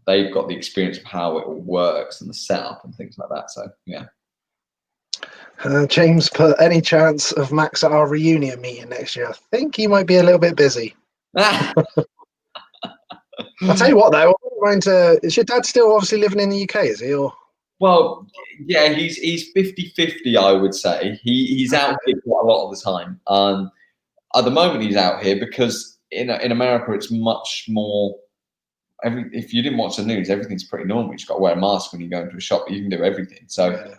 they've got the experience of how it all works and the setup and things like that. So yeah. James put any chance of Max at our reunion meeting next year? I think he might be a little bit busy. I'll tell you what though, is your dad still obviously living in the UK, is he? Or well, yeah, he's 50-50, I would say. He's out here quite a lot of the time. At the moment he's out here because in America it's much more if you didn't watch the news, everything's pretty normal. You just got to wear a mask when you go into a shop, but you can do everything. So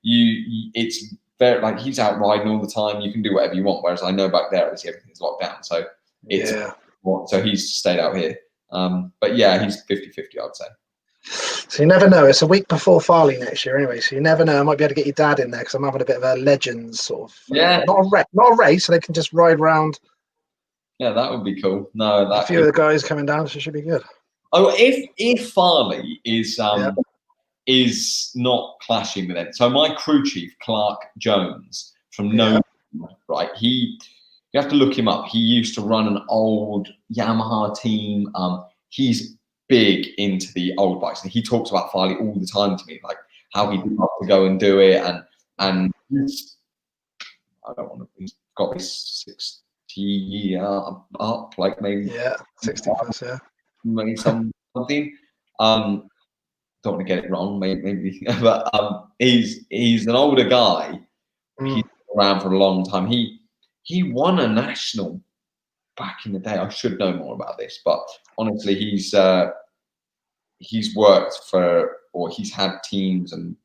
it's very like he's out riding all the time. You can do whatever you want. Whereas I know back there, obviously everything's locked down. So it's so he's stayed out here. But yeah, he's 50-50, I'd say. So you never know. It's a week before Farley next year, anyway. So you never know. I might be able to get your dad in there because I'm having a bit of a Legends sort of. Not a race, so they can just ride around. Yeah, that would be cool. No, a few of the guys coming down, so it should be good. Oh, if Farley is not clashing with it. So my crew chief, Clark Jones from right? You have to look him up. He used to run an old Yamaha team. He's big into the old bikes, and he talks about Farley all the time to me, like how he'd love to go and do it. And he's, I don't want to. He's got this 60 up, like maybe 60 plus, maybe something. Don't want to get it wrong, maybe, but he's an older guy. He's been around for a long time. He won a national back in the day. I should know more about this, but honestly, he's worked for, or he's had teams, and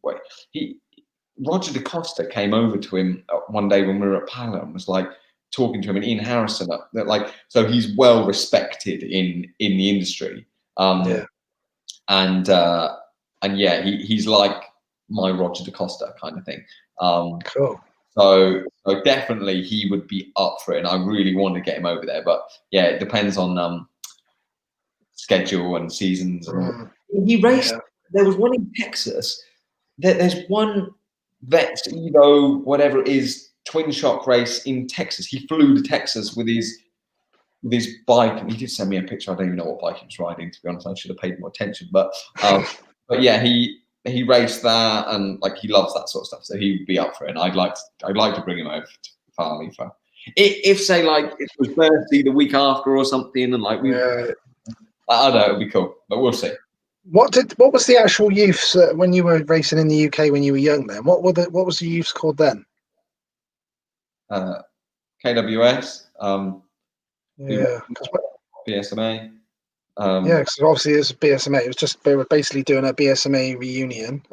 Roger DaCosta came over to him one day when we were at Pala and was like talking to him, and Ian Harrison, so he's well respected in the industry. And he's like my Roger DaCosta kind of thing. Cool. So definitely he would be up for it, and I really want to get him over there. But yeah, it depends on schedule and seasons. He raced. There was one in Texas. There's one Vet Evo, whatever it is, twin shock race in Texas. He flew to Texas with his bike, and he did send me a picture. I don't even know what bike he was riding, to be honest. I should have paid more attention. But yeah, he raced that, and like he loves that sort of stuff. So he would be up for it. And I'd like to bring him over to Farley for if say like it was birthday the week after or something, and like I don't know, it'd be cool. But we'll see. What was the actual youths when you were racing in the UK when you were young? Then what was the youths called then? KWS, Yeah, BSMA. yeah, because obviously it's BSMA. It was just they were basically doing a BSMA reunion.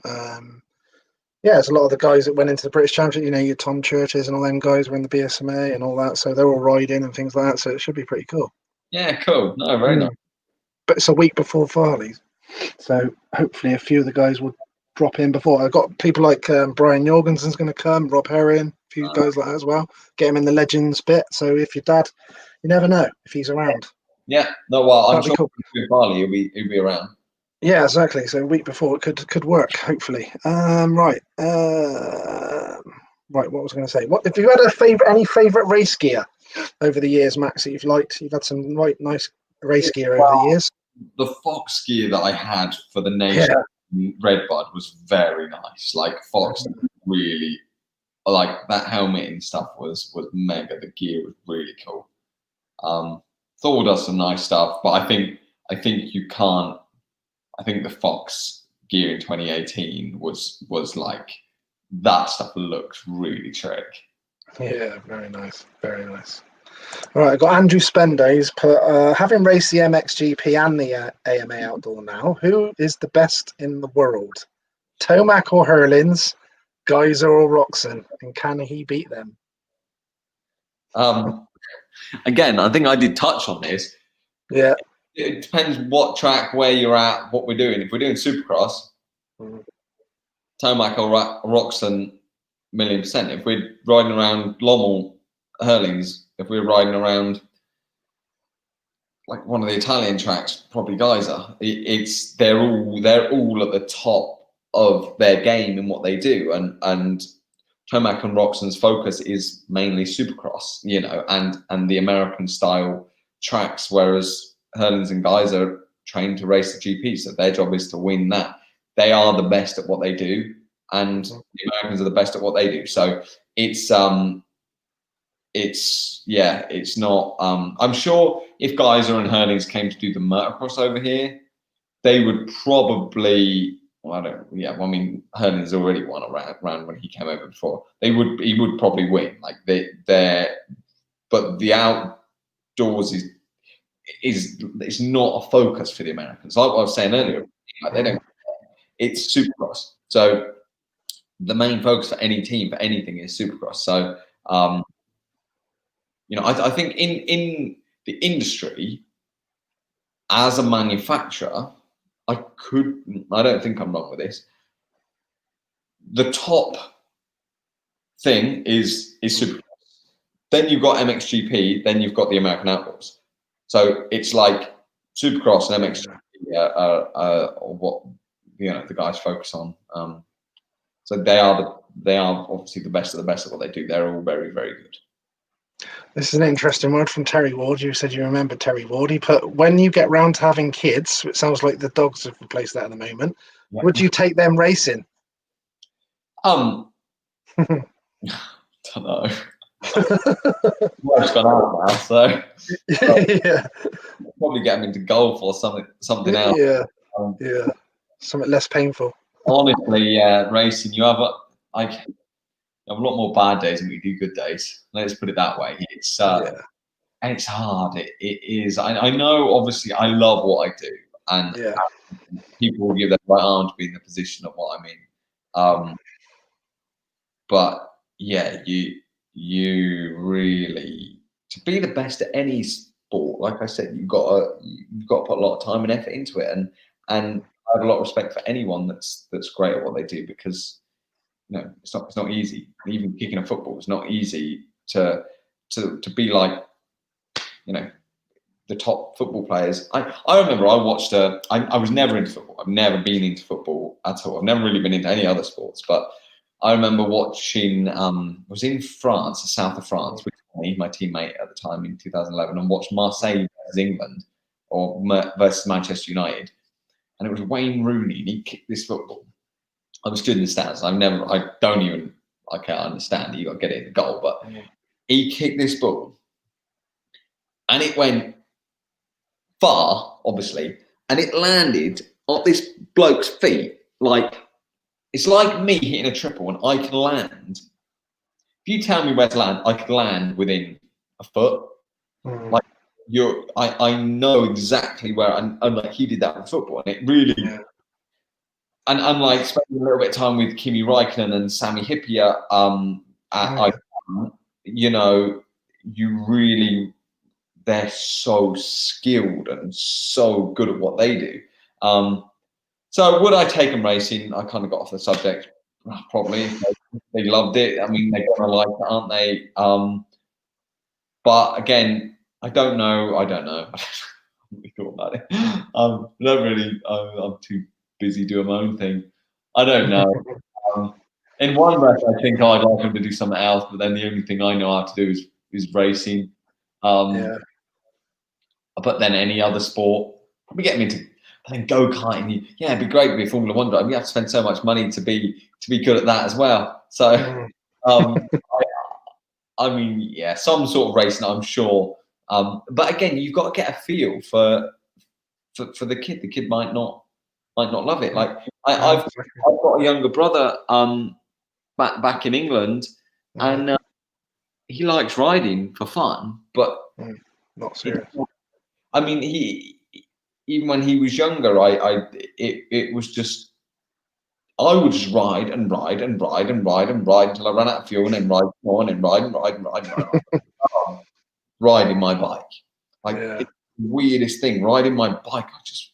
Yeah, there's a lot of the guys that went into the British Championship. You know, your Tom Churches and all them guys were in the BSMA and all that. So they're all riding and things like that. So it should be pretty cool. Yeah, cool. No, very nice. But it's a week before Farley's, so hopefully a few of the guys will drop in before. I've got people like Brian Jorgensen's going to come, Rob Herring, a few guys like that as well. Get him in the Legends bit. So if your dad, you never know if he's around. Yeah, no, well, I'm That'd be sure cool. Farley he'll be around. Yeah, exactly. So a week before it could work, hopefully. Right. Right. What was I going to say? What if you had any favorite race gear over the years, Max? That you've liked? You've had some nice race gear over the years. The Fox gear that I had for the Nation Redbud was very nice. Like Fox really, like that helmet and stuff was mega. The gear was really cool. Thor does some nice stuff, but I think you can't. I think the Fox gear in 2018 was like that stuff looked really trick. Yeah, very nice, very nice. All right, I've got Andrew Spender. He's put, having raced the MXGP and the AMA Outdoor now, who is the best in the world? Tomac or Hurlins, Geyser or Roxon, and can he beat them? Again, I think I did touch on this. Yeah. It depends what track, where you're at, what we're doing. If we're doing Supercross, Tomac or Roxon, 1,000,000%. If we're riding around Lommel, Hurlings, if we're riding around like one of the Italian tracks, probably Geyser. They're all at the top of their game in what they do, and Tomac and Roxon's focus is mainly Supercross, you know, and the American style tracks, whereas Hurlings and Geyser trained to race the GP, so their job is to win that. They are the best at what they do, and the Americans are the best at what they do. So it's not. I'm sure if Geyser and Hurlings came to do the Motocross over here, they would probably. Well, I mean, Hurlings already won a round when he came over before. He would probably win. Like but the outdoors is not a focus for the Americans. Like what I was saying earlier, like they don't. It's Supercross. So the main focus for any team for anything is Supercross. So you know, I think in the industry as a manufacturer, I don't think I'm wrong with this. The top thing is Supercross. Then you've got MXGP, then you've got the American Outlaws. So it's like Supercross and MXGP are what the guys focus on. So they are obviously the best of the best at what they do. They're all very, very good. This is an interesting word from Terry Ward. You said you remember Terry Ward. He put, when you get round to having kids, it sounds like the dogs have replaced that at the moment. Yeah. Would you take them racing? Don't know. Wife's gone out now, so yeah, probably get them into golf or something else. Yeah, something less painful. Honestly, racing, you have a lot more bad days than we do good days. Let's put it that way. It's and it's hard. It is. I know. Obviously, I love what I do, and people will give their right arm to be in the position of what I mean. But yeah, you really, to be the best at any sport, like I said, you've got to put a lot of time and effort into it, and I have a lot of respect for anyone that's great at what they do, because it's not easy. Even kicking a football, it's not easy to be like the top football players. I remember I watched I was never into football. I've never been into football at all. I've never really been into any other sports, but I remember watching, I was in France, the south of France, with my teammate at the time in 2011, and watched Marseille versus England or versus Manchester United. And it was Wayne Rooney, and he kicked this football. I was stood in the stands. I can't understand it. You got to get it in the goal, but he kicked this ball, and it went far, obviously, and it landed on this bloke's feet, like it's like me hitting a triple and I can land. If you tell me where to land, I can land within a foot. Like I know exactly where, and like he did that with football, and it really. Yeah. And like spending a little bit of time with Kimi Räikkönen and Sami Hyypiä, you know, they're so skilled and so good at what they do. So would I take them racing? I kind of got off the subject. Probably. They loved it. I mean, they're gonna like it, aren't they? But again, I don't know. I don't really thought about it. I don't really. I'm too busy doing my own thing. I don't know. In one breath, I think I'd like them to do something else, but then the only thing I know how to do is racing. But then any other sport, probably get them into. I think go-karting. Yeah, it'd be great to be a Formula One driver. You have to spend so much money to be good at that as well. So, I mean, yeah, some sort of racing, I'm sure. But again, you've got to get a feel for the kid. The kid might not love it. Like I've got a younger brother back in England, and he likes riding for fun, but not serious. I mean, even when he was younger, it was just I would just ride and ride and ride and ride and ride until I ran out of fuel, and then ride more and ride and ride and ride and ride. Riding my bike, like it's the weirdest thing. Riding my bike, I just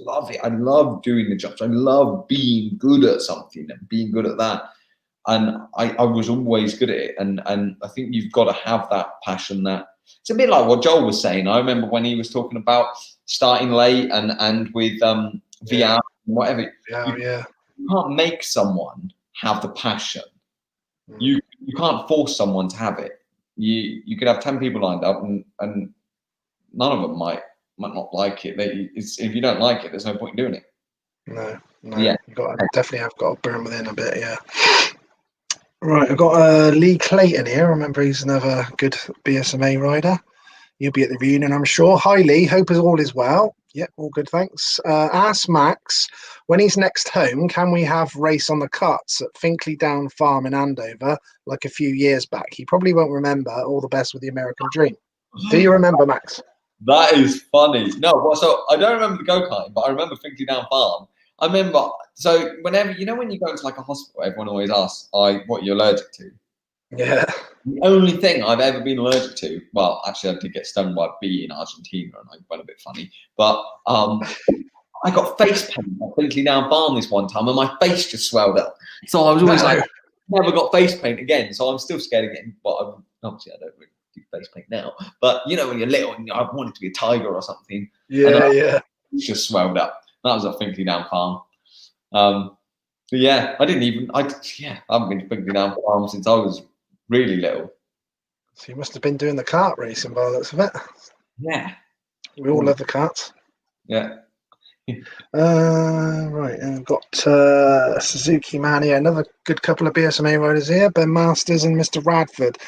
love it. I love doing the jumps. I love being good at something and being good at that. And I was always good at it. And I think you've got to have that passion. That it's a bit like what Joel was saying. I remember when he was talking about starting late and with VR and whatever. You can't make someone have the passion. You can't force someone to have it. You could have 10 people lined up and none of them might not like it. If you don't like it, there's no point in doing it. No. Yeah. Definitely have got to burn within a bit, yeah. Right, I've got Lee Clayton here. I remember he's another good BSMA rider. You'll be at the reunion, I'm sure. Hi, Lee. Hope all is well. Yep, all good, thanks. Ask Max, when he's next home, can we have race on the cuts at Finkley Down Farm in Andover like a few years back? He probably won't remember. All the best with the American Dream. Do you remember, Max? That is funny. No, so I don't remember the go-karting, but I remember Finkley Down Farm. I remember, so whenever, when you go into like a hospital, everyone always asks, what you're allergic to. Yeah. The only thing I've ever been allergic to, well, actually I did get stung by a bee in Argentina and I went a bit funny, but I got face paint at Finkley Down Farm this one time and my face just swelled up. So I was always like, never got face paint again. So I'm still scared of getting, but obviously I don't really do face paint now. But when you're little and I wanted to be a tiger or something. Yeah. It's just swelled up. That was at Finkley Down Farm. But yeah, I haven't been to Finkley Down Farm since I was really little. So you must have been doing the kart racing by the looks of it. Yeah. We all love the karts. Yeah. Right, and I've got Suzuki Man here, another good couple of BSMA riders here, Ben Masters and Mr. Radford.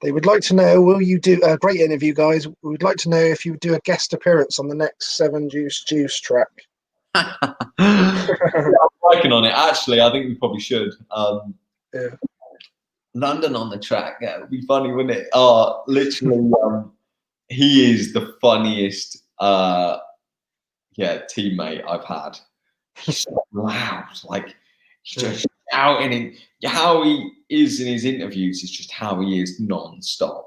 They would like to know, will you do a great interview, guys? We would like to know if you would do a guest appearance on the next 7 Juice track. I'm working on it. Actually, I think we probably should. London on the track. Yeah, it would be funny, wouldn't it? Oh, literally, he is the funniest teammate I've had. He's so loud, like he's just shouting, and how he is in his interviews is just how he is non-stop.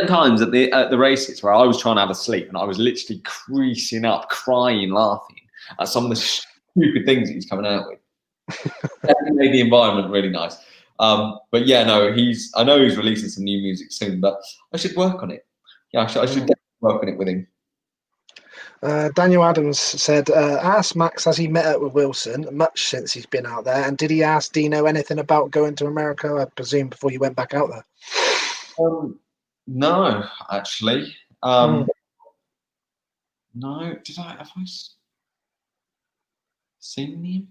Times at the races where I was trying to have a sleep and I was literally creasing up, crying, laughing at some of the stupid things that he's coming out with. That made the environment really nice. But yeah, no, I know he's releasing some new music soon, but I should work on it. Yeah, I should definitely work on it with him. Daniel Adams said, ask Max, has he met up with Wilson much since he's been out there? And did he ask Dino anything about going to America, I presume, before you went back out there? No, actually. No, have I seen him?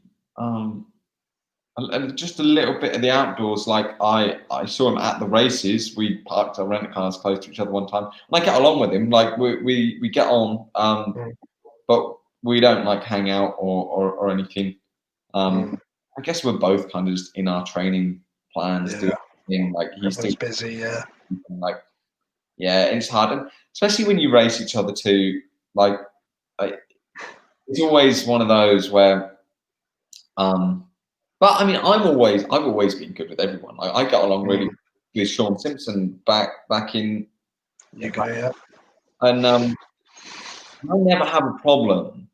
Just a little bit of the outdoors. Like I saw him at the races. We parked our rental cars close to each other one time, and I get along with him. Like we get on, but we don't like hang out or anything. I guess we're both kind of just in our training plans, doing like he's Everyone's busy, like it's hard, and especially when you race each other too. Like it's always one of those where, but I mean, I've always been good with everyone. Like I got along really with Sean Simpson back in UK, and I never have a problem.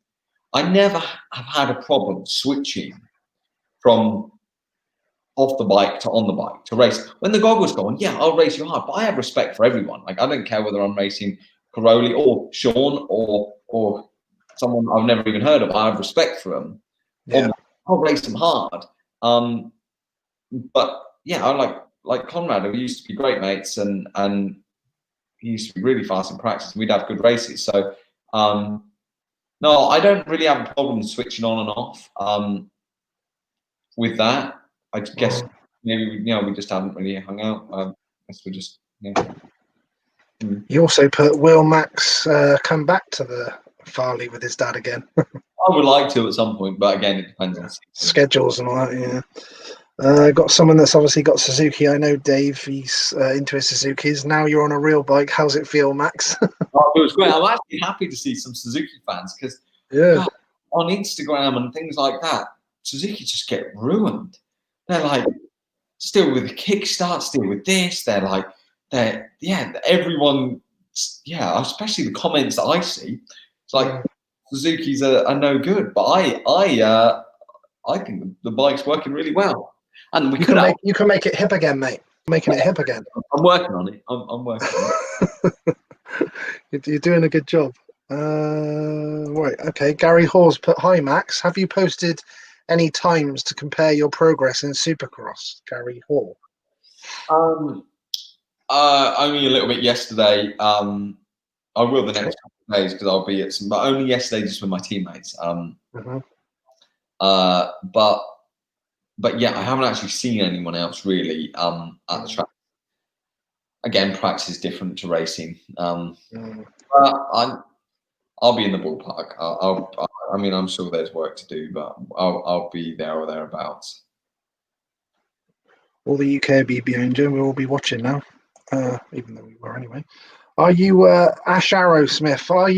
I never have had a problem switching from off the bike to on the bike to race. When the goggles go on, yeah, I'll race you hard, but I have respect for everyone. Like I don't care whether I'm racing Caroli or Sean or someone I've never even heard of. I have respect for them. Yeah. I'll race them hard. But yeah, I like Conrad. We used to be great mates, and he used to be really fast in practice. We'd have good races. So no, I don't really have a problem switching on and off. With that, I guess maybe we just haven't really hung out. I guess we just You also put will Max come back to the Farley with his dad again? I would like to at some point, but again, it depends on schedules and all that. Yeah, got someone that's obviously got Suzuki. I know Dave. He's into his Suzukis. Now you're on a real bike. How's it feel, Max? Oh, it was great. I'm actually happy to see some Suzuki fans because on Instagram and things like that, Suzuki just get ruined. They're like still with the kickstart, still with this. They're everyone. Yeah, especially the comments that I see. It's like Suzuki's are no good, but I think the bike's working really well, and you can make it hip again, mate. Making it hip again. I'm working on it. I'm working on it. You're doing a good job. Right, okay. Gary Hawes put, hi Max. Have you posted any times to compare your progress in Supercross? Gary Hall. Only a little bit yesterday. I will the next couple of days because I'll be at some, but only yesterday just with my teammates. But yeah, I haven't actually seen anyone else really at the track. Again, practice is different to racing. But I'll be in the ballpark. I mean, I'm sure there's work to do, but I'll be there or thereabouts. All the UK will be behind you. We'll all be watching now, even though we were anyway. Are you Ash Arrowsmith? Are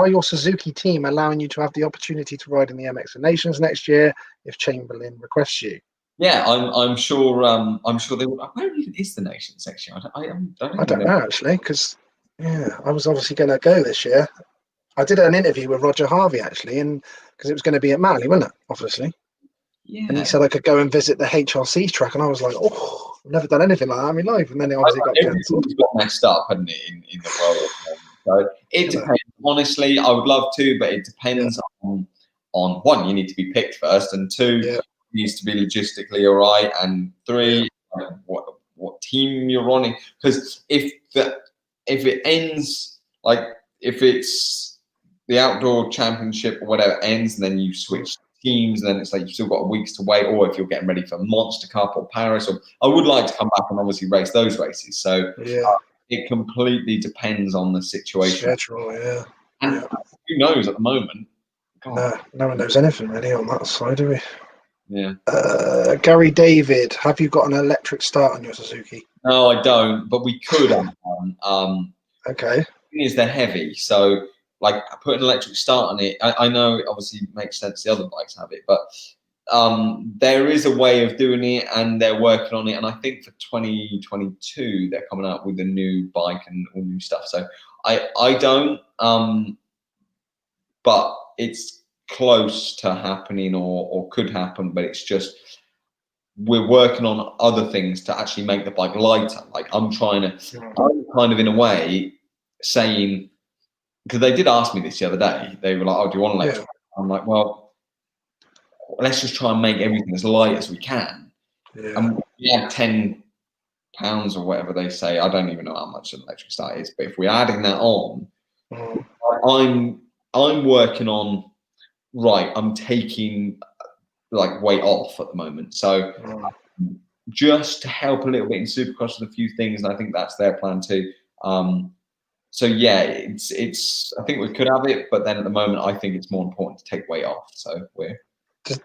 your Suzuki team allowing you to have the opportunity to ride in the MX of Nations next year if Chamberlain requests you? Yeah, I'm sure. I'm sure they will. Where even is the Nations next year? I don't know actually, because I was obviously going to go this year. I did an interview with Roger Harvey actually, and because it was going to be at Manly, wasn't it? Obviously. Yeah. And he said I could go and visit the HRC track, and I was like, oh, I've never done anything like that in my life. And then it obviously got cancelled. It's got messed up, hadn't it, in the world? So it depends. Honestly, I would love to, but it depends on one, you need to be picked first, and two, it needs to be logistically all right, and three, what team you're running. Because if it ends, like if it's the outdoor championship or whatever ends, and then you switch teams, and then it's like you've still got weeks to wait, or if you're getting ready for Monster Cup or Paris, or I would like to come back and obviously race those races. So it completely depends on the situation. Schedule, and who knows at the moment? No one knows anything really on that side, do we? Yeah. Gary David, have you got an electric start on your Suzuki? No, I don't, but we could have one. Okay. The thing is, they're heavy, so like put an electric start on it. I know it obviously makes sense the other bikes have it, but there is a way of doing it, and they're working on it. And I think for 2022 they're coming out with a new bike and all new stuff. So I don't, but it's close to happening or could happen. But it's just we're working on other things to actually make the bike lighter. Like I'm kind of in a way saying, because they did ask me this the other day. They were like, "Oh, do you want an electric?" I'm like, "Well, let's just try and make everything as light as we can." And we had 10 pounds or whatever they say. I don't even know how much an electric start is, but if we're adding that on, I'm working on. Right, I'm taking like weight off at the moment, so just to help a little bit in Supercross with a few things, and I think that's their plan too. So yeah, it's. I think we could have it, but then at the moment, I think it's more important to take weight off. So we're.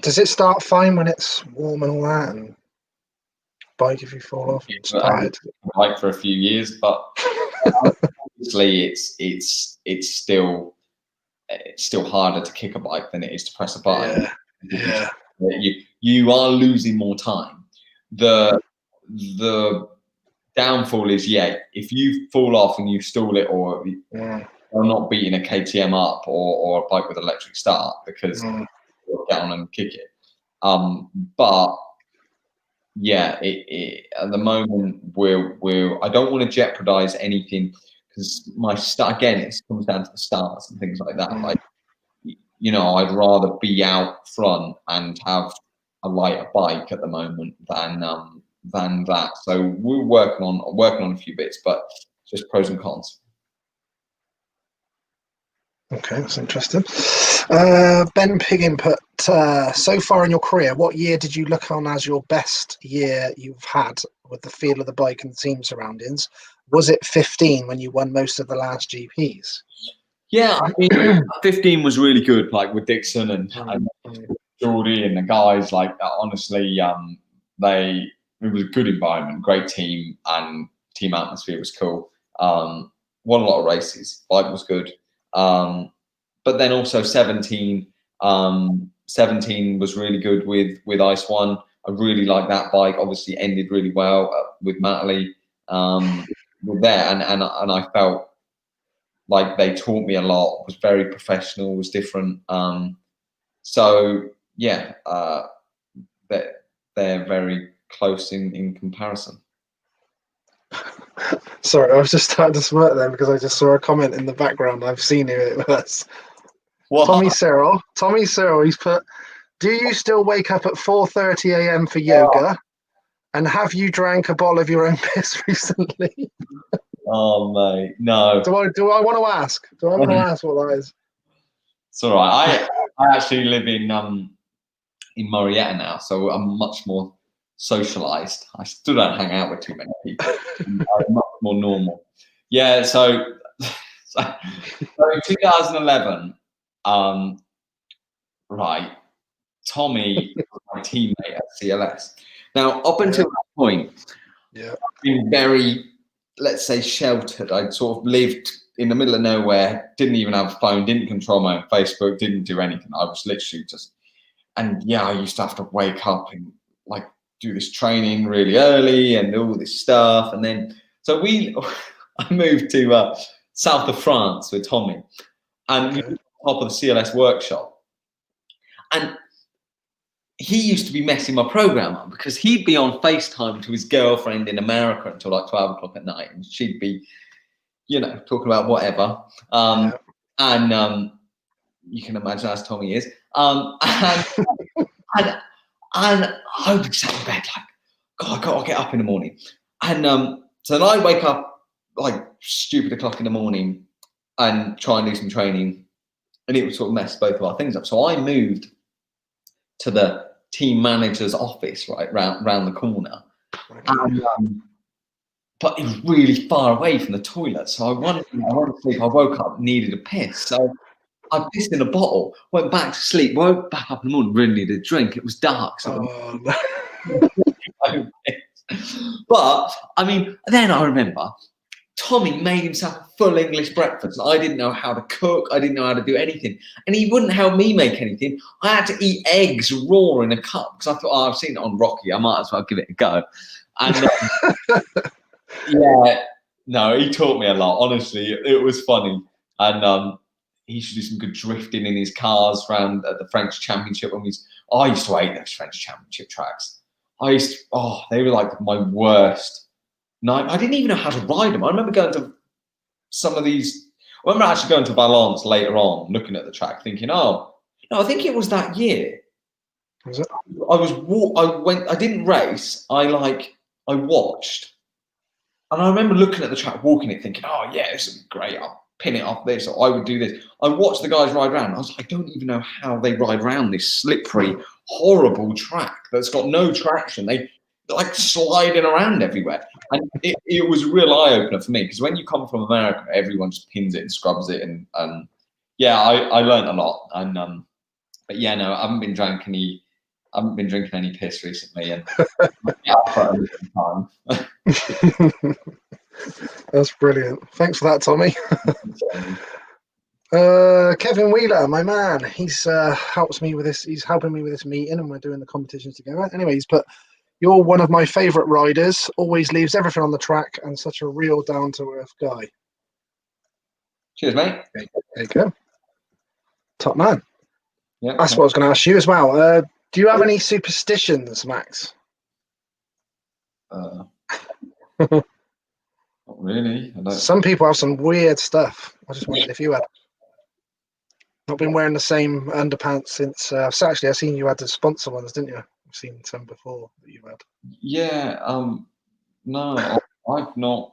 Does it start fine when it's warm and all that, and bike if you fall off? It's tired. Bike for a few years, but obviously it's still harder to kick a bike than it is to press a button. Yeah. You are losing more time. The downfall is, if you fall off and you stall it, or you're not beating a KTM up or a bike with electric start, because you'll get on and kick it. But yeah, at the moment I don't want to jeopardize anything, because my start, again, it comes down to the starts and things like that. Like, I'd rather be out front and have a lighter bike at the moment than that. So we're working on a few bits, but just pros and cons. Okay, that's interesting. Ben Piggin put, so far in your career, what year did you look on as your best year you've had with the feel of the bike and the team surroundings? Was it 15 when you won most of the last GPs? Yeah, I mean, 15 was really good, like with Dixon and Geordie and the guys. Like, honestly, it was a good environment, great team, and team atmosphere was cool. Won a lot of races, bike was good. But then also 17 was really good with Ice One. I really liked that bike. Obviously, ended really well with Matley there, and I felt like they taught me a lot. Was very professional. Was different. So yeah, they're very close in comparison. Sorry, I was just starting to smirk there because I just saw a comment in the background. I've seen who it was. What? Tommy Cyril, he's put, do you still wake up at 4:30 a.m. for yoga? And have you drank a bottle of your own piss recently? Oh, mate, no. Do I want to ask? Do I want to ask what that is? It's all right. I actually live in Marietta now, so I'm much more socialized. I still don't hang out with too many people. I'm much more normal. Yeah, so in 2011, right, Tommy was my teammate at CLS. Now, up until that point, I've been very, let's say, sheltered. I'd sort of lived in the middle of nowhere, didn't even have a phone, didn't control my own Facebook, didn't do anything. I was literally just, and yeah, I used to have to wake up and like do this training really early and all this stuff. And then, so I moved to south of France with Tommy, and we were top of the CLS workshop. And he used to be messing my program up because he'd be on FaceTime to his girlfriend in America until like 12 o'clock at night, and she'd be, talking about whatever. And you can imagine as Tommy is. And I would be sat in bed like, God, I gotta get up in the morning. And so then I'd wake up like stupid o'clock in the morning and try and do some training, and it would sort of mess both of our things up. So I moved to the team manager's office right round the corner. But it was really far away from the toilet. So I wanted to sleep. I woke up, needed a piss. So I pissed in a bottle, went back to sleep, woke back up in the morning, really needed a drink. It was dark. So but I mean, then I remember Tommy made himself a full English breakfast. I didn't know how to cook. I didn't know how to do anything. And he wouldn't help me make anything. I had to eat eggs raw in a cup because I thought, I've seen it on Rocky. I might as well give it a go. And yeah, no, he taught me a lot. Honestly, it was funny. And he used to do some good drifting in his cars around at the French Championship. I used to hate those French Championship tracks. They were like my worst night. I didn't even know how to ride them. I remember going to some of these. I remember actually going to Valence later on, looking at the track, thinking, "Oh, no, I think it was that year." Was it? I didn't race. I watched, and I remember looking at the track, walking it, thinking, "Oh yeah, this is great. I'll pin it off this, or I would do this." I watched the guys ride around. I was like, I don't even know how they ride around this slippery, horrible track that's got no traction. like sliding around everywhere. And it was a real eye opener for me, because when you come from America, everyone just pins it and scrubs it, and yeah, I learned a lot. And but yeah, no, I haven't been drinking any piss recently, and yeah, for a time. That's brilliant. Thanks for that, Tommy. Kevin Wheeler, my man, he's helps me with this. He's helping me with this meeting, and we're doing the competitions together. Anyway, he's put, "You're one of my favourite riders. Always leaves everything on the track, and such a real down-to-earth guy." Cheers, mate. There you go. Top man. Yeah, That's what I was going to ask you as well. Do you have any superstitions, Max? Not really. Some people have some weird stuff. I just wondered if you had. Not been wearing the same underpants since. So actually, I've seen you had the sponsor ones, didn't you? I've seen some before that you had. Yeah. No, I've not.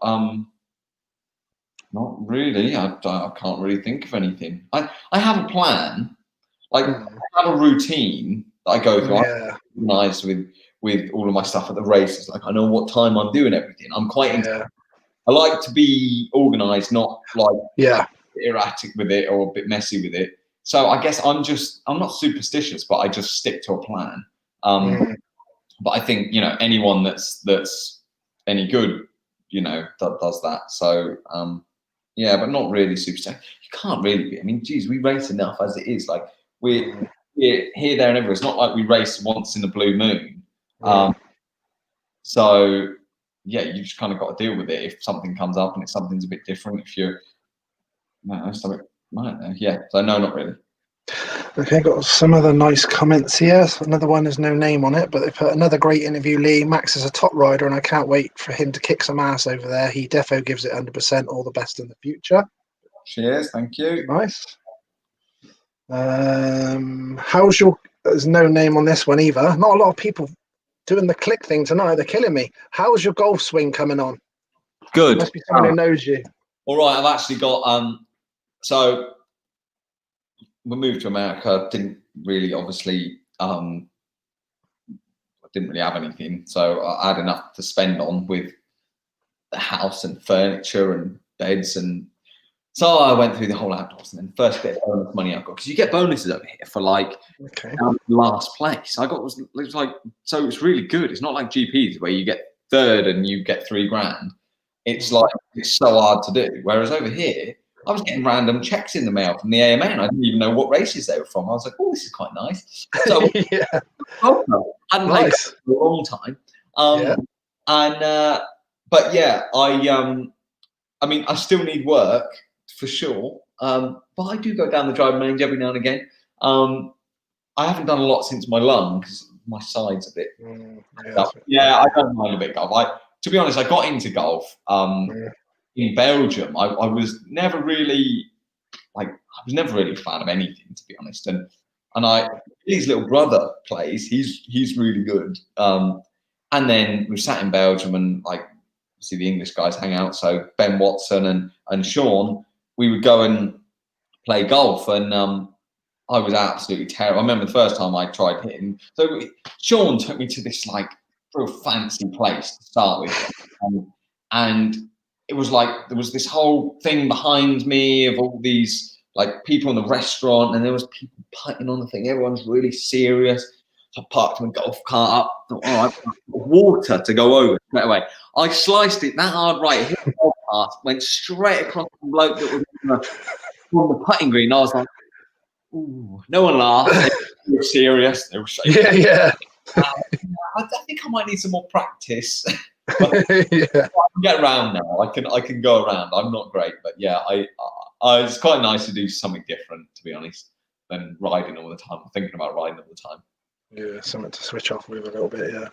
Not really. I can't really think of anything. I have a plan. Like I have a routine that I go through. Yeah. I'm organized with all of my stuff at the races. Like I know what time I'm doing everything. I'm quite. Yeah. I like to be organized, not like erratic with it or a bit messy with it. So I guess I'm not superstitious, but I just stick to a plan. But I think, you know, anyone that's any good, you know, does that. So yeah, but not really superstitious. You can't really be. I mean, geez, we race enough as it is. Like we're here, there, and everywhere. It's not like we race once in a blue moon. So yeah, you just kind of got to deal with it if something comes up and something's a bit different. If you're something right there, yeah. So no, not really. Okay, got some other nice comments here. Another one, there's no name on it, but they put, "Another great interview, Lee. Max is a top rider, and I can't wait for him to kick some ass over there. He defo gives it 100%. All the best in the future." Cheers, thank you. Nice. How's your? There's no name on this one either. Not a lot of people doing the click thing tonight. They're killing me. How's your golf swing coming on? Good. Must be someone who knows you. All right, I've actually got so we moved to America. Didn't really, obviously, I didn't really have anything, so I had enough to spend on with the house and furniture and beds, and so I went through the whole outdoors. And then first bit of bonus money I got, because you get bonuses over here for like last place. I got it was like, so it's really good. It's not like GPs where you get third and you get $3,000. It's like it's so hard to do. Whereas over here, I was getting random checks in the mail from the AMA, and I didn't even know what races they were from. I was like, "Oh, this is quite nice." So Yeah. I hadn't played Nice. for a long time. And but yeah, I mean, I still need work for sure. But I do go down the driving range every now and again. I haven't done a lot since my lung because my side's a bit. Yeah, I don't mind a bit of golf. To be honest, I got into golf in Belgium. I was never really a fan of anything, to be honest. And his little brother plays. He's really good. And then we sat in Belgium, and like see the English guys hang out. So Ben Watson and Sean, we would go and play golf, and I was absolutely terrible. I remember the first time I tried hitting. So Sean took me to this like real fancy place to start with, and it was like there was this whole thing behind me of all these like people in the restaurant, and there was people putting on the thing. Everyone's really serious. So I parked my golf cart up. Thought, all right, water to go over straight away. I sliced it that hard right, hit the golf cart, went straight across the bloke that was on the putting green. I was like, ooh, no one laughed. They were serious. They were shaking. Yeah. I think I might need some more practice. I can get around now. I can go around. I'm not great, but yeah, it's quite nice to do something different, to be honest, than riding all the time. I'm thinking about riding all the time. Yeah, something to switch off with a little bit, yeah.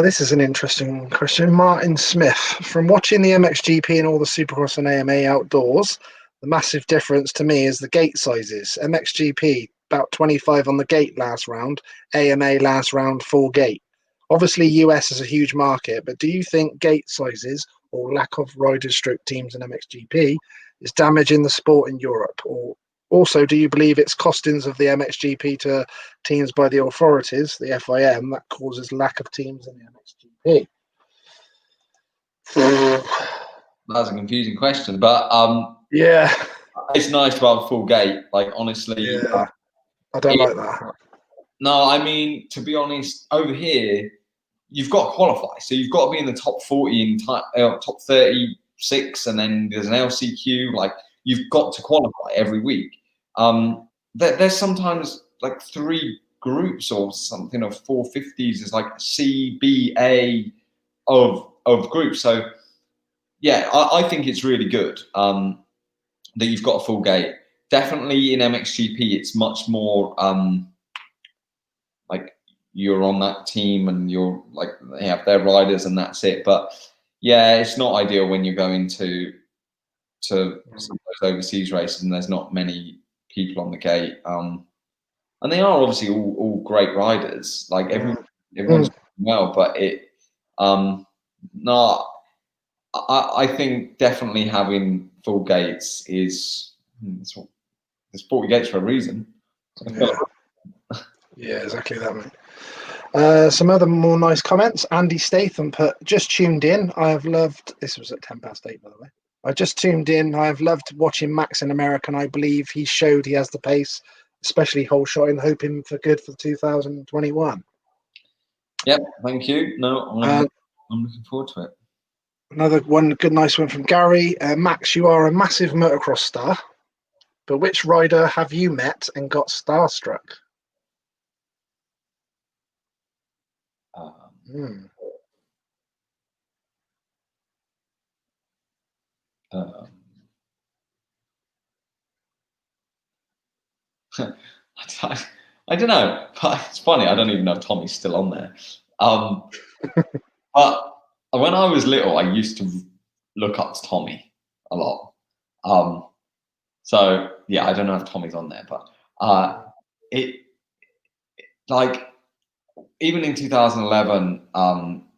This is an interesting question. Martin Smith, from watching the MXGP and all the Supercross and AMA outdoors, the massive difference to me is the gate sizes. MXGP, about 25 on the gate last round. AMA last round, full gate. Obviously, US is a huge market, but do you think gate sizes or lack of rider stroke teams in MXGP is damaging the sport in Europe? Or Also, do you believe it's costings of the MXGP to teams by the authorities, the FIM, that causes lack of teams in the MXGP? That's a confusing question, but Yeah. it's nice to have a full gate. Like, honestly, Yeah. I don't like that. No, I mean, to be honest, over here, you've got to qualify. So you've got to be in the top 40 and top 36, and then there's an LCQ. Like, you've got to qualify every week. There's sometimes like 3 groups or something of 450s. It's like C, B, A of groups. So yeah, I think it's really good that you've got a full gate. Definitely in MXGP, it's much more like you're on that team and you're like they have their riders and that's it. But yeah, it's not ideal when you're going to some of those overseas races and there's not many people on the gate. And they are obviously all great riders. Like everyone's doing well, but I think definitely having full gates is there's 40 gates for a reason. Yeah, exactly that, mate. Some other more nice comments. Andy Statham put, just tuned in. I have loved, this was at 8:10, by the way. I just tuned in. I have loved watching Max in America, and I believe he showed he has the pace, especially whole shot, and hoping for good for 2021. Yep, thank you. No, I'm looking forward to it. Another one, good, nice one from Gary. Max, you are a massive motocross star, but which rider have you met and got starstruck? I don't know. It's funny. I don't even know if Tommy's still on there. But when I was little, I used to look up to Tommy a lot. So yeah, I don't know if Tommy's on there, but it like even in 2011,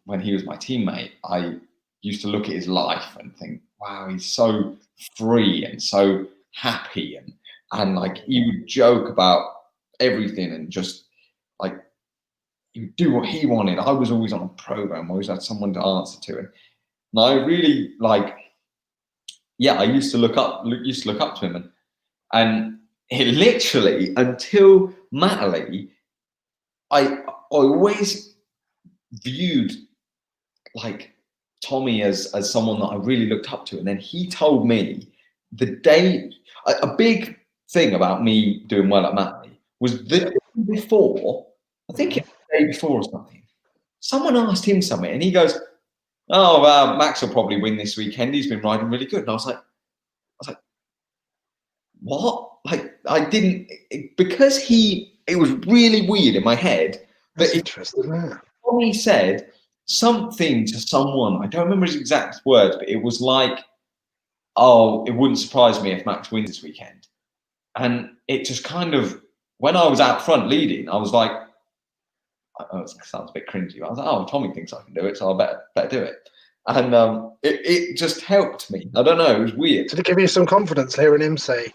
when he was my teammate, I used to look at his life and think, wow, he's so free and so happy, and like he would joke about everything and just like he would do what he wanted. I was always on a program, I always had someone to answer to, and I really like, yeah, I used to look up to him, and it literally until Matterley, I always viewed like Tommy as someone that I really looked up to, and then he told me the day a big thing about me doing well at Matterley was the day before, I think it was the day before or something, someone asked him something and he goes, oh, Max will probably win this weekend, he's been riding really good. And I was like what? Like I didn't, because it was really weird in my head. That's interesting. Tommy said something to someone, I don't remember his exact words, but it was like, oh, it wouldn't surprise me if Max wins this weekend. And it just kind of, when I was out front leading, I was like, oh, it sounds a bit cringy, but I was like, oh, Tommy thinks I can do it, so I better do it. And it just helped me. I don't know, it was weird. Did it give you some confidence hearing him say?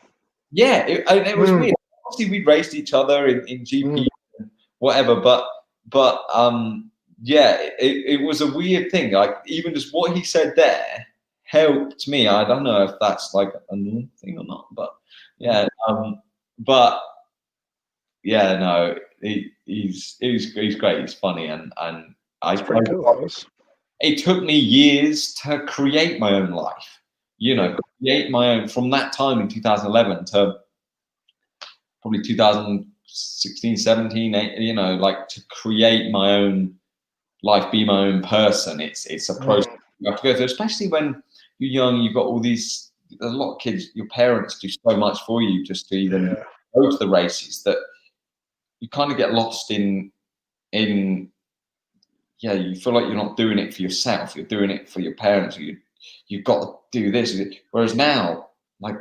Yeah, it was weird. Obviously, we raced each other in GP and whatever, but yeah, it was a weird thing. Like even just what he said there helped me. I don't know if that's like a normal thing or not, but yeah, but yeah, no, he's great. He's funny, and it took me years to create my own life. You know, create my own from that time in 2011 to probably 2016, 17, you know, like to create my own life, be my own person. It's a process you have to go through, especially when you're young. You've got all these, there's a lot of kids, your parents do so much for you just to even go to the races that you kind of get lost in yeah, you feel like you're not doing it for yourself, you're doing it for your parents. You've got to do this. Whereas now, like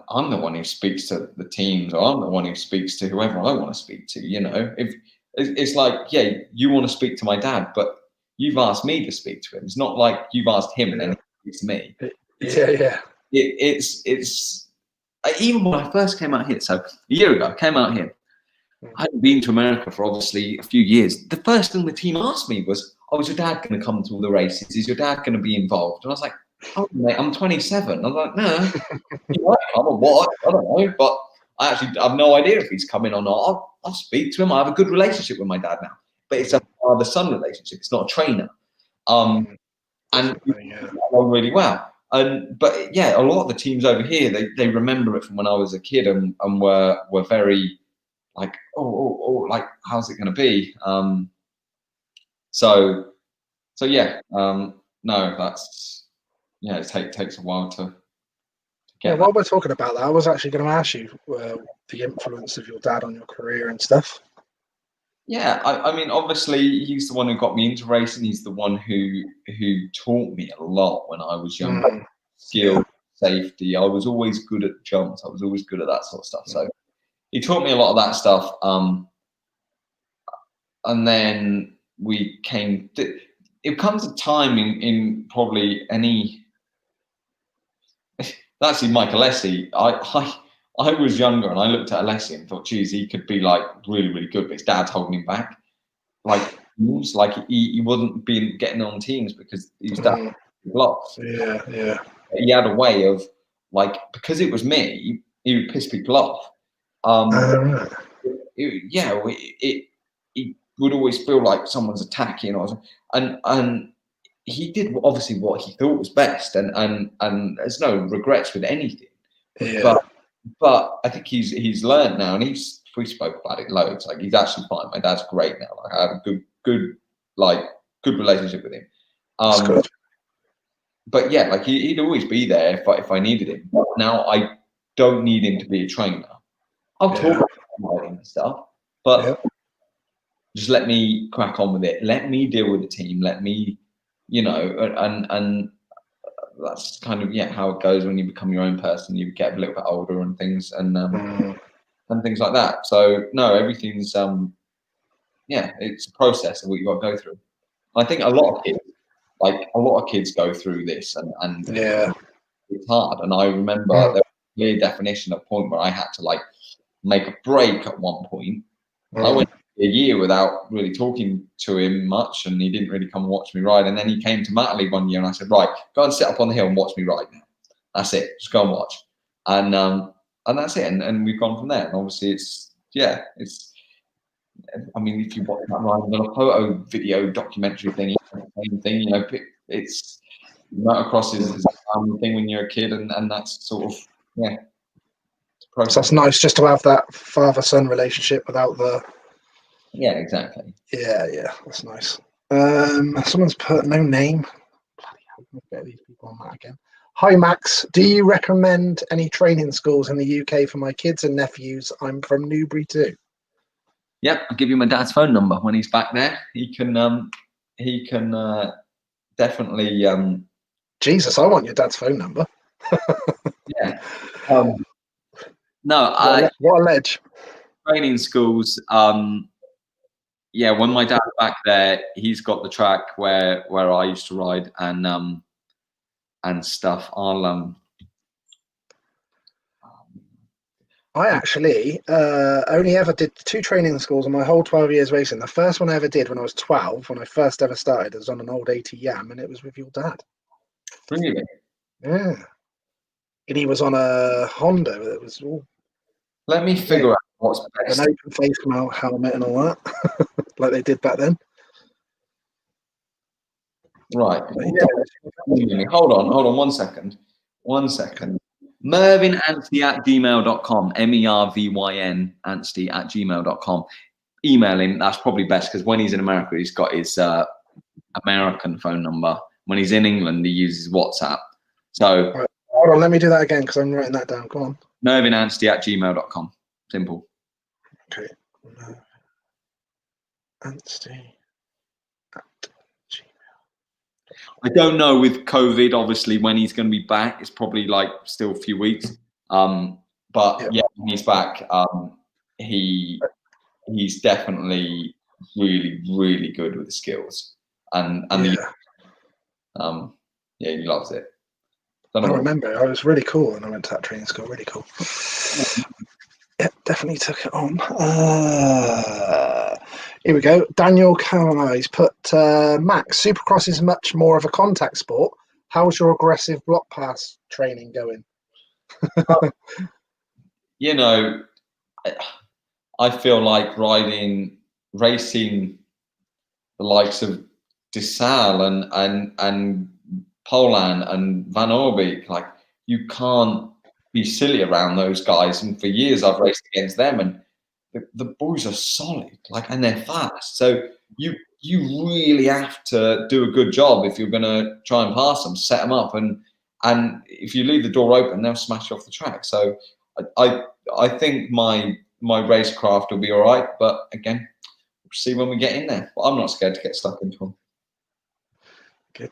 I'm the one who speaks to the teams, or I'm the one who speaks to whoever I want to speak to. You know, if it's like, yeah, you want to speak to my dad, but you've asked me to speak to him. It's not like you've asked him and then he speaks to me. Yeah. It's even when I first came out here, so a year ago, I came out here. I hadn't been to America for obviously a few years. The first thing the team asked me was, "Oh, is your dad going to come to all the races? Is your dad going to be involved?" And I was like, "Oh, mate, I'm 27." I was like, "No, he might come or what? I don't know." But I actually have no idea if he's coming or not. I'll speak to him. I have a good relationship with my dad now, but it's a father-son relationship. It's not a trainer. And we get along really well. But yeah, a lot of the teams over here, they remember it from when I was a kid and were very like, oh, like, how's it going to be? So yeah, no, that's, yeah, it takes a while to get. Yeah, while we're talking about that, I was actually going to ask you the influence of your dad on your career and stuff. Yeah, I mean, obviously, he's the one who got me into racing. He's the one who taught me a lot when I was younger. Skill, safety. I was always good at jumps. I was always good at that sort of stuff. So he taught me a lot of that stuff. And then we came. It comes a time in probably any. Actually, Mike Alessi. I was younger and I looked at Alessi and thought, geez, he could be like really, really good, but his dad's holding him back. Like he wasn't getting on teams because his dad blocks. Yeah. He had a way of, like, because it was me, he would piss people off. It would always feel like someone's attacking, and he did obviously what he thought was best, and there's no regrets with anything. Yeah. But I think he's learned now, and we spoke about it loads. Like, he's actually fine. My dad's great now. Like, I have a good relationship with him. That's good. But yeah, like, he'd always be there if I needed him. But now I don't need him to be a trainer. I'll talk about riding and stuff, but just let me crack on with it. Let me deal with the team. Let me, and that's kind of how it goes when you become your own person. You get a little bit older and things, and things like that. So no, everything's it's a process of what you got to go through. I think a lot of kids go through this, and it's hard. And I remember there was a clear definition of a point where I had to like make a break at one point. I went a year without really talking to him much, and he didn't really come and watch me ride. And then he came to Matterley one year, and I said, "Right, go and sit up on the hill and watch me ride now. That's it. Just go and watch." And that's it. And we've gone from there. And obviously, it's. I mean, if you watch that riding on a photo video documentary thing, same thing. It's motocross is a thing when you're a kid, and that's sort of So that's nice just to have that father-son relationship without the. Yeah, exactly. Yeah, that's nice. Someone's put no name. Bloody hell, I'll get these people on that again. Hi Max, do you recommend any training schools in the UK for my kids and nephews? I'm from Newbury too. Yep, I'll give you my dad's phone number when he's back there. He can definitely. Jesus, I want your dad's phone number. Yeah. No, what a ledge. Training schools. When my dad's back there, he's got the track where I used to ride and stuff. I actually only ever did 2 training schools in my whole 12 years racing. The first one I ever did when I was 12, when I first ever started, was on an old 80 Yam, and it was with your dad. Really? Yeah. And he was on a Honda. It was all. Let me figure out what's best. An open face helmet and all that, like they did back then. Right. Hold on 1 second. 1 second. Mervyn Anstie at gmail.com. MERVYN Anstie at gmail.com. Email him. That's probably best because when he's in America, he's got his American phone number. When he's in England, he uses WhatsApp. So right. Hold on, let me do that again because I'm writing that down. Go on. Mervyn Anstie at gmail.com. Simple. Okay. Anstie at gmail. I don't know with COVID, obviously, when he's going to be back. It's probably like still a few weeks. But when he's back, he's definitely really, really good with the skills. And he loves it. I remember it was really cool when I went to that training school. Really cool. Yeah, definitely took it on. Here we go. Daniel He's put Max, Supercross is much more of a contact sport. How's your aggressive block pass training going? You know, I feel like racing the likes of DeSalle and Polan and Van Orbeek, like, you can't be silly around those guys. And for years I've raced against them, and the boys are solid, like, and they're fast. So you really have to do a good job if you're going to try and pass them, set them up, and if you leave the door open, they'll smash you off the track. So I think my racecraft will be all right, but again, we'll see when we get in there. But I'm not scared to get stuck into them.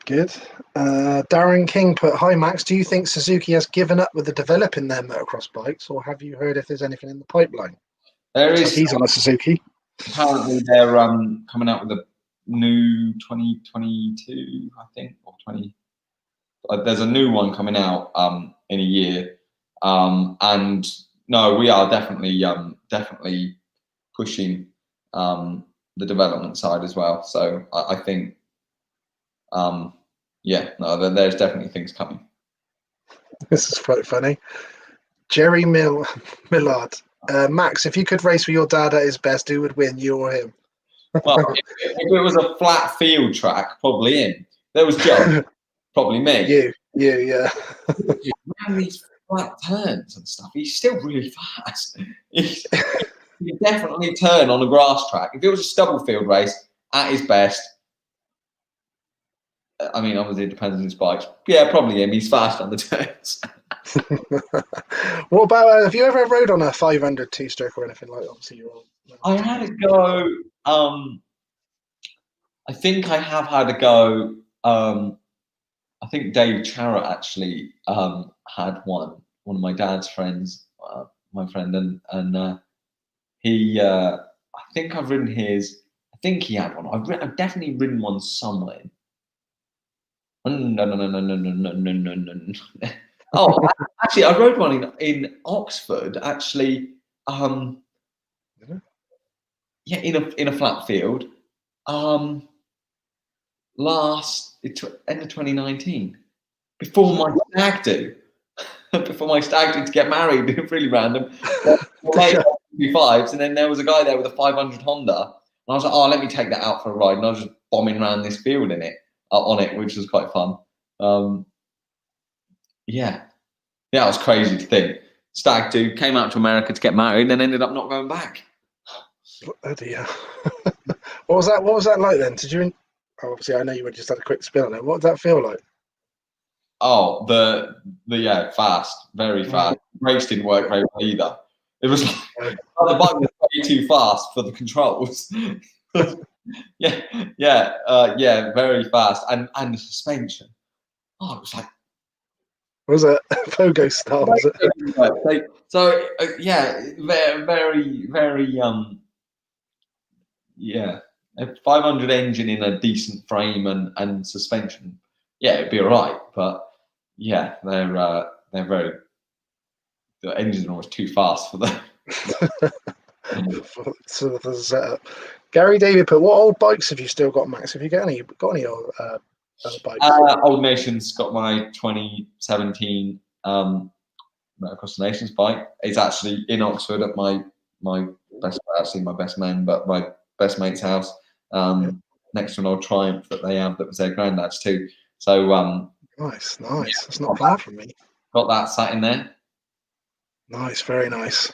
Good. Darren King put, hi Max, do you think Suzuki has given up with the developing their motocross bikes, or have you heard if there's anything in the pipeline? There is. He's on a Suzuki. Apparently they're coming out with a new 2022, I think, or 20. There's a new one coming out in a year, and no, we are definitely pushing the development side as well. So I think. There's definitely things coming. This is quite funny. Jerry Millard. Max, if you could race with your dad at his best, who would win, you or him? Well, if it was a flat field track, probably him. There was Joe, probably me. You, yeah. He ran these flat turns and stuff. He's still really fast. He definitely turn on a grass track. If it was a stubble field race at his best, I mean, obviously it depends on his bikes. Yeah, probably him. He's fast on the turns. What about, have you ever rode on a 500 two-stroke or anything like that? Obviously, you're all. I had a go. I think I have had a go. I think Dave Charrett actually had one of my dad's friends, my friend, and he. I think I've ridden his. I think he had one. I've definitely ridden one somewhere. No. Oh, actually, I rode one in Oxford. Actually, in a flat field. End of 2019, before my stag do. Before my stag do to get married, really random. Fives, and then there was a guy there with a 500 Honda, and I was like, "Oh, let me take that out for a ride." And I was just bombing around this field on it, which was quite fun. It was crazy to think. Stag do, came out to America to get married, and ended up not going back. Bloody hell. What was that like then? Did you? Obviously, I know you just had a quick spin on it. What did that feel like? Oh, fast, very fast. Brakes didn't work very well either. It was like the bike was way too fast for the controls. Very fast, and the suspension. Oh, it was like. Was it Pogo style? Was it? Very. A 500 engine in a decent frame and suspension. Yeah, it'd be all right, but yeah, they're very. The engines are almost too fast for them. for the setup. Gary David put, what old bikes have you still got, Max? Have you got any old other bikes? Old Nation's got my 2017 Motocross Nations bike. It's actually in Oxford at my best mate's house. Next to an old Triumph that they have that was their granddad's too. So nice. That's not far from me. Got that sat in there. Nice, very nice.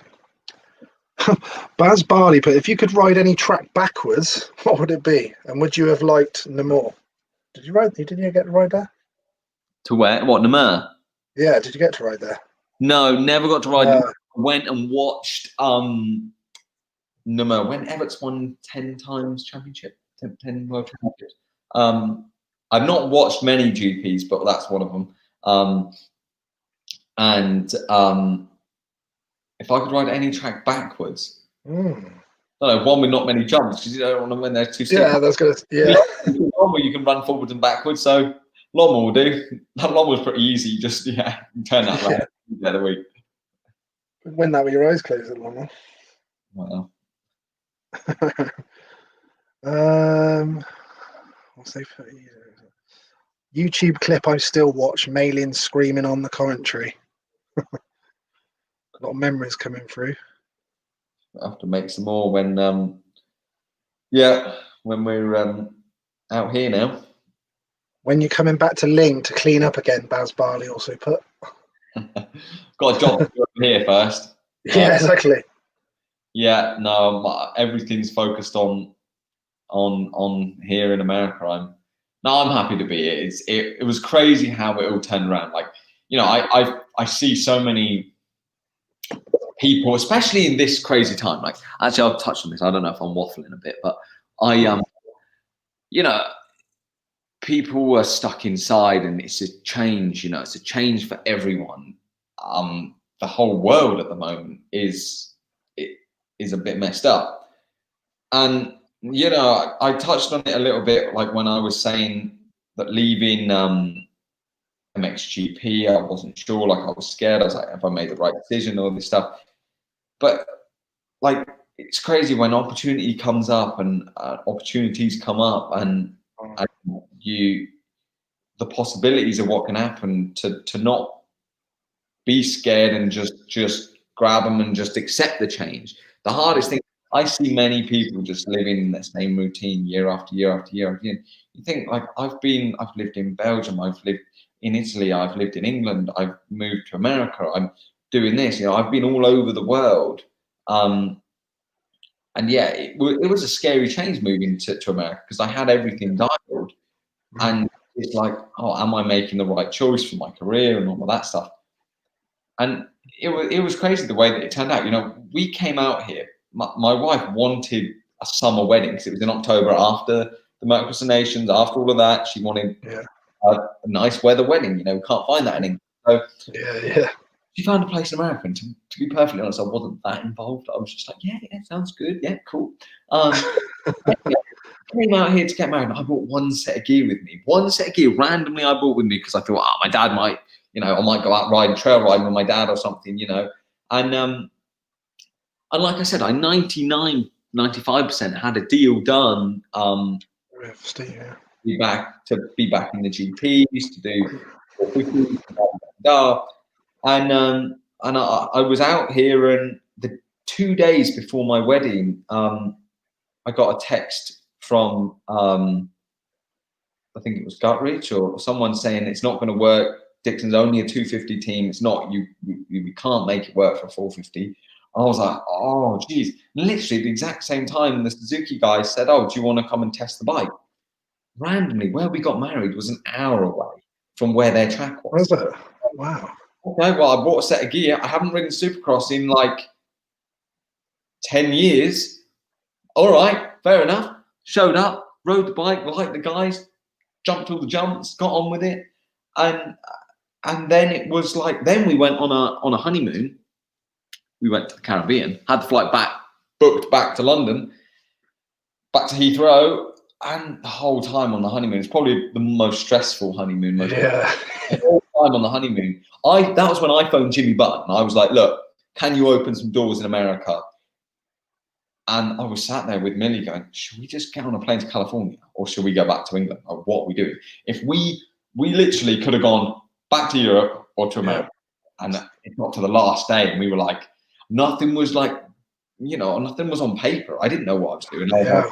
Baz Barley, but if you could ride any track backwards, what would it be? And would you have liked Namur? Did you get to ride there? To where? What, Namur? Yeah, did you get to ride there? No, never got to ride Namur. Went and watched Namur when Everts won 10 times championship, 10 world championships. I've not watched many GPs, but that's one of them. If I could ride any track backwards, I don't know, one with not many jumps, because you don't want to when there's two steps. Yeah, that's good. Yeah. One where you can run forwards and backwards. So Lom will do. That Lom was pretty easy. Just turn that around the other week. Win that with your eyes closed, Lom. Well, I'll say 30 years. YouTube clip I still watch, Malin screaming on the commentary. A lot of memories coming through. I have to make some more when we're out here now. When you're coming back to Ling to clean up again, Baz Barley also put. Got a job to do here first. Yeah, exactly. Yeah, no, everything's focused on here in America. I'm happy to be here. It was crazy how it all turned around. Like, I see so many people, especially in this crazy time. Like, actually, I'll touch on this. I don't know if I'm waffling a bit, but people are stuck inside, and it's a change. It's a change for everyone. The whole world at the moment is a bit messed up, and I touched on it a little bit, like when I was saying that leaving MXGP, I wasn't sure. Like, I was scared. I was like, have I made the right decision? All this stuff, but like, it's crazy when opportunity comes up and opportunities come up, and the possibilities of what can happen, to not be scared and just grab them and just accept the change. The hardest thing, I see many people just living in the same routine year after year after year after year. You think, like, I've lived in Belgium, I've lived in Italy, I've lived in England, I've moved to America, I'm doing this, I've been all over the world. And yeah, it was a scary change moving to America, because I had everything dialed. And it's like, oh, am I making the right choice for my career and all of that stuff? And it was crazy the way that it turned out. We came out here. My wife wanted a summer wedding, because it was in October, after the Motocross Nations, after all of that. She wanted a nice weather wedding. We can't find that in England. So she found a place in America. And to be perfectly honest, I wasn't that involved. I was just like, yeah, sounds good. Yeah, cool. Came out here to get married. I bought one set of gear with me. One set of gear randomly I bought with me, because I thought, my dad might, I might go out riding, trail riding with my dad or something, And like I said, I 95% had a deal done. Be back in the GPs to do, and I was out here, and the 2 days before my wedding, I got a text from I think it was Guthridge or someone saying it's not going to work. Dixon's only a 250 team. It's not, we can't make it work for a 450. I was like, oh, geez. Literally the exact same time, the Suzuki guy said, oh, do you want to come and test the bike? Randomly, where we got married was an hour away from where their track was. Was it? Wow. Okay, well, I bought a set of gear. I haven't ridden Supercross in like 10 years. All right, fair enough. Showed up, rode the bike, liked the guys, jumped all the jumps, got on with it. And then it was like, then we went on a honeymoon. We went to the Caribbean, had the flight back, booked back to London, back to Heathrow, and the whole time on the honeymoon, it's probably the most stressful honeymoon. The whole time on the honeymoon, that was when I phoned Jimmy Button. I was like, look, can you open some doors in America? And I was sat there with Millie going, should we just get on a plane to California, or should we go back to England? Or what are we doing? If we literally could have gone back to Europe or to America, and it got to the last day, and we were like, nothing was like, nothing was on paper. I didn't know what I was doing. I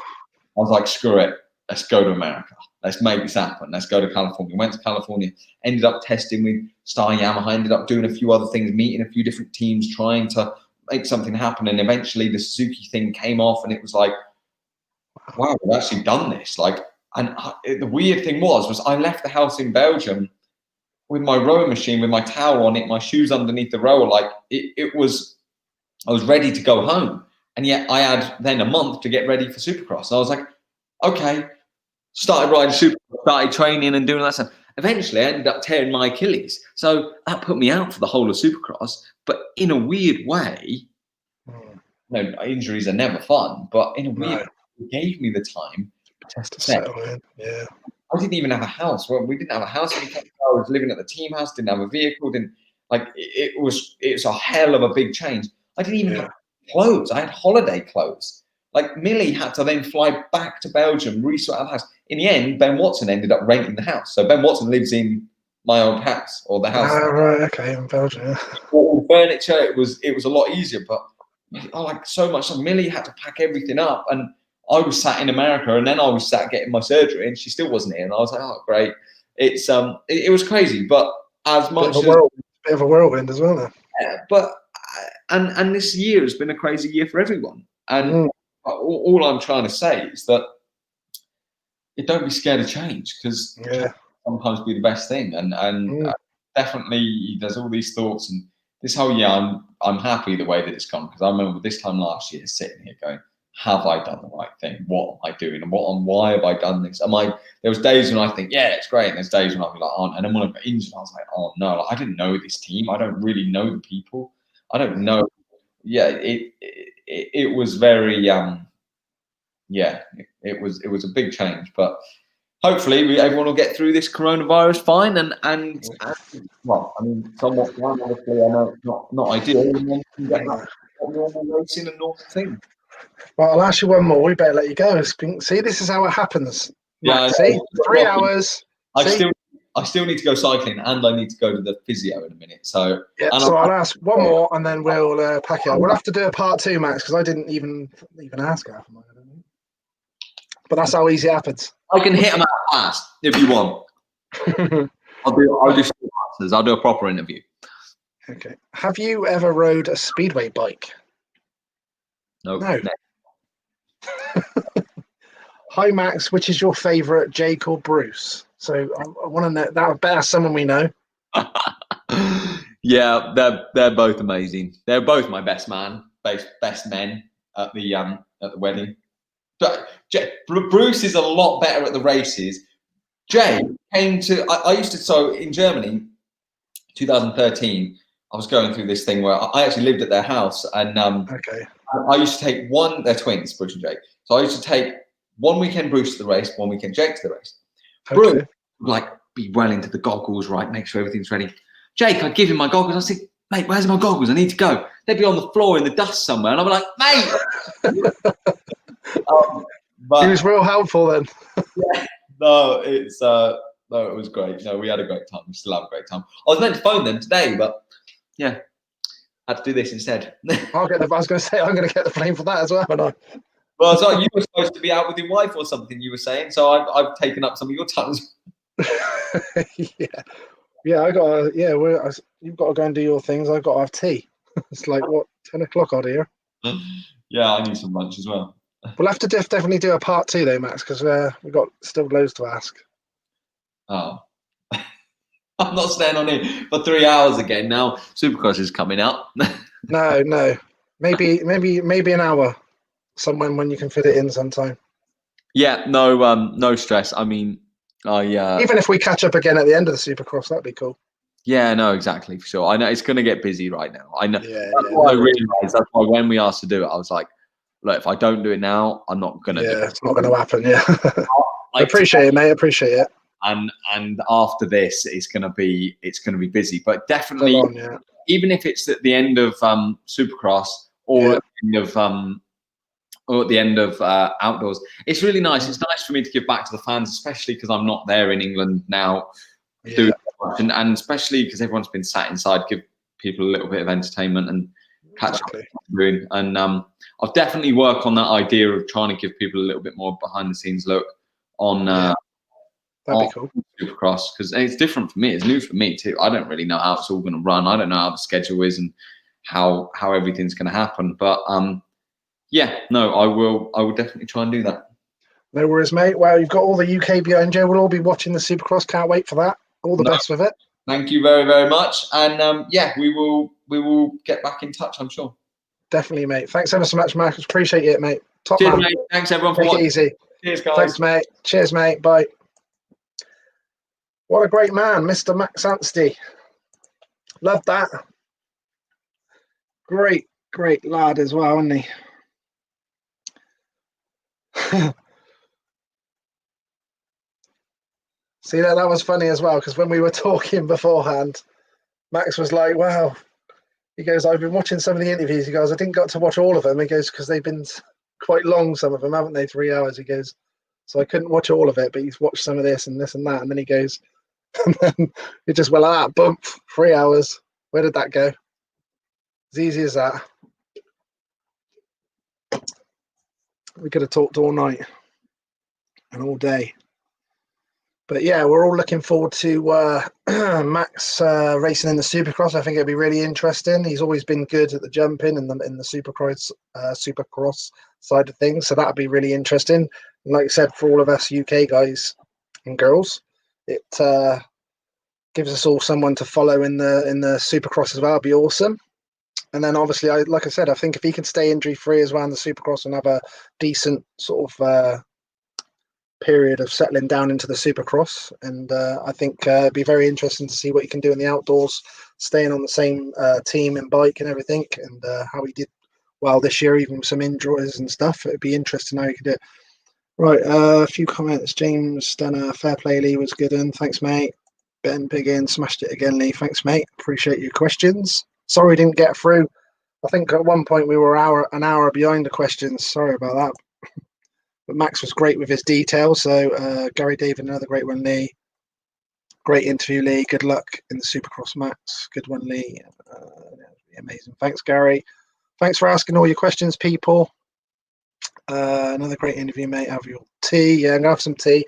was like, screw it. Let's go to America. Let's make this happen. Let's go to California. Went to California, ended up testing with Star Yamaha, ended up doing a few other things, meeting a few different teams, trying to make something happen. And eventually the Suzuki thing came off, and it was like, wow, we've actually done this. Like, and the weird thing was I left the house in Belgium with my rowing machine, with my towel on it, my shoes underneath the rower. Like I was ready to go home. And yet I had then a month to get ready for Supercross. And I was like, okay, started riding Supercross, started training and doing that stuff. Eventually I ended up tearing my Achilles. So that put me out for the whole of Supercross. But in a weird way, injuries are never fun, but in a weird way, it gave me the time to settle in. I didn't even have a house. Well, we didn't have a house. I was living at the team house. Didn't have a vehicle. Didn't like it was a hell of a big change. I didn't even have clothes. I had holiday clothes. Like Millie had to then fly back to Belgium, resort out the house. In the end, Ben Watson ended up renting the house. So Ben Watson lives in my old house or the house. Right, okay, in Belgium. Yeah. All the furniture, it was a lot easier. But like so much. Millie had to pack everything up, and I was sat in America, and then I was sat getting my surgery, and she still wasn't here. And I was like, oh great. It's it was crazy, but as much as bit of a whirlwind as well. Then. Yeah, but and this year has been a crazy year for everyone. And all I'm trying to say is that don't be scared of change, because sometimes be the best thing. And definitely there's all these thoughts, and this whole year I'm happy the way that it's gone, because I remember this time last year sitting here going, have I done the right thing? What am I doing? And why have I done this? There was days when I think, yeah, it's great. And there's days when I'll be like, oh, and then when I got injured, I was like, oh no, I didn't know this team. I don't really know the people. I don't know. Yeah, it was very, it was a big change, but hopefully everyone will get through this coronavirus fine. And well, I mean, somewhat fine. Obviously, I know it's not ideal. And then you get that normal racing and normal thing. Well, I'll ask you one more. We better let you go. See, this is how it happens. Yeah, see, 3 hours. I still need to go cycling, and I need to go to the physio in a minute. So yeah, so I'll ask one more, and then we'll pack it up. We'll have to do a part 2, Max, because I didn't even ask half of mine. But that's how easy it happens. I can hit them out fast if you want. I'll do short answers. I'll do a proper interview. Okay. Have you ever rode a Speedway bike? No. Hi, Max. Which is your favourite, Jake or Bruce? So I want to know. That better someone we know. Yeah, they're both amazing. They're both my best men at the wedding. But Bruce is a lot better at the races. Jay came to. I used to. So in Germany, 2013, I was going through this thing where I actually lived at their house, and I used to take they're twins, Bruce and Jake. So I used to take one weekend Bruce to the race, one weekend Jake to the race. Bruce would like be well into the goggles, right? Make sure everything's ready. Jake, I'd give him my goggles. I'd say, mate, where's my goggles? I need to go. They'd be on the floor in the dust somewhere, and I'd be like, mate. But he was real helpful then. Yeah, no, it was great. No, we had a great time. We still have a great time. I was meant to phone them today, but yeah, I had to do this instead. I was going to say, I'm going to get the blame for that as well, haven't I? Well, so you were supposed to be out with your wife or something, you were saying, so I've taken up some of your time. Yeah, you've got to go and do your things. I've got to have tea. It's like, 10 o'clock out here? Yeah, I need some lunch as well. We'll have to definitely do a part 2 though, Max, because we've got still loads to ask. Oh. I'm not staying on here for 3 hours again now. Supercross is coming out. No. Maybe an hour. Someone when you can fit it in sometime. Yeah, no stress. I mean, even if we catch up again at the end of the Supercross, that'd be cool. Yeah, no, exactly, for sure. I know it's going to get busy right now. I know. Yeah, I realised that's why when we asked to do it, I was like, look, if I don't do it now, I'm not going to do it. Yeah, it's not going to happen, yeah. I appreciate it, mate. I appreciate it. And after this, it's going to be busy. But definitely, even if it's at the end of Supercross or at the end of outdoors, it's really nice. It's nice for me to give back to the fans, especially because I'm not there in England now. Doing and especially because everyone's been sat inside, give people a little bit of entertainment and catch up. And I'll definitely work on that idea of trying to give people a little bit more behind the scenes look on that'd be cool. Supercross, because it's different for me. It's new for me too. I don't really know how it's all going to run. I don't know how the schedule is and how everything's going to happen. But I will definitely try and do that. No worries, mate. Well, you've got all the UK behind you. We'll all be watching the Supercross. Can't wait for that. All the best with it. Thank you very, very much. And we will get back in touch, I'm sure. Definitely, mate. Thanks ever so much, Marcus. Appreciate it, mate. Top Cheers, man. mate. Thanks, everyone, for watching. watching. Take it easy. Cheers, guys. Thanks, mate. Cheers, mate. Bye. What a great man, Mr. Max Anstie. Love that. Great lad as well, isn't he? See, that was funny as well, because when we were talking beforehand, Max was like, wow. He goes, I've been watching some of the interviews. He goes, I didn't get to watch all of them. He goes, because they've been quite long, some of them, haven't they? 3 hours. He goes, so I couldn't watch all of it, but he's watched some of this and that. And then he goes, and then it just went like that, bump, 3 hours. Where did that go? As easy as that. We could have talked all night and all day. But yeah, we're all looking forward to Max racing in the Supercross. I think it'll be really interesting. He's always been good at the jumping and in the Supercross side of things, so that'll be really interesting. And like I said, for all of us UK guys and girls, it gives us all someone to follow in the Supercross as well. It'll be awesome. And then obviously, like I said, I think if he can stay injury free as well in the Supercross and have a decent sort of period of settling down into the Supercross, and I think it'd be very interesting to see what he can do in the outdoors, staying on the same team and bike and everything, and how he did well this year, even with some injuries and stuff. It'd be interesting how he could do it. Right, a few comments. James Stunner, fair play, Lee was good, and thanks, mate. Ben Biggin, smashed it again, Lee. Thanks, mate. Appreciate your questions. Sorry, didn't get through. I think at one point we were an hour behind the questions. Sorry about that. But Max was great with his details. So Gary David, another great one, Lee. Great interview, Lee. Good luck in the Supercross, Max. Good one, Lee. Amazing. Thanks, Gary. Thanks for asking all your questions, people. Another great interview, mate. Have your tea. Yeah, I'm going to have some tea.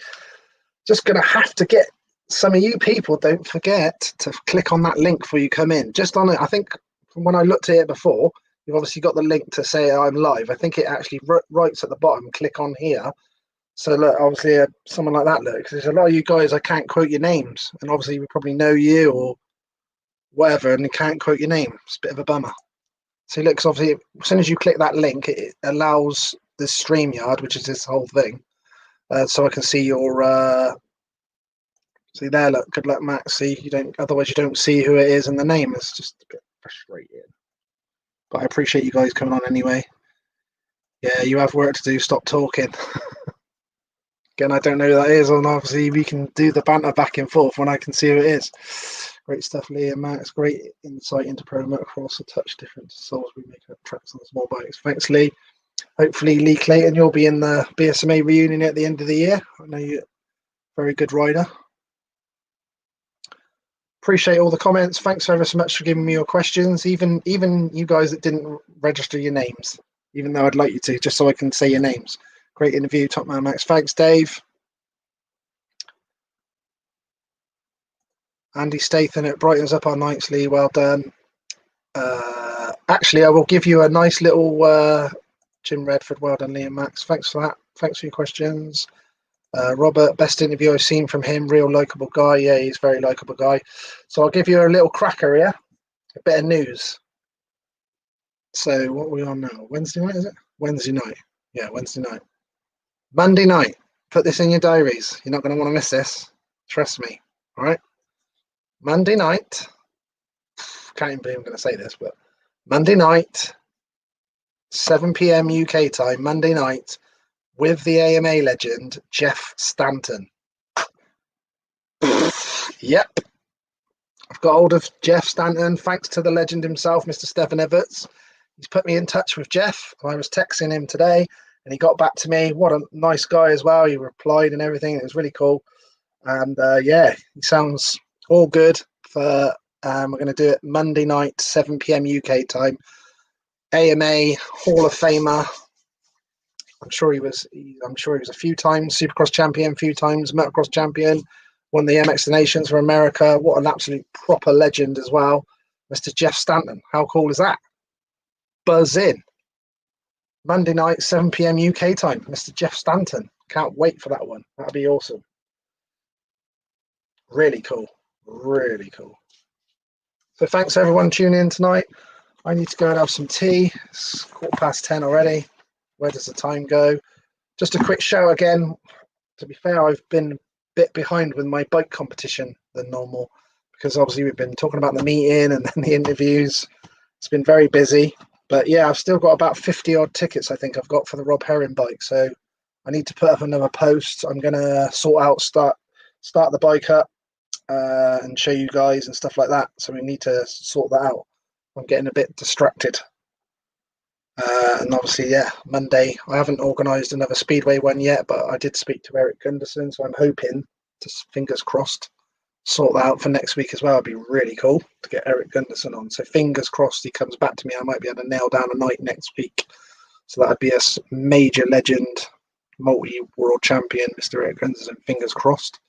Just going to have to get some of you people, don't forget to click on that link before you come in. Just on it, I think from when I looked at it before, you've obviously got the link to say I'm live. I think it actually writes at the bottom, click on here. So look, obviously someone like that, look, because there's a lot of you guys, I can't quote your names. And obviously we probably know you or whatever, and you can't quote your name. It's a bit of a bummer. So look, 'cause obviously as soon as you click that link, it allows the StreamYard, which is this whole thing. So I can see your, see there, look, good luck, Max. See, otherwise you don't see who it is and the name. It's just a bit frustrating. But I appreciate you guys coming on anyway. Yeah, you have work to do. Stop talking. Again, I don't know who that is, and obviously we can do the banter back and forth when I can see who it is. Great stuff, Lee and Max. Great insight into pro motocross. A touch different to Salisbury making up tracks on small bikes. Thanks, Lee. Hopefully, Lee Clayton, you'll be in the BSMA reunion at the end of the year. I know you're a very good rider. Appreciate all the comments. Thanks ever so much for giving me your questions. Even you guys that didn't register your names, even though I'd like you to, just so I can say your names. Great interview, Top Man Max. Thanks, Dave. Andy Stathan, it brightens up our nights, Lee. Well done. Actually, I will give you a nice little Jim Redford. Well done, Lee and Max. Thanks for that. Thanks for your questions. Robert, best interview I've seen from him. Real likeable guy. Yeah, he's a very likeable guy. So I'll give you a little cracker here. A bit of news. So what are we on now? Wednesday night, is it? Wednesday night. Yeah, Wednesday night. Monday night. Put this in your diaries. You're not going to want to miss this. Trust me. All right? Monday night. Can't even believe I'm going to say this, but Monday night, 7 p.m. UK time, Monday night, with the AMA legend, Jeff Stanton. Yep. I've got hold of Jeff Stanton, thanks to the legend himself, Mr. Stephen Everts. He's put me in touch with Jeff. I was texting him today, and he got back to me. What a nice guy as well. He replied and everything. It was really cool. And yeah, he sounds all good. For we're going to do it Monday night, 7 p.m. UK time. AMA Hall of Famer. I'm sure he was a few times Supercross champion, a few times Motocross champion, won the MX Nations for America. What an absolute proper legend as well. Mr. Jeff Stanton. How cool is that? Buzz in. Monday night, 7 p.m. UK time. Mr. Jeff Stanton. Can't wait for that one. That'll be awesome. Really cool. Really cool. So thanks everyone tuning in tonight. I need to go and have some tea. It's 10:15 already. Where does the time go? Just a quick show again. To be fair, I've been a bit behind with my bike competition than normal because obviously we've been talking about the meeting and then the interviews. It's been very busy. But yeah, I've still got about 50 odd tickets I think I've got for the Rob Herring bike. So I need to put up another post. I'm going to start start the bike up and show you guys and stuff like that. So we need to sort that out. I'm getting a bit distracted. And obviously, yeah, Monday, I haven't organised another Speedway one yet, but I did speak to Eric Gunderson, so I'm hoping, just fingers crossed, sort that out for next week as well. It'd be really cool to get Eric Gunderson on. So fingers crossed he comes back to me. I might be able to nail down a night next week. So that'd be a major legend, multi-world champion, Mr. Eric Gunderson, fingers crossed.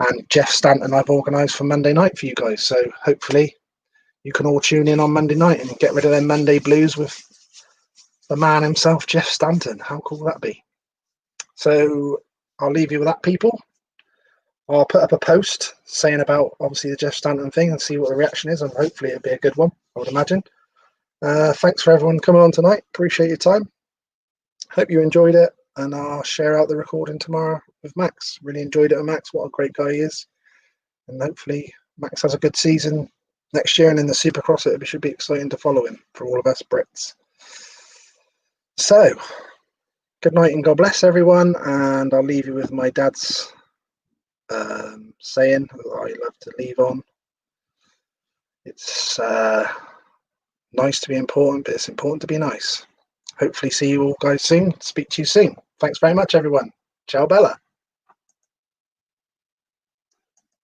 And Jeff Stanton I've organised for Monday night for you guys. So hopefully you can all tune in on Monday night and get rid of them Monday blues with the man himself, Jeff Stanton. How cool would that be? So I'll leave you with that, people. I'll put up a post saying about obviously the Jeff Stanton thing and see what the reaction is, and hopefully it'll be a good one, I would imagine. Thanks for everyone coming on tonight. Appreciate your time. Hope you enjoyed it, and I'll share out the recording tomorrow with Max. Really enjoyed it with Max. What a great guy he is. And hopefully Max has a good season next year, and in the Supercross it should be exciting to follow him for all of us Brits. So, good night and God bless everyone, and I'll leave you with my dad's saying that I love to leave on. It's nice to be important, but it's important to be nice. Hopefully see you all guys soon. Speak to you soon. Thanks very much, everyone. Ciao, Bella.